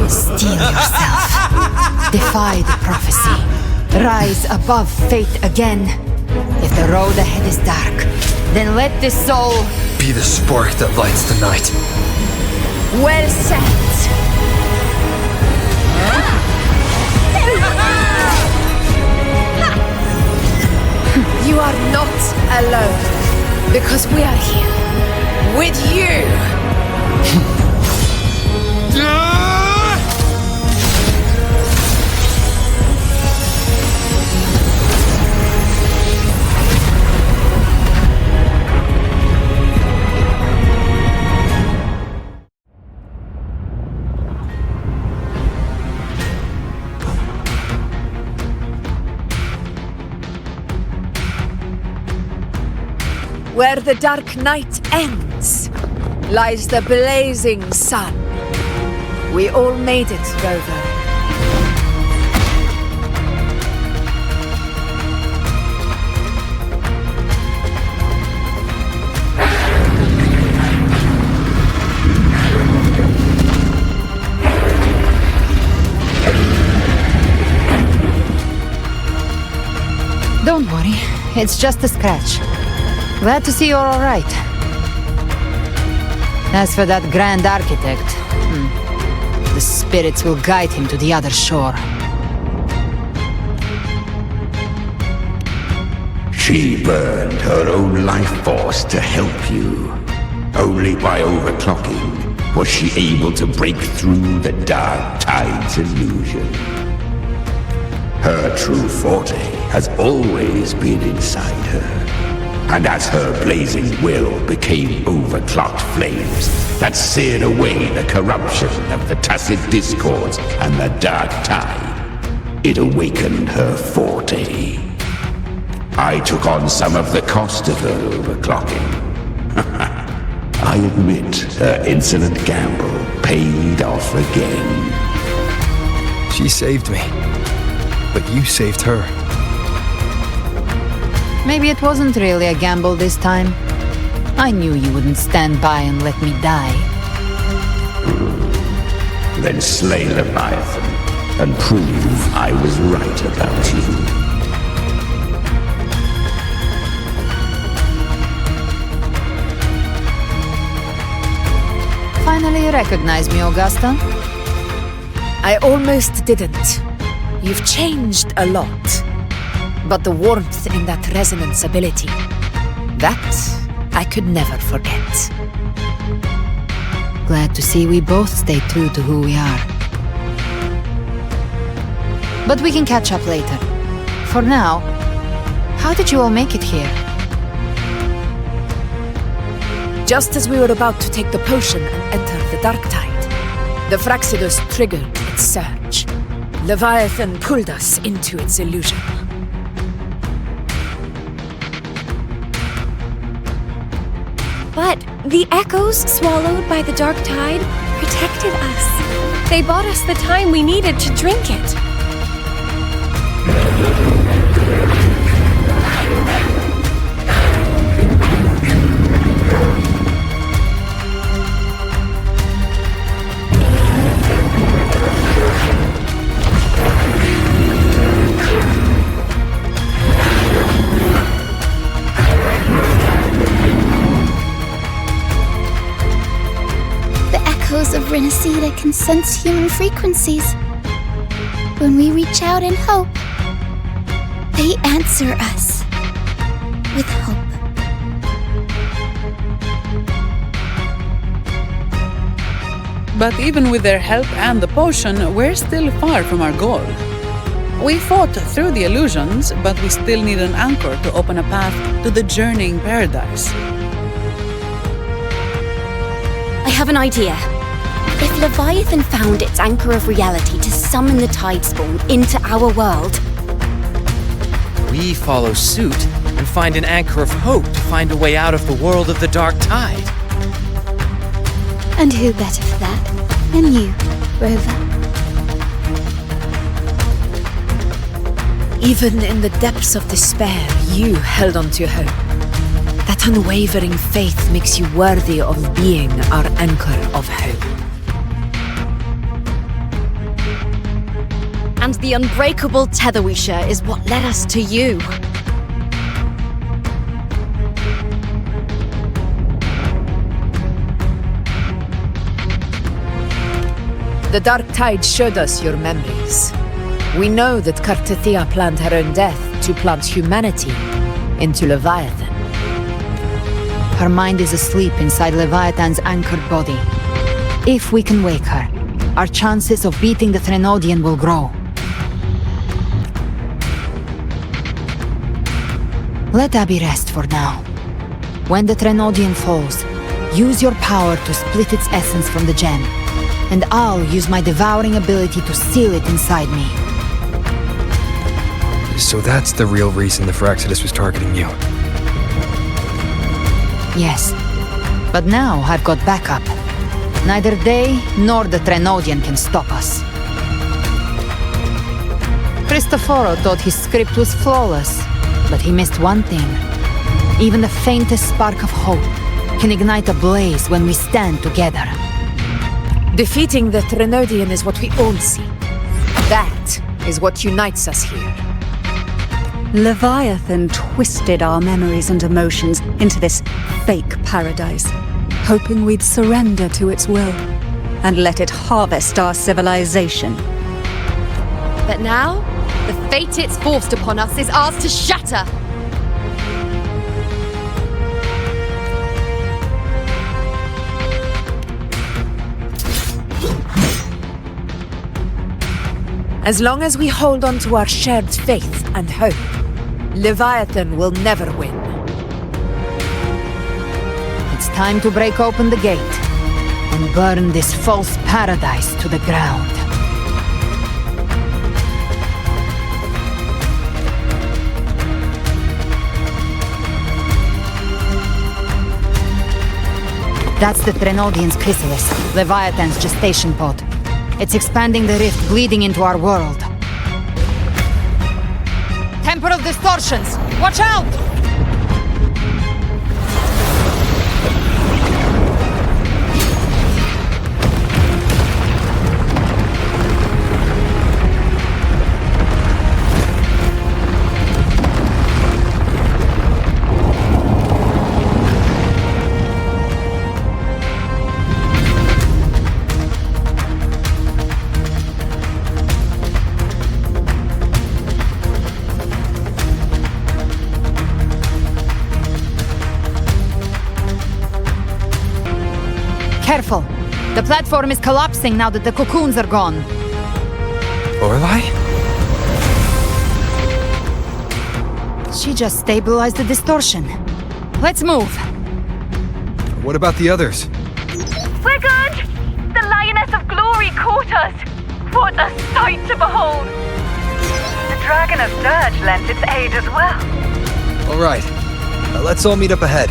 Steel yourself. Defy the prophecy. Rise above fate again. If the road ahead is dark, then let this soul Be the spark that lights the night. well set. You are not alone, because we are here with you. Where the dark night ends, lies the blazing sun. We all made it, Rover. Don't worry, it's just a scratch. Glad to see you're all right. As for that Grand Architect, the spirits will guide him to the other shore. She burned her own life force to help you. Only by overclocking was she able to break through the Dark Tide's illusion. Her true forte has always been inside her. And as her blazing will became overclocked flames that seared away the corruption of the tacit discords and the Dark Tide, it awakened her forte. I took on some of the cost of her overclocking. I admit her insolent gamble paid off again. She saved me, but you saved her. Maybe it wasn't really a gamble this time. I knew you wouldn't stand by and let me die. Then slay Leviathan and prove I was right about you. Finally you recognize me, Augusta? I almost didn't. You've changed a lot. But the warmth in that resonance ability, that I could never forget. Glad to see we both stay true to who we are. But we can catch up later. For now, how did you all make it here? Just as we were about to take the potion and enter the Dark Tide, the Fraxidus triggered its surge. Leviathan pulled us into its illusion. But the echoes swallowed by the Dark Tide protected us. They bought us the time we needed to drink it. Of Rinascita can sense human frequencies. When we reach out in hope, they answer us with hope. But even with their help and the potion, we're still far from our goal. We fought through the illusions, but we still need an anchor to open a path to the journeying paradise. I have an idea. If Leviathan found its anchor of reality to summon the Tidespawn into our world, we follow suit and find an anchor of hope to find a way out of the world of the Dark Tide. And who better for that than you, Rover? Even in the depths of despair, you held on to hope. That unwavering faith makes you worthy of being our anchor of hope. and the unbreakable tether we share is what led us to you. The Dark Tide showed us your memories. We know that Kartathea planned her own death to plant humanity into Leviathan. Her mind is asleep inside Leviathan's anchored body. If we can wake her, our chances of beating the Threnodian will grow. Let Abby rest for now. When the Threnodian falls, use your power to split its essence from the gem, and I'll use my devouring ability to seal it inside me. So that's the real reason the Fraxidus was targeting you. Yes, but now I've got backup. Neither they nor the Threnodian can stop us. Cristoforo thought his script was flawless, but he missed one thing. Even the faintest spark of hope can ignite a blaze when we stand together. Defeating the Threnodian is what we all see. That is what unites us here. Leviathan twisted our memories and emotions into this fake paradise, hoping we'd surrender to its will and let it harvest our civilization. But now, the fate it's forced upon us is ours to shatter. As long as we hold on to our shared faith and hope, Leviathan will never win. It's time to break open the gate and burn this false paradise to the ground. That's the Threnodian's chrysalis, Leviathan's gestation pod. It's expanding the rift, bleeding into our world. Temporal distortions! Watch out! Careful! The platform is collapsing now that the cocoons are gone. Lorelei? She just stabilized the distortion. Let's move. What about the others? We're good! The Lioness of Glory caught us! What a sight to behold! The Dragon of Dirge lent its aid as well. All right. Let's all meet up ahead.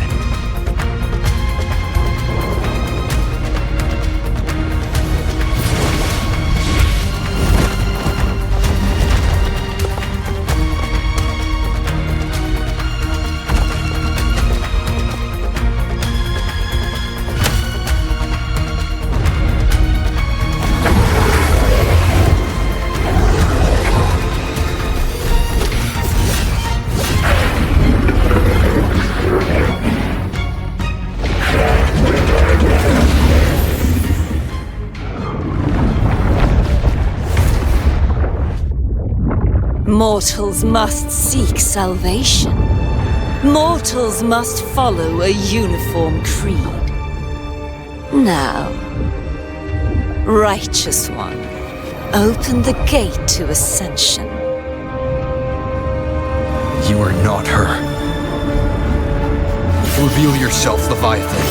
Mortals must seek salvation. Mortals must follow a uniform creed. Now, Righteous One, open the gate to ascension. You are not her. Reveal yourself, Leviathan.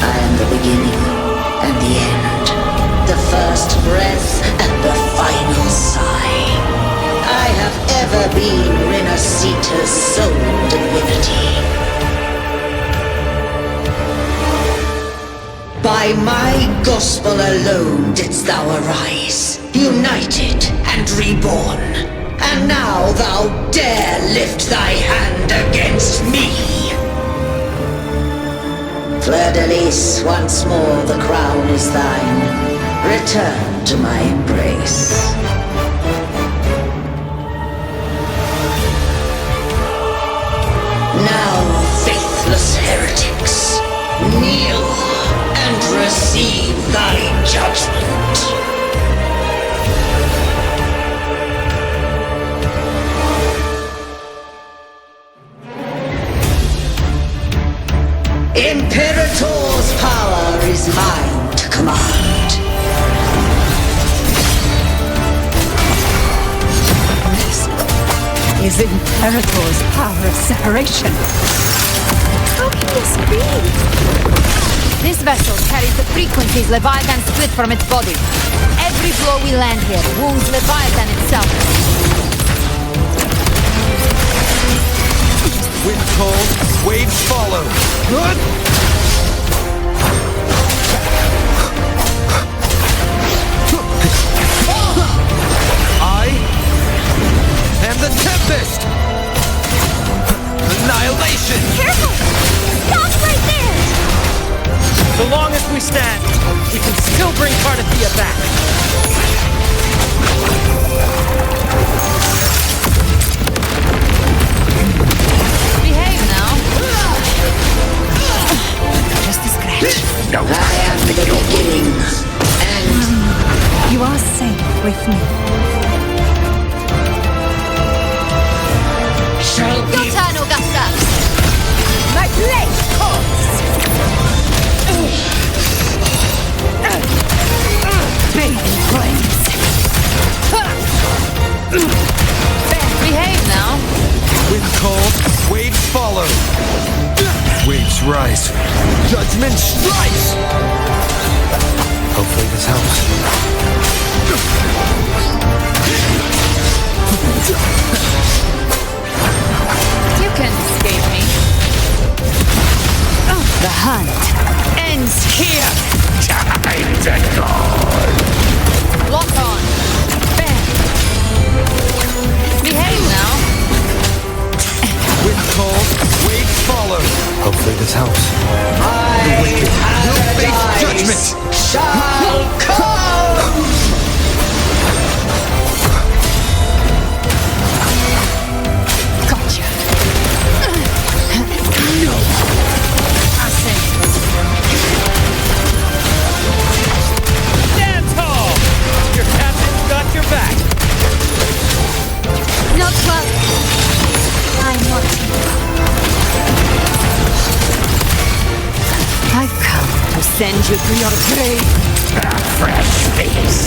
I am the beginning and the end, the first breath and the final sigh. I have ever been Rinascita's sole divinity. By my gospel alone didst thou arise, united and reborn. And now thou dare lift thy hand against me. Fleur-de-Lis, once more the crown is thine. Return to my embrace. Now, faithless heretics, kneel and receive thy judgment. Imperator's power is mine to command. This is Imperator's power of separation. How can this be? This vessel carries the frequencies Leviathan split from its body. Every blow we land here wounds Leviathan itself. Wind cold, waves follow. Good. I am the Tempest. Annihilation. Careful! Stop right there! So long as we stand, we can still bring Cardathia back. Behave now. Just a scratch. No. I am the beginning, and you are safe with me. Your turn, Augusta! My blade calls! Wind calls, waves follow. Waves rise. Judgment strikes! Hopefully this helps. You can escape me. The hunt ends here! Time to go! Lock on. Bam. Behave now. Wind calls, waves follow. Hopefully this helps. The wicked will face judgment! Shall come! Gotcha! No! Stand tall! Your captain's got your back! Not well. I'm watching. I've come to send you to your grave. A fresh face.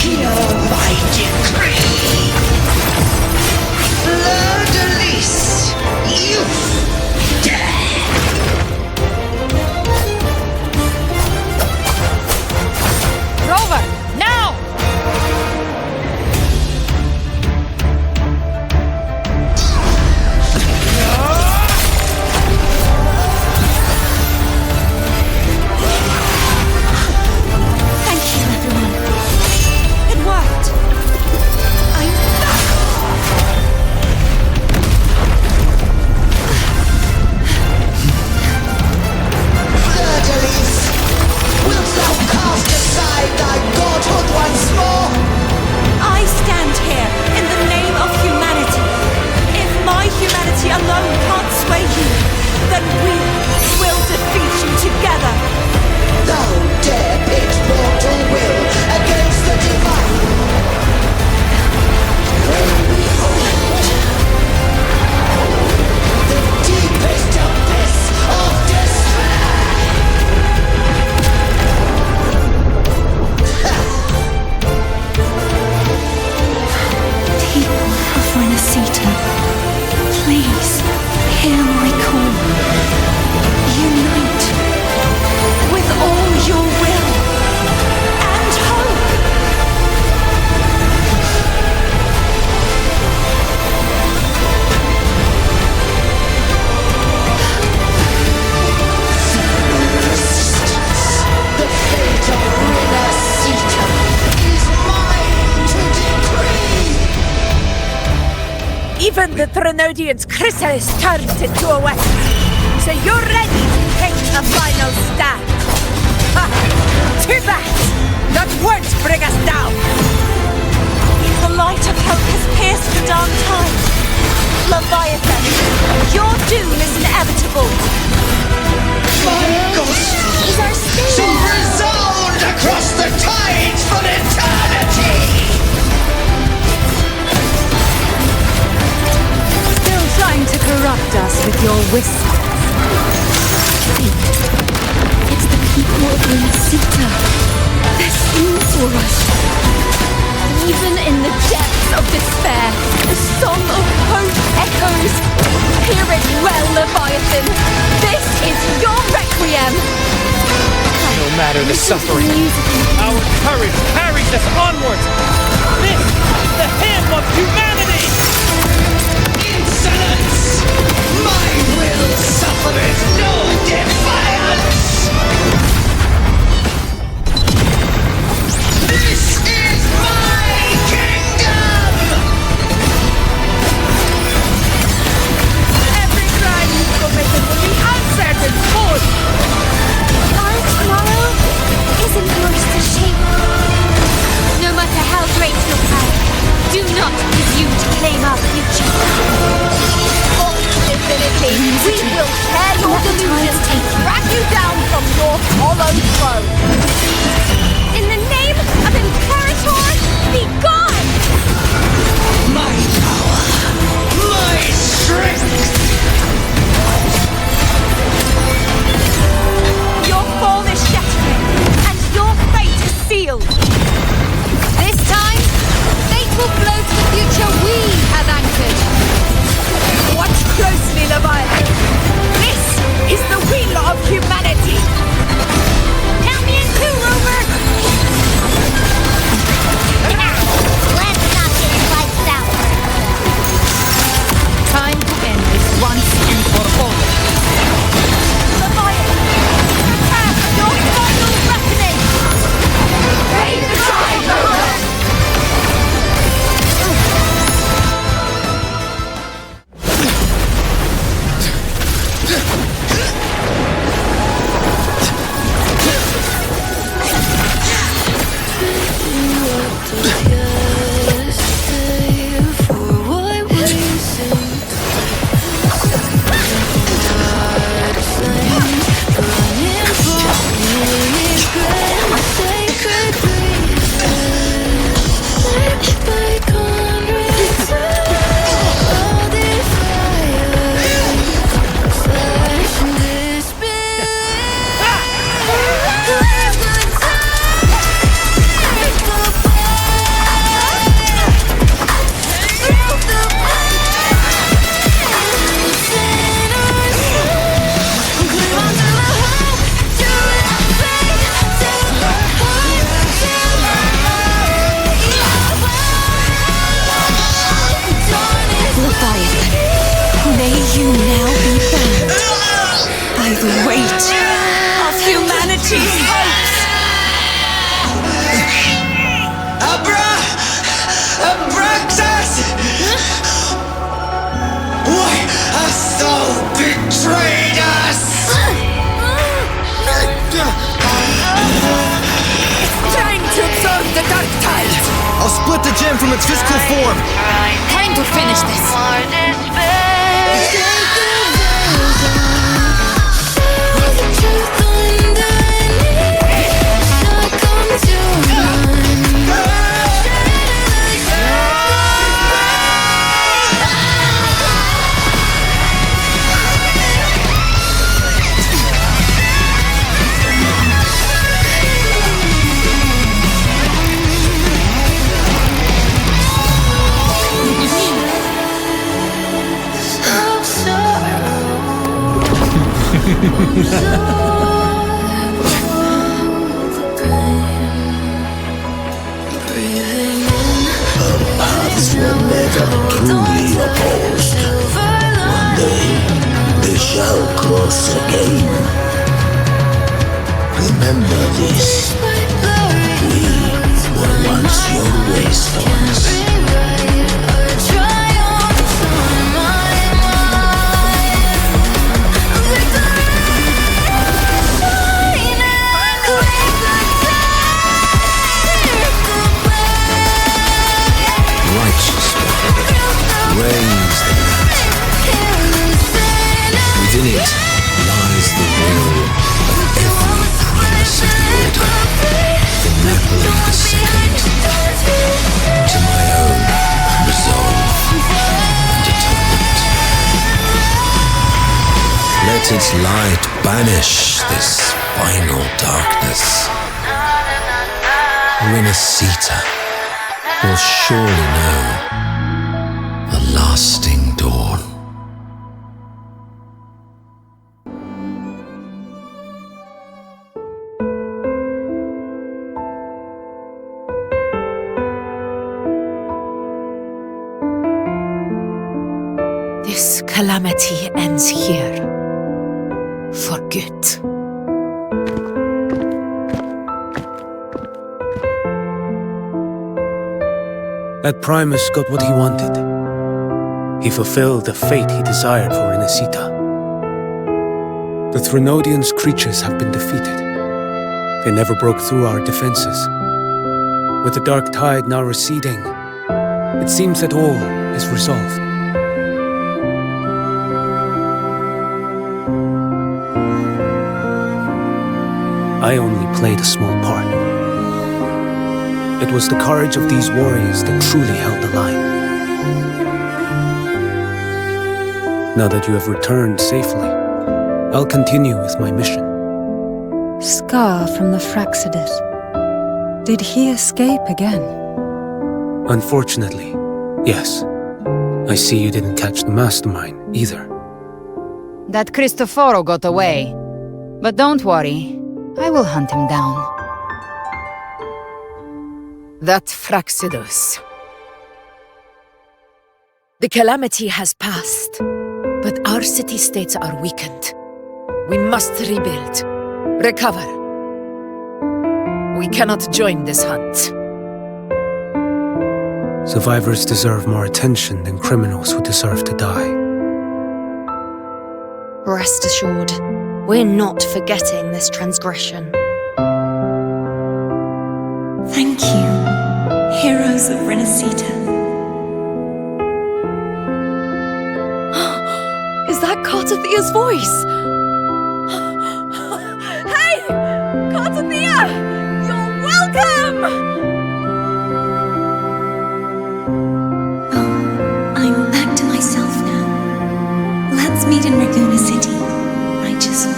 Hear my decree. Fleur-de-lis, youth, death. Rover, now! Thank you, everyone. It worked. I'm back. Fleur-de-lis, wilt thou cast aside thy godhood once more? I stand here in the name of humanity. If my humanity alone can't sway you, then we will defeat you together. Thou dare pit mortal will against the divine. When we hold the deepest abyss of despair. People of Rinascita, please hear my call. Unite with all your will and hope. The fate of Rinascita is mine to decree. Even the Threnodian's chrysalis turns into a weapon. So you're ready to take a final stand. Ha! Too bad! Not words bring us down! The light of hope has pierced the dark tide. Leviathan, your doom is inevitable. My gospel Is our shall resound across the tides for eternity. Still trying to corrupt us with your whispers. It's the people of Rinascita. Their souls will rush. Even in the depths of despair, the song of hope echoes. Hear it well, Leviathan. This is your requiem. No matter the suffering, our courage carries us onwards. This is the hymn of humanity! Insolence! My will suffereth no defiance! This is my kingdom! Every crime you've committed will be answered in full! Our tomorrow isn't yours to shape. No matter how great your power, do not presume to claim our future. For infinity, we will tear your delusions and drag you down from your hollow throne! In the name of Imperator, be gone! My power! My strength! Your fall is shattering, and your fate is sealed. This time, fate will flow to the future we have anchored. will now be bound by the weight of humanity's hopes. Abraxas! Why hast thou betrayed us? It's time to absorb the dark tide! I'll split the gem from its physical form. Time to finish this. Paths were never truly opposed. One day, they shall cross again. Remember this. We were once your wastelands. Reigns the night. Within it lies the will of every primus of the order, from Napoli the Second to my own resolve and atonement. Let its light banish this final darkness. Rinascita will surely know a lasting dawn. This calamity ends here. For good. That Primus got what he wanted. He fulfilled the fate he desired for Rinascita. The Threnodians' creatures have been defeated. They never broke through our defenses. With the dark tide now receding, it seems that all is resolved. I only played a small part. It was the courage of these warriors that truly held the line. Now that you have returned safely, I'll continue with my mission. Scar from the Fraxidus. Did he escape again? Unfortunately, yes. I see you didn't catch the mastermind either. That Cristoforo got away. But don't worry, I will hunt him down. That Fraxidus. The calamity has passed, but our city-states are weakened. We must rebuild, recover. We cannot join this hunt. Survivors deserve more attention than criminals who deserve to die. Rest assured, we're not forgetting this transgression. Thank you, heroes of Rinascita. Is that Cartathia's voice? Hey! Cartathia! You're welcome! I'm back to myself now. Let's meet in Raguna City, righteous one.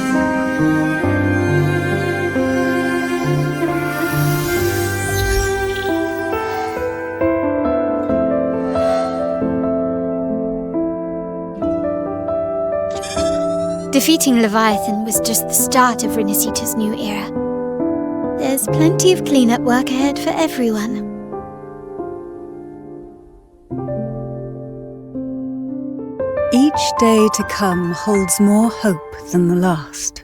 Defeating Leviathan was just the start of Rinascita's new era. There's plenty of cleanup work ahead for everyone. Each day to come holds more hope than the last.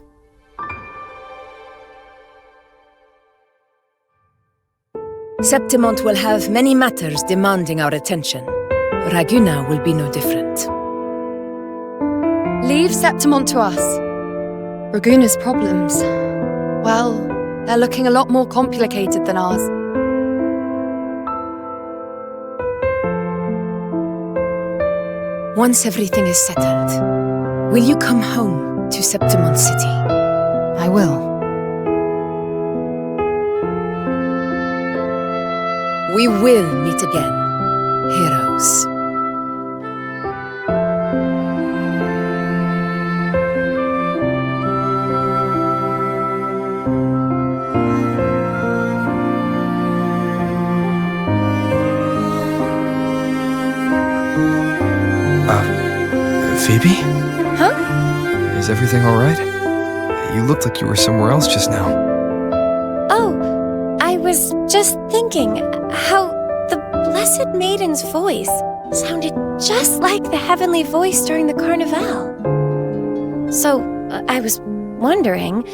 Septimont will have many matters demanding our attention. Raguna will be no different. Leave Septimont to us. Raguna's problems, well, they're looking a lot more complicated than ours. Once everything is settled, will you come home to Septimont City? I will. We will meet again, heroes. Phoebe? Huh? Is everything alright? You looked like you were somewhere else just now. Oh, I was just thinking how the Blessed Maiden's voice sounded just like the heavenly voice during the Carnival. So, I was wondering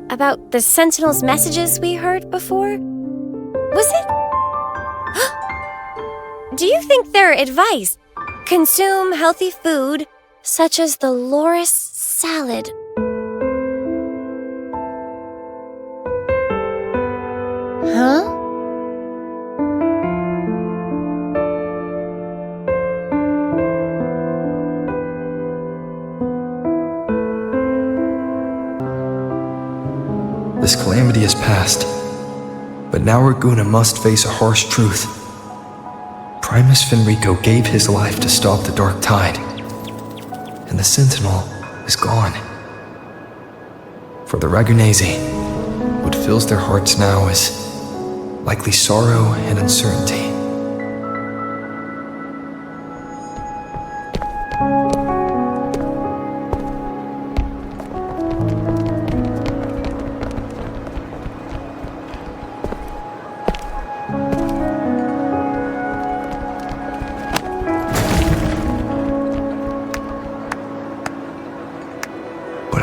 about the Sentinel's messages we heard before. Was it? Do you think their advice? Consume healthy food, such as the loris salad. Huh? This calamity is past, but now Raguna must face a harsh truth. Primus Fenrico gave his life to stop the Dark Tide, and the Sentinel is gone. For the Ragunesi, what fills their hearts now is likely sorrow and uncertainty.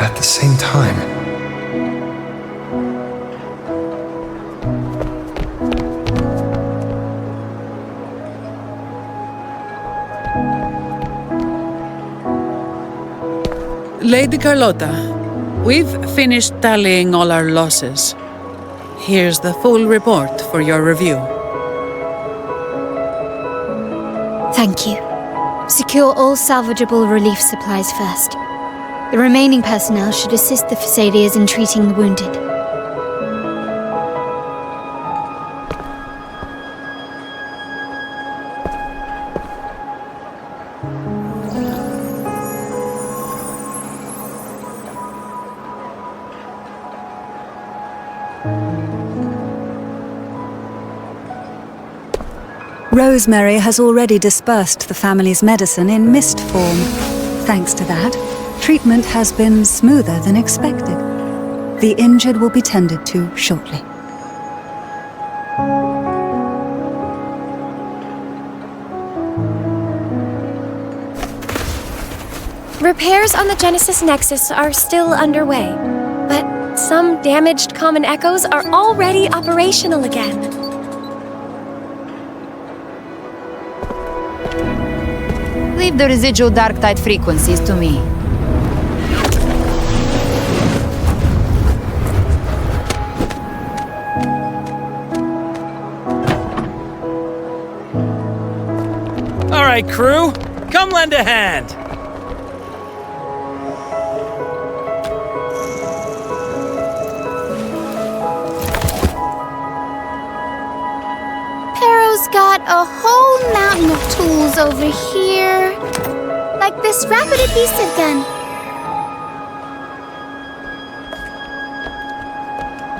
At the same time, Lady Carlotta, we've finished tallying all our losses. Here's the full report for your review. Thank you. Secure all salvageable relief supplies first. The remaining personnel should assist the Phasaelians in treating the wounded. Rosemary has already dispersed the family's medicine in mist form. Thanks to that, treatment has been smoother than expected. The injured will be tended to shortly. Repairs on the Genesis Nexus are still underway, but some damaged common echoes are already operational again. Leave the residual dark tide frequencies to me. All right, crew, come lend a hand. Pero's got a whole mountain of tools over here. Like this rapid adhesive gun.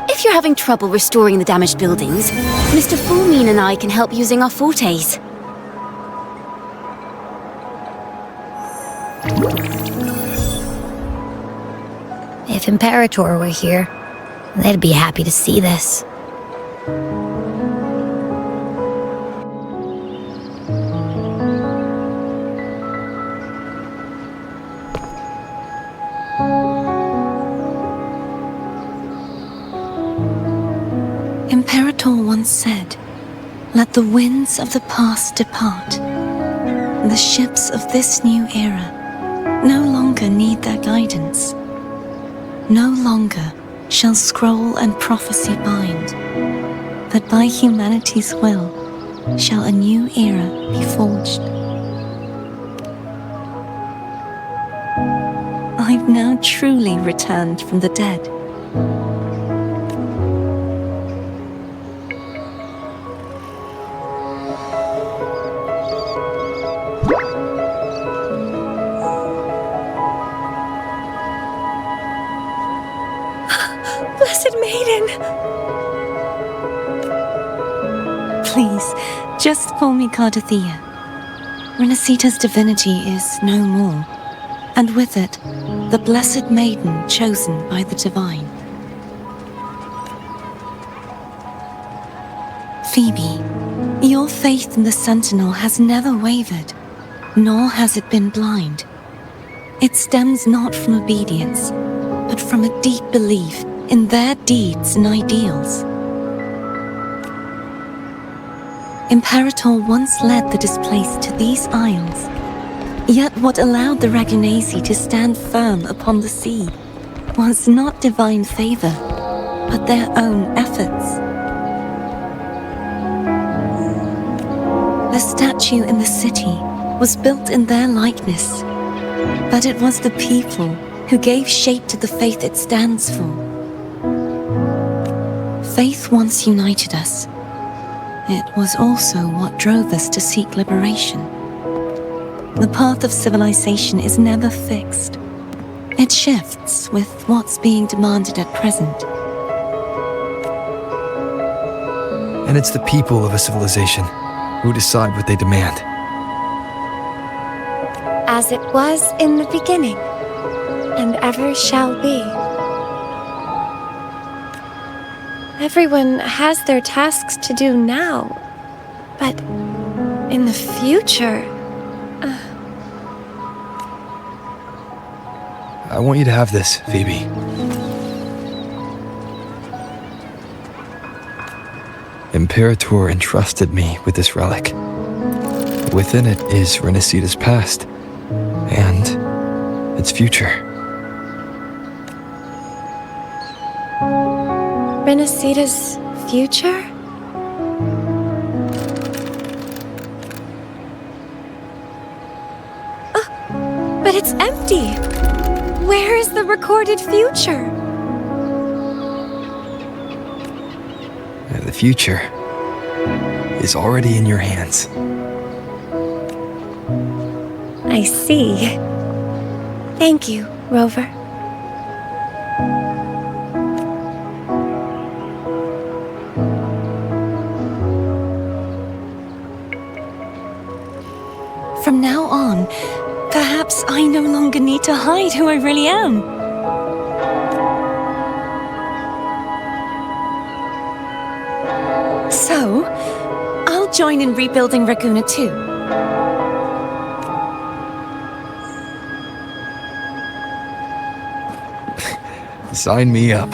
If you're having trouble restoring the damaged buildings, Mr. Fulmine and I can help using our fortes. If Imperator were here, they'd be happy to see this. once said, "Let the winds of the past depart. The ships of this new era no longer need their guidance. No longer shall scroll and prophecy bind, but by humanity's will shall a new era be forged." I've now truly returned from the dead. Blessed Maiden! Please, just call me Cardathea. Rinascita's divinity is no more, and with it, the Blessed Maiden chosen by the Divine. Phoebe, your faith in the Sentinel has never wavered, nor has it been blind. It stems not from obedience, but from a deep belief in their deeds and ideals. Imperator once led the displaced to these isles, yet what allowed the Ragunasi to stand firm upon the sea was not divine favor, but their own efforts. The statue in the city was built in their likeness, but it was the people who gave shape to the faith it stands for. Faith once united us. It was also what drove us to seek liberation. The path of civilization is never fixed. It shifts with what's being demanded at present. And it's the people of a civilization who decide what they demand. As it was in the beginning, and ever shall be. Everyone has their tasks to do now, but in the future... I want you to have this, Phoebe. Imperator entrusted me with this relic. Within it is Rinascita's past, and its future. Rinascita's future? But it's empty! Where is the recorded future? The future is already in your hands. I see. Thank you, Rover. From now on, perhaps I no longer need to hide who I really am. So, I'll join in rebuilding Raguna too. Sign me up.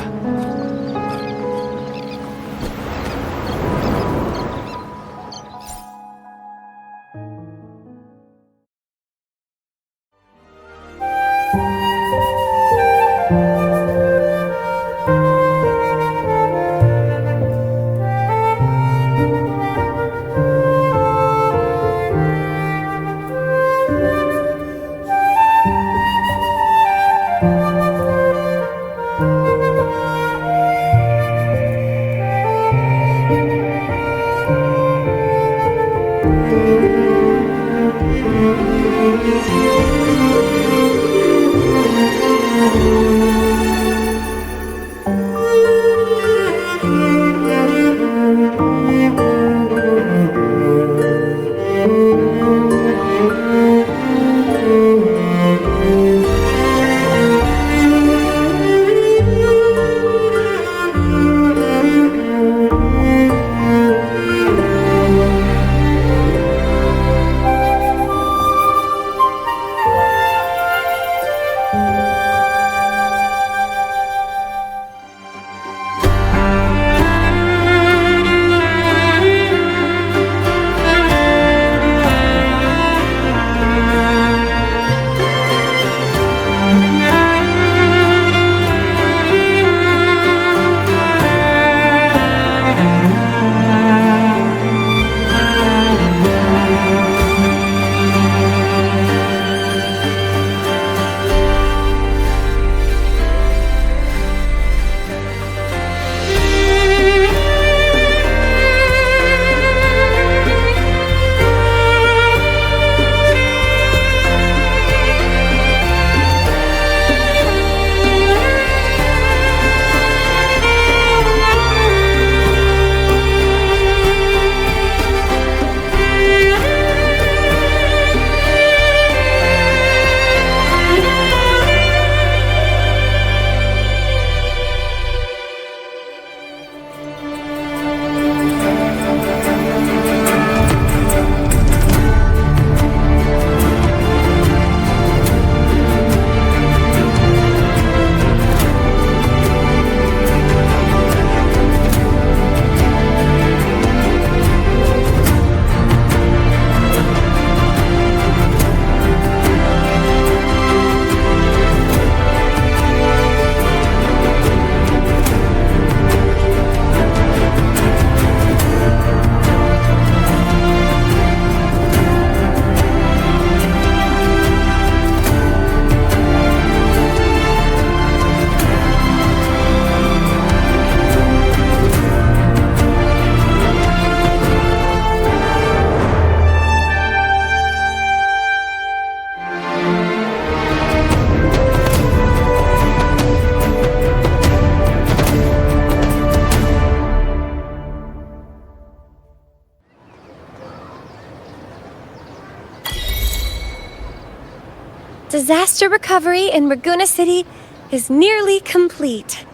Disaster recovery in Raguna City is nearly complete.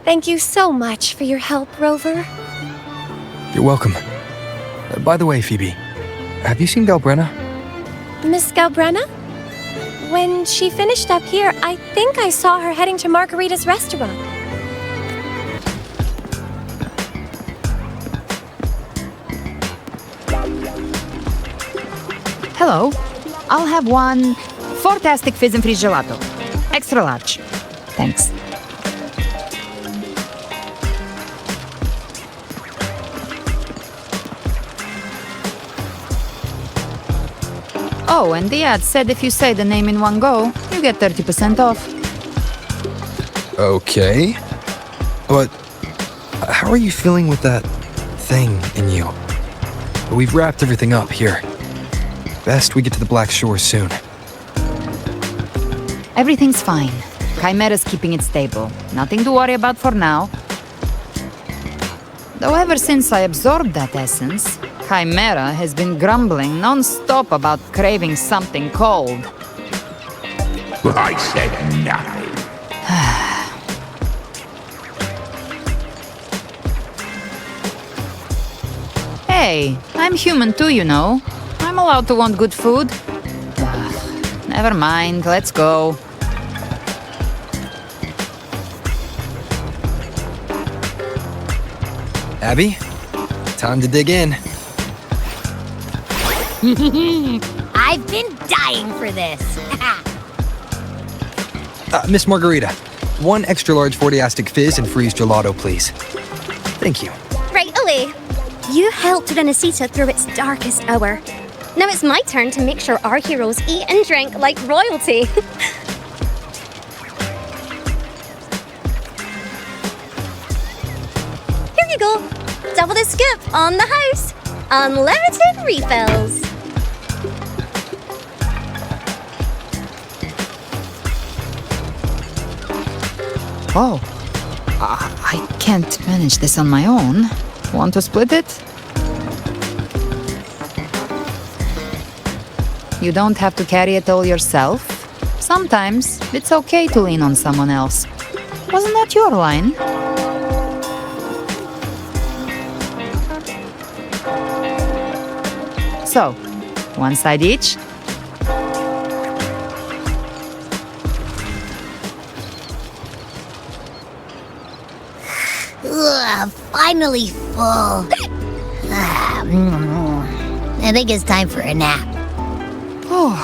Thank you so much for your help, Rover. You're welcome. By the way, Phoebe, have you seen Galbrenna? Miss Galbrenna? When she finished up here, I think I saw her heading to Margarita's restaurant. Hello. I'll have one fantastic fizz and freeze gelato. Extra large. Thanks. Oh, and the ad said if you say the name in one go, you get 30% off. Okay. But how are you feeling with that thing in you? We've wrapped everything up here. Best we get to the Black Shore soon. Everything's fine. Chimera's keeping it stable. Nothing to worry about for now. Though ever since I absorbed that essence, Chimera has been grumbling non-stop about craving something cold. I said nothing. Hey, I'm human too, you know. I'm allowed to want good food. Never mind, let's go. Abby, time to dig in. I've been dying for this. Miss Margarita, one extra large 40-astic fizz and freeze gelato, please. Thank you. Right away. You helped Rinascita through its darkest hour. Now it's my turn to make sure our heroes eat and drink like royalty. Here you go. Double the scoop on the house. Unlimited refills. Oh, I can't manage this on my own. Want to split it? You don't have to carry it all yourself. Sometimes it's okay to lean on someone else. Wasn't that your line? So, one side each. Ugh, finally full. I think it's time for a nap. Oh,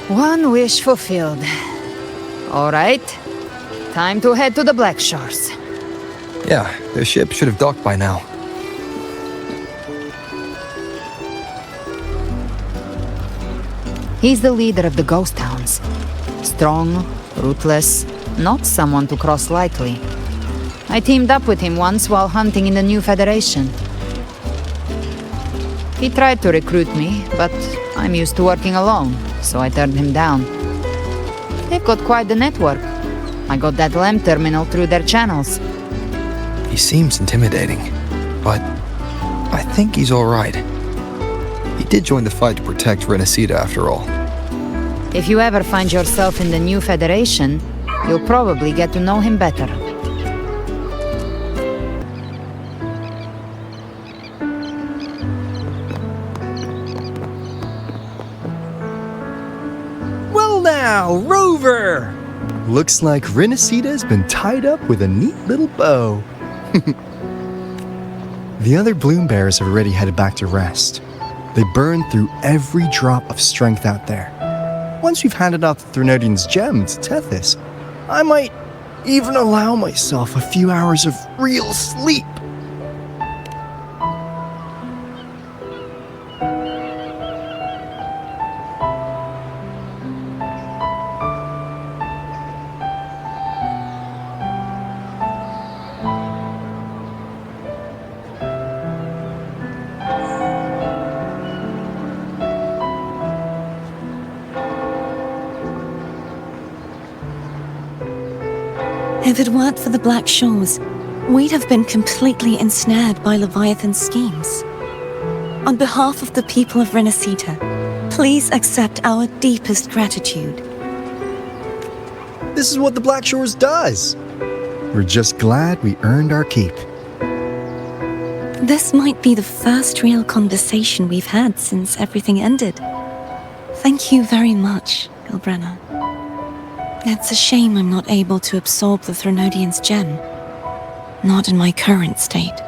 one wish fulfilled. All right, time to head to the Black Shores. Yeah, the ship should have docked by now. He's the leader of the ghost towns. Strong, ruthless, not someone to cross lightly. I teamed up with him once while hunting in the new Federation. He tried to recruit me, but I'm used to working alone, so I turned him down. They've got quite the network. I got that LEM terminal through their channels. He seems intimidating, but I think he's all right. He did join the fight to protect Rinascita after all. If you ever find yourself in the new Federation, you'll probably get to know him better. Well now, Rover! Looks like Rinascita's been tied up with a neat little bow. The other bloom bearers have already headed back to rest. They burned through every drop of strength out there. Once we've handed out the Threnodian's gem to Tethys, I might even allow myself a few hours of real sleep. If it weren't for the Black Shores, we'd have been completely ensnared by Leviathan's schemes. On behalf of the people of Rinascita, Please accept our deepest gratitude. This is what the Black Shores does. We're just glad we earned our keep. This might be the first real conversation we've had since everything ended. Thank you very much, Gilbrenna. It's a shame I'm not able to absorb the Threnodian's gem. Not in my current state.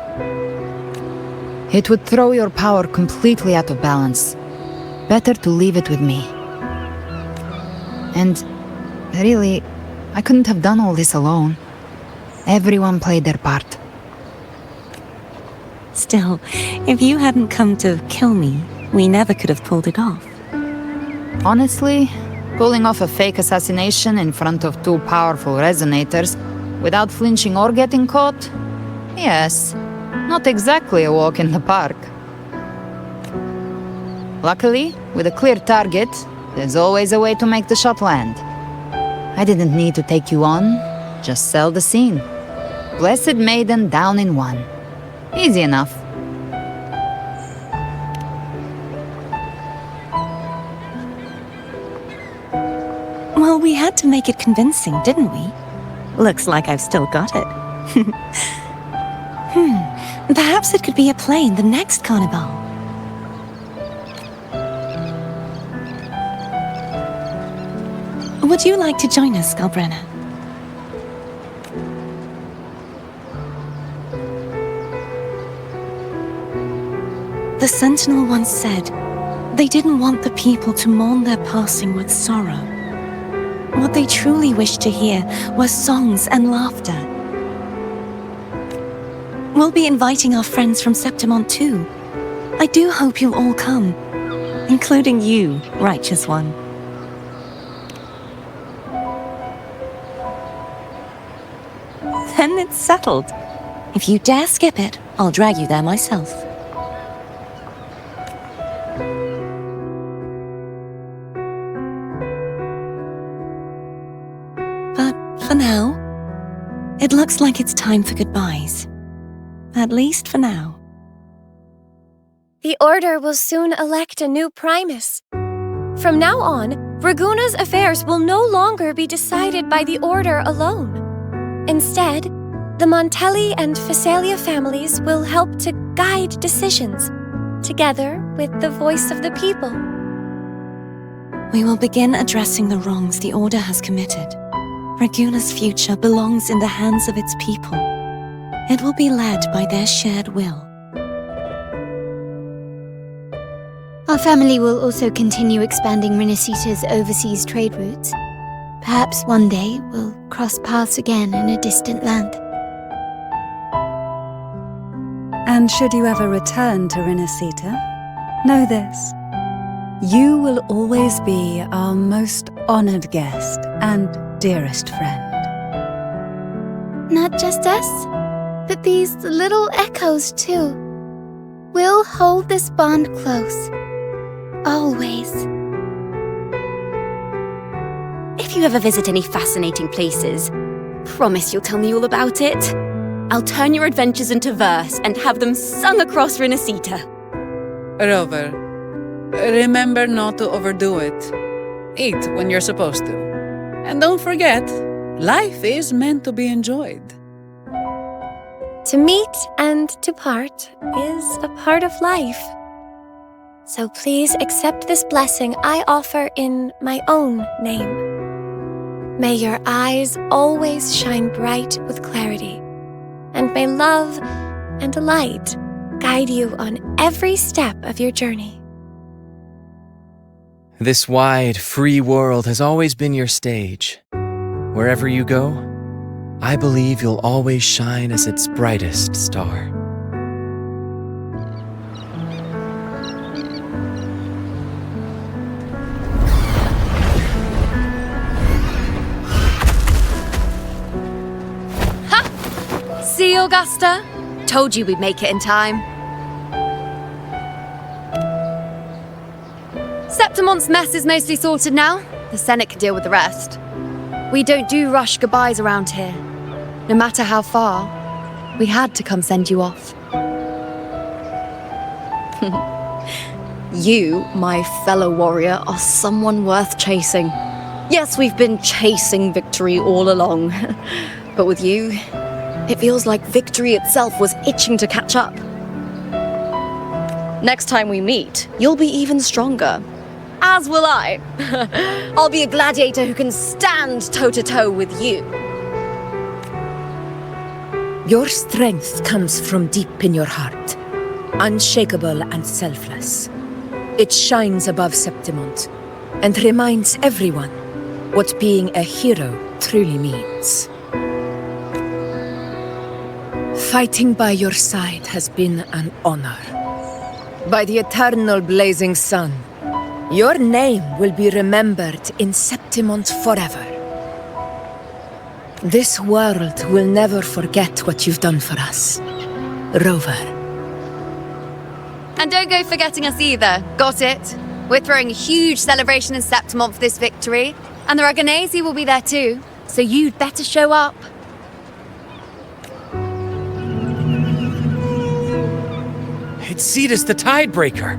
It would throw your power completely out of balance. Better to leave it with me. And really, I couldn't have done all this alone. Everyone played their part. Still, if you hadn't come to kill me, we never could have pulled it off. Honestly, pulling off a fake assassination in front of two powerful resonators without flinching or getting caught? Yes, not exactly a walk in the park. Luckily, with a clear target, there's always a way to make the shot land. I didn't need to take you on, just sell the scene. Blessed Maiden down in one. Easy enough. Well, we had to make it convincing, didn't we? Looks like I've still got it. Perhaps it could be a play in the next carnival. Would you like to join us, Gilbrenna? The Sentinel once said, they didn't want the people to mourn their passing with sorrow. What they truly wished to hear were songs and laughter. We'll be inviting our friends from Septimont too. I do hope you'll all come, including you, Righteous One. Then it's settled. If you dare skip it, I'll drag you there myself. But for now, it looks like it's time for goodbyes. At least for now. The Order will soon elect a new Primus. From now on, Raguna's affairs will no longer be decided by the Order alone. Instead, the Montelli and Phasalia families will help to guide decisions, together with the voice of the people. We will begin addressing the wrongs the Order has committed. Raguna's future belongs in the hands of its people. It will be led by their shared will. Our family will also continue expanding Rinascita's overseas trade routes. Perhaps one day we'll cross paths again in a distant land. And should you ever return to Rinascita, know this. You will always be our most honored guest and dearest friend. Not just us, but these little echoes too. We'll hold this bond close. Always. If you ever visit any fascinating places, promise you'll tell me all about it. I'll turn your adventures into verse and have them sung across Rinascita. Rover, remember not to overdo it. Eat when you're supposed to. And don't forget, life is meant to be enjoyed. To meet and to part is a part of life. So please accept this blessing I offer in my own name. May your eyes always shine bright with clarity, and may love and light guide you on every step of your journey. This wide, free world has always been your stage. Wherever you go, I believe you'll always shine as its brightest star. See, Augusta? Told you we'd make it in time. Septimont's mess is mostly sorted now. The Senate can deal with the rest. We don't do rush goodbyes around here. No matter how far, we had to come send you off. You, my fellow warrior, are someone worth chasing. Yes, we've been chasing victory all along. But with you, it feels like victory itself was itching to catch up. Next time we meet, you'll be even stronger. As will I. I'll be a gladiator who can stand toe-to-toe with you. Your strength comes from deep in your heart, unshakable and selfless. It shines above Septimont and reminds everyone what being a hero truly means. Fighting by your side has been an honor. By the eternal blazing sun, your name will be remembered in Septimont forever. This world will never forget what you've done for us, Rover. And don't go forgetting us either, got it? We're throwing a huge celebration in Septimont for this victory, and the Raganesi will be there too, so you'd better show up. It's Cetus the Tidebreaker.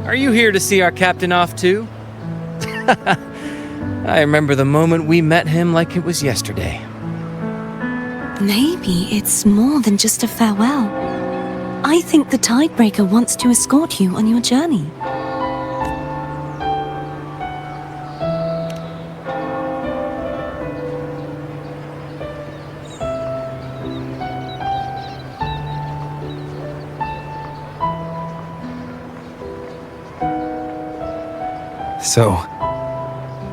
Are you here to see our captain off too? I remember the moment we met him like it was yesterday. Maybe it's more than just a farewell. I think the Tidebreaker wants to escort you on your journey. So,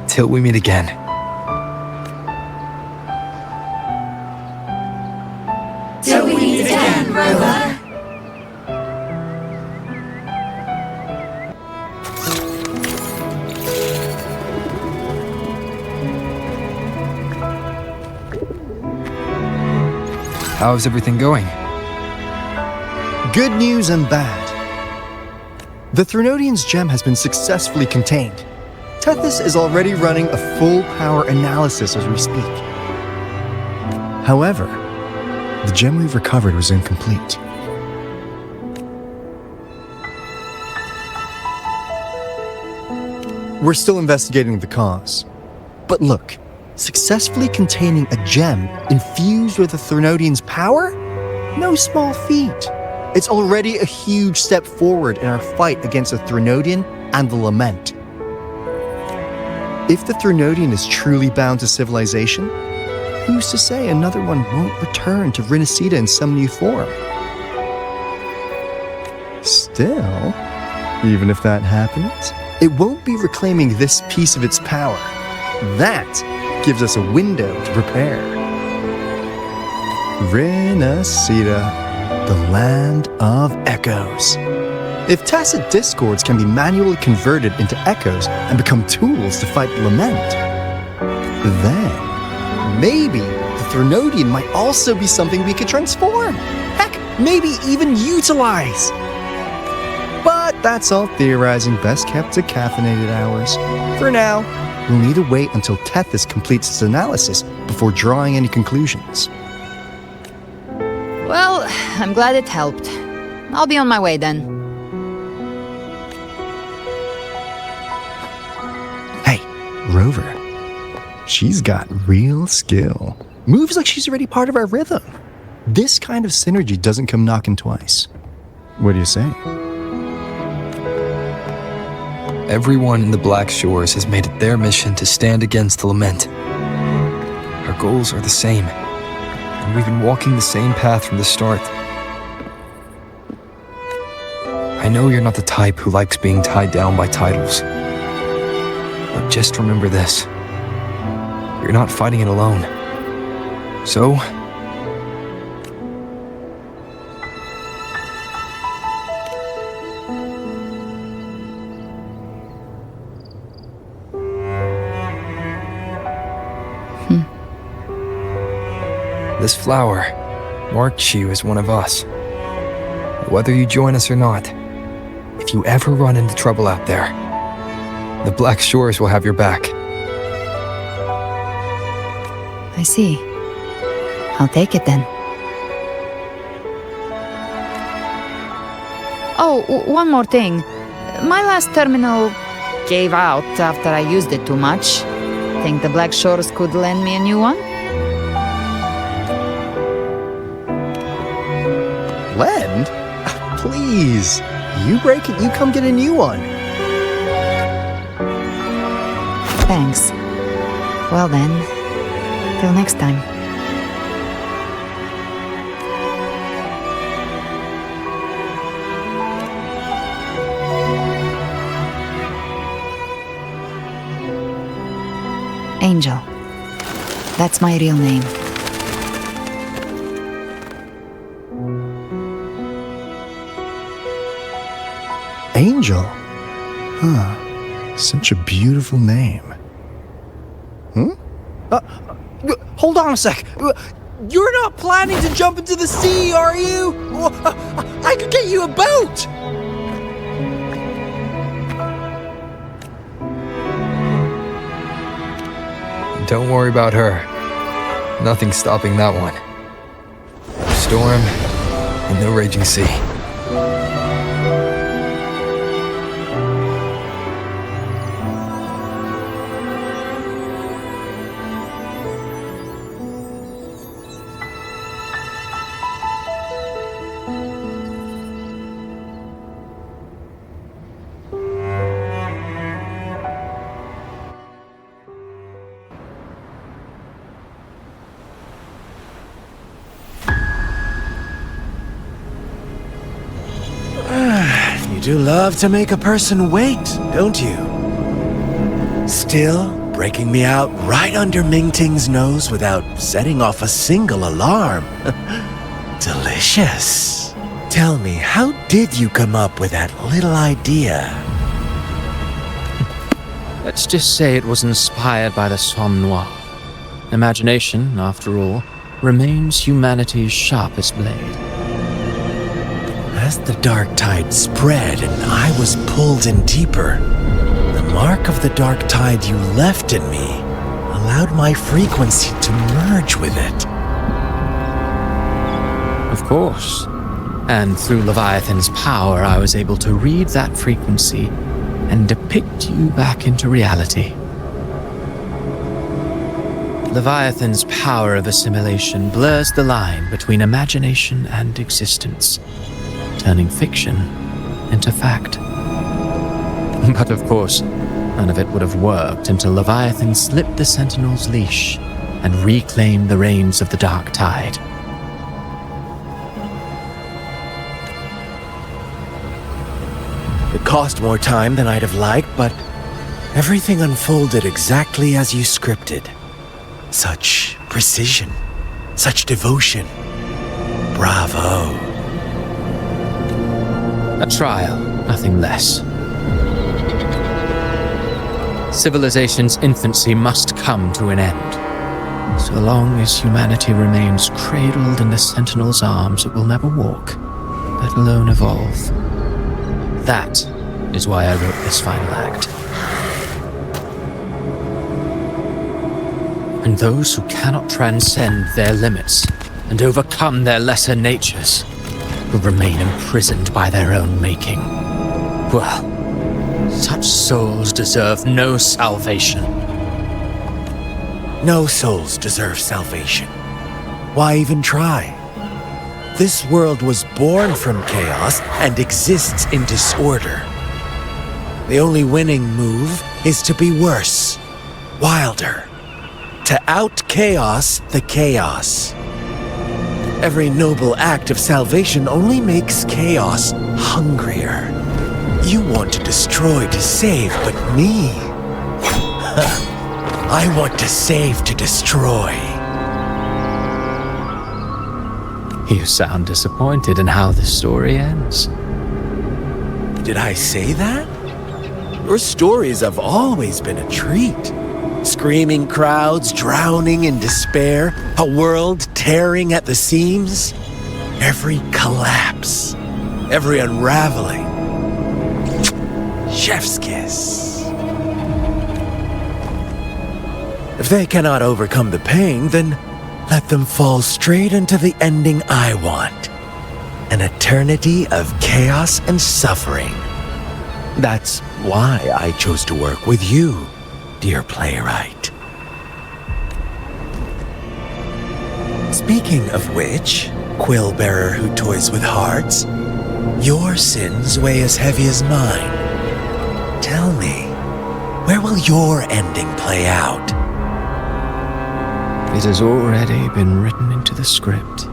till we meet again. Till we meet again, Rover. How's everything going? Good news and bad. The Threnodian's gem has been successfully contained. Tethys is already running a full power analysis as we speak. However, the gem we've recovered was incomplete. We're still investigating the cause. But look, successfully containing a gem infused with the Threnodian's power? No small feat. It's already a huge step forward in our fight against the Threnodian and the Lament. If the Threnodian is truly bound to civilization, who's to say another one won't return to Rinascita in some new form? Still, even if that happens, it won't be reclaiming this piece of its power. That gives us a window to prepare. Rinascita, the land of echoes. If tacit discords can be manually converted into echoes and become tools to fight the Lament, then maybe the Threnodian might also be something we could transform. Heck, maybe even utilize. But that's all theorizing, best kept to caffeinated hours. For now, we'll need to wait until Tethys completes its analysis before drawing any conclusions. Well, I'm glad it helped. I'll be on my way then. Hey, Rover. She's got real skill. Moves like she's already part of our rhythm. This kind of synergy doesn't come knocking twice. What do you say? Everyone in the Black Shores has made it their mission to stand against the Lament. Our goals are the same, and we've been walking the same path from the start. I know you're not the type who likes being tied down by titles. But just remember this. You're not fighting it alone. So, this flower marks you as one of us. Whether you join us or not, if you ever run into trouble out there, the Black Shores will have your back. I see. I'll take it then. Oh, one more thing. My last terminal gave out after I used it too much. Think the Black Shores could lend me a new one? Lend? Please. You break it, you come get a new one. Thanks. Well then, till next time. Angel. That's my real name. Angel? Huh. Such a beautiful name. Hold on a sec. You're not planning to jump into the sea, are you? I could get you a boat! Don't worry about her. Nothing's stopping that one. Storm and no raging sea. You do love to make a person wait, don't you? Still breaking me out right under Mingting's nose without setting off a single alarm. Delicious. Tell me, how did you come up with that little idea? Let's just say it was inspired by the Somme Noire. Imagination, after all, remains humanity's sharpest blade. As the dark tide spread and I was pulled in deeper, the mark of the dark tide you left in me allowed my frequency to merge with it. Of course. And through Leviathan's power, I was able to read that frequency and depict you back into reality. Leviathan's power of assimilation blurs the line between imagination and existence, turning fiction into fact. But of course, none of it would have worked until Leviathan slipped the Sentinel's leash and reclaimed the reins of the dark tide. It cost more time than I'd have liked, but everything unfolded exactly as you scripted. Such precision, such devotion. Bravo. A trial, nothing less. Civilization's infancy must come to an end. So long as humanity remains cradled in the Sentinel's arms, it will never walk, let alone evolve. That is why I wrote this final act. And those who cannot transcend their limits and overcome their lesser natures will remain imprisoned by their own making. Well, such souls deserve no salvation. No souls deserve salvation. Why even try? This world was born from chaos and exists in disorder. The only winning move is to be worse, wilder, to out-chaos the chaos. Every noble act of salvation only makes chaos hungrier. You want to destroy to save, but me? I want to save to destroy. You sound disappointed in how this story ends. Did I say that? Your stories have always been a treat. Screaming crowds drowning in despair, a world tearing at the seams. Every collapse, every unraveling. Chef's kiss. If they cannot overcome the pain, then let them fall straight into the ending I want. An eternity of chaos and suffering. That's why I chose to work with you, dear playwright. Speaking of which, quill bearer who toys with hearts, your sins weigh as heavy as mine. Tell me, where will your ending play out? It has already been written into the script.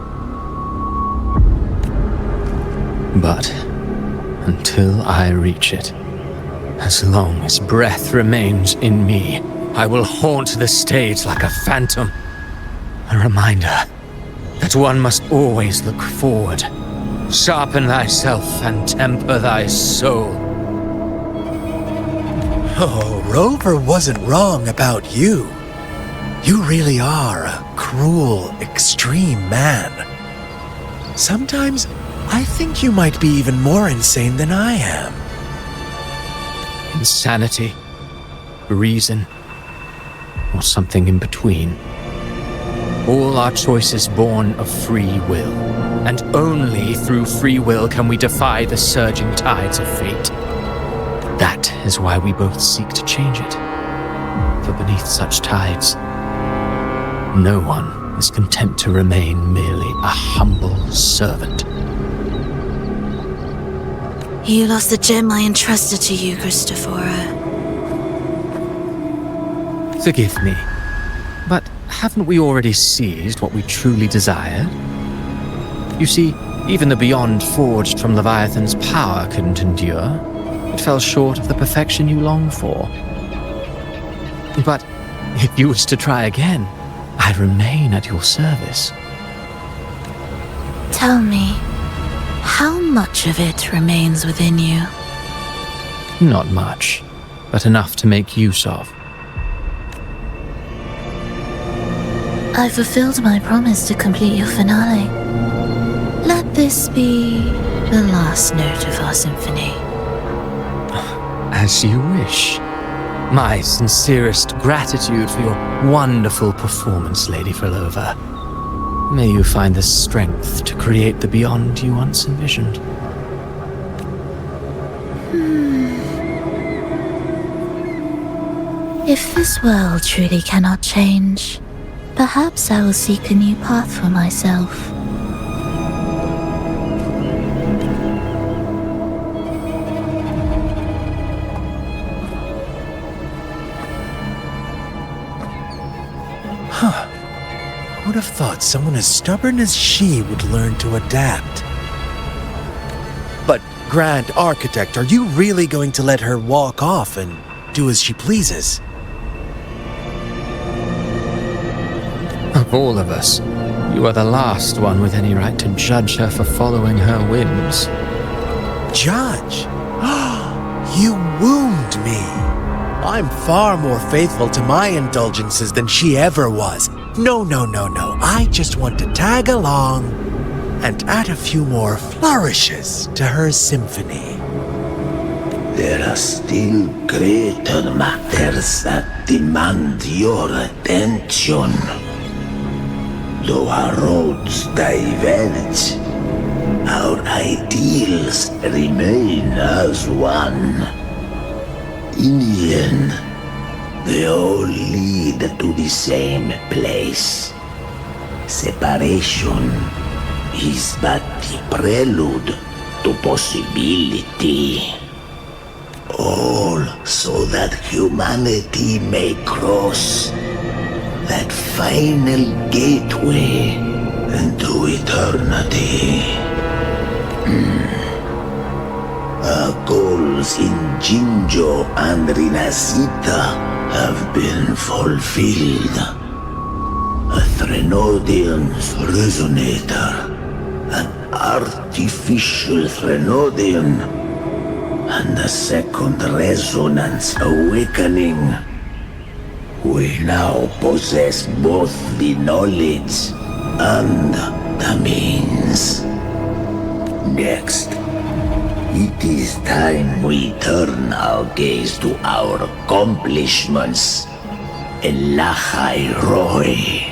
But until I reach it, as long as breath remains in me, I will haunt the stage like a phantom. A reminder that one must always look forward. Sharpen thyself and temper thy soul. Oh, Rover wasn't wrong about you. You really are a cruel, extreme man. Sometimes I think you might be even more insane than I am. Insanity, reason, or something in between. All our choices born of free will, and only through free will can we defy the surging tides of fate. That is why we both seek to change it. For beneath such tides, no one is content to remain merely a humble servant. You lost the gem I entrusted to you, Christophora. Forgive me, but haven't we already seized what we truly desired? You see, even the beyond forged from Leviathan's power couldn't endure. It fell short of the perfection you long for. But if you wish to try again, I remain at your service. Tell me, how much of it remains within you? Not much, but enough to make use of. I fulfilled my promise to complete your finale. Let this be the last note of our symphony. As you wish. My sincerest gratitude for your wonderful performance, Lady Frolova. May you find the strength to create the beyond you once envisioned. If this world truly cannot change, perhaps I will seek a new path for myself. Huh. I would have thought someone as stubborn as she would learn to adapt. But, Grand Architect, are you really going to let her walk off and do as she pleases? Of all of us, you are the last one with any right to judge her for following her whims. Judge? You wound me. I'm far more faithful to my indulgences than she ever was. No. I just want to tag along and add a few more flourishes to her symphony. There are still greater matters that demand your attention. Though our roads diverge, our ideals remain as one. In the end, they all lead to the same place. Separation is but the prelude to possibility. All so that humanity may cross that final gateway into eternity. Our goals in Jinjo and Rinascita have been fulfilled. A Threnodian's resonator, an artificial Threnodian, and a second resonance awakening. We now possess both the knowledge and the means. Next, it is time we turn our gaze to our accomplishments. Elachai Roy.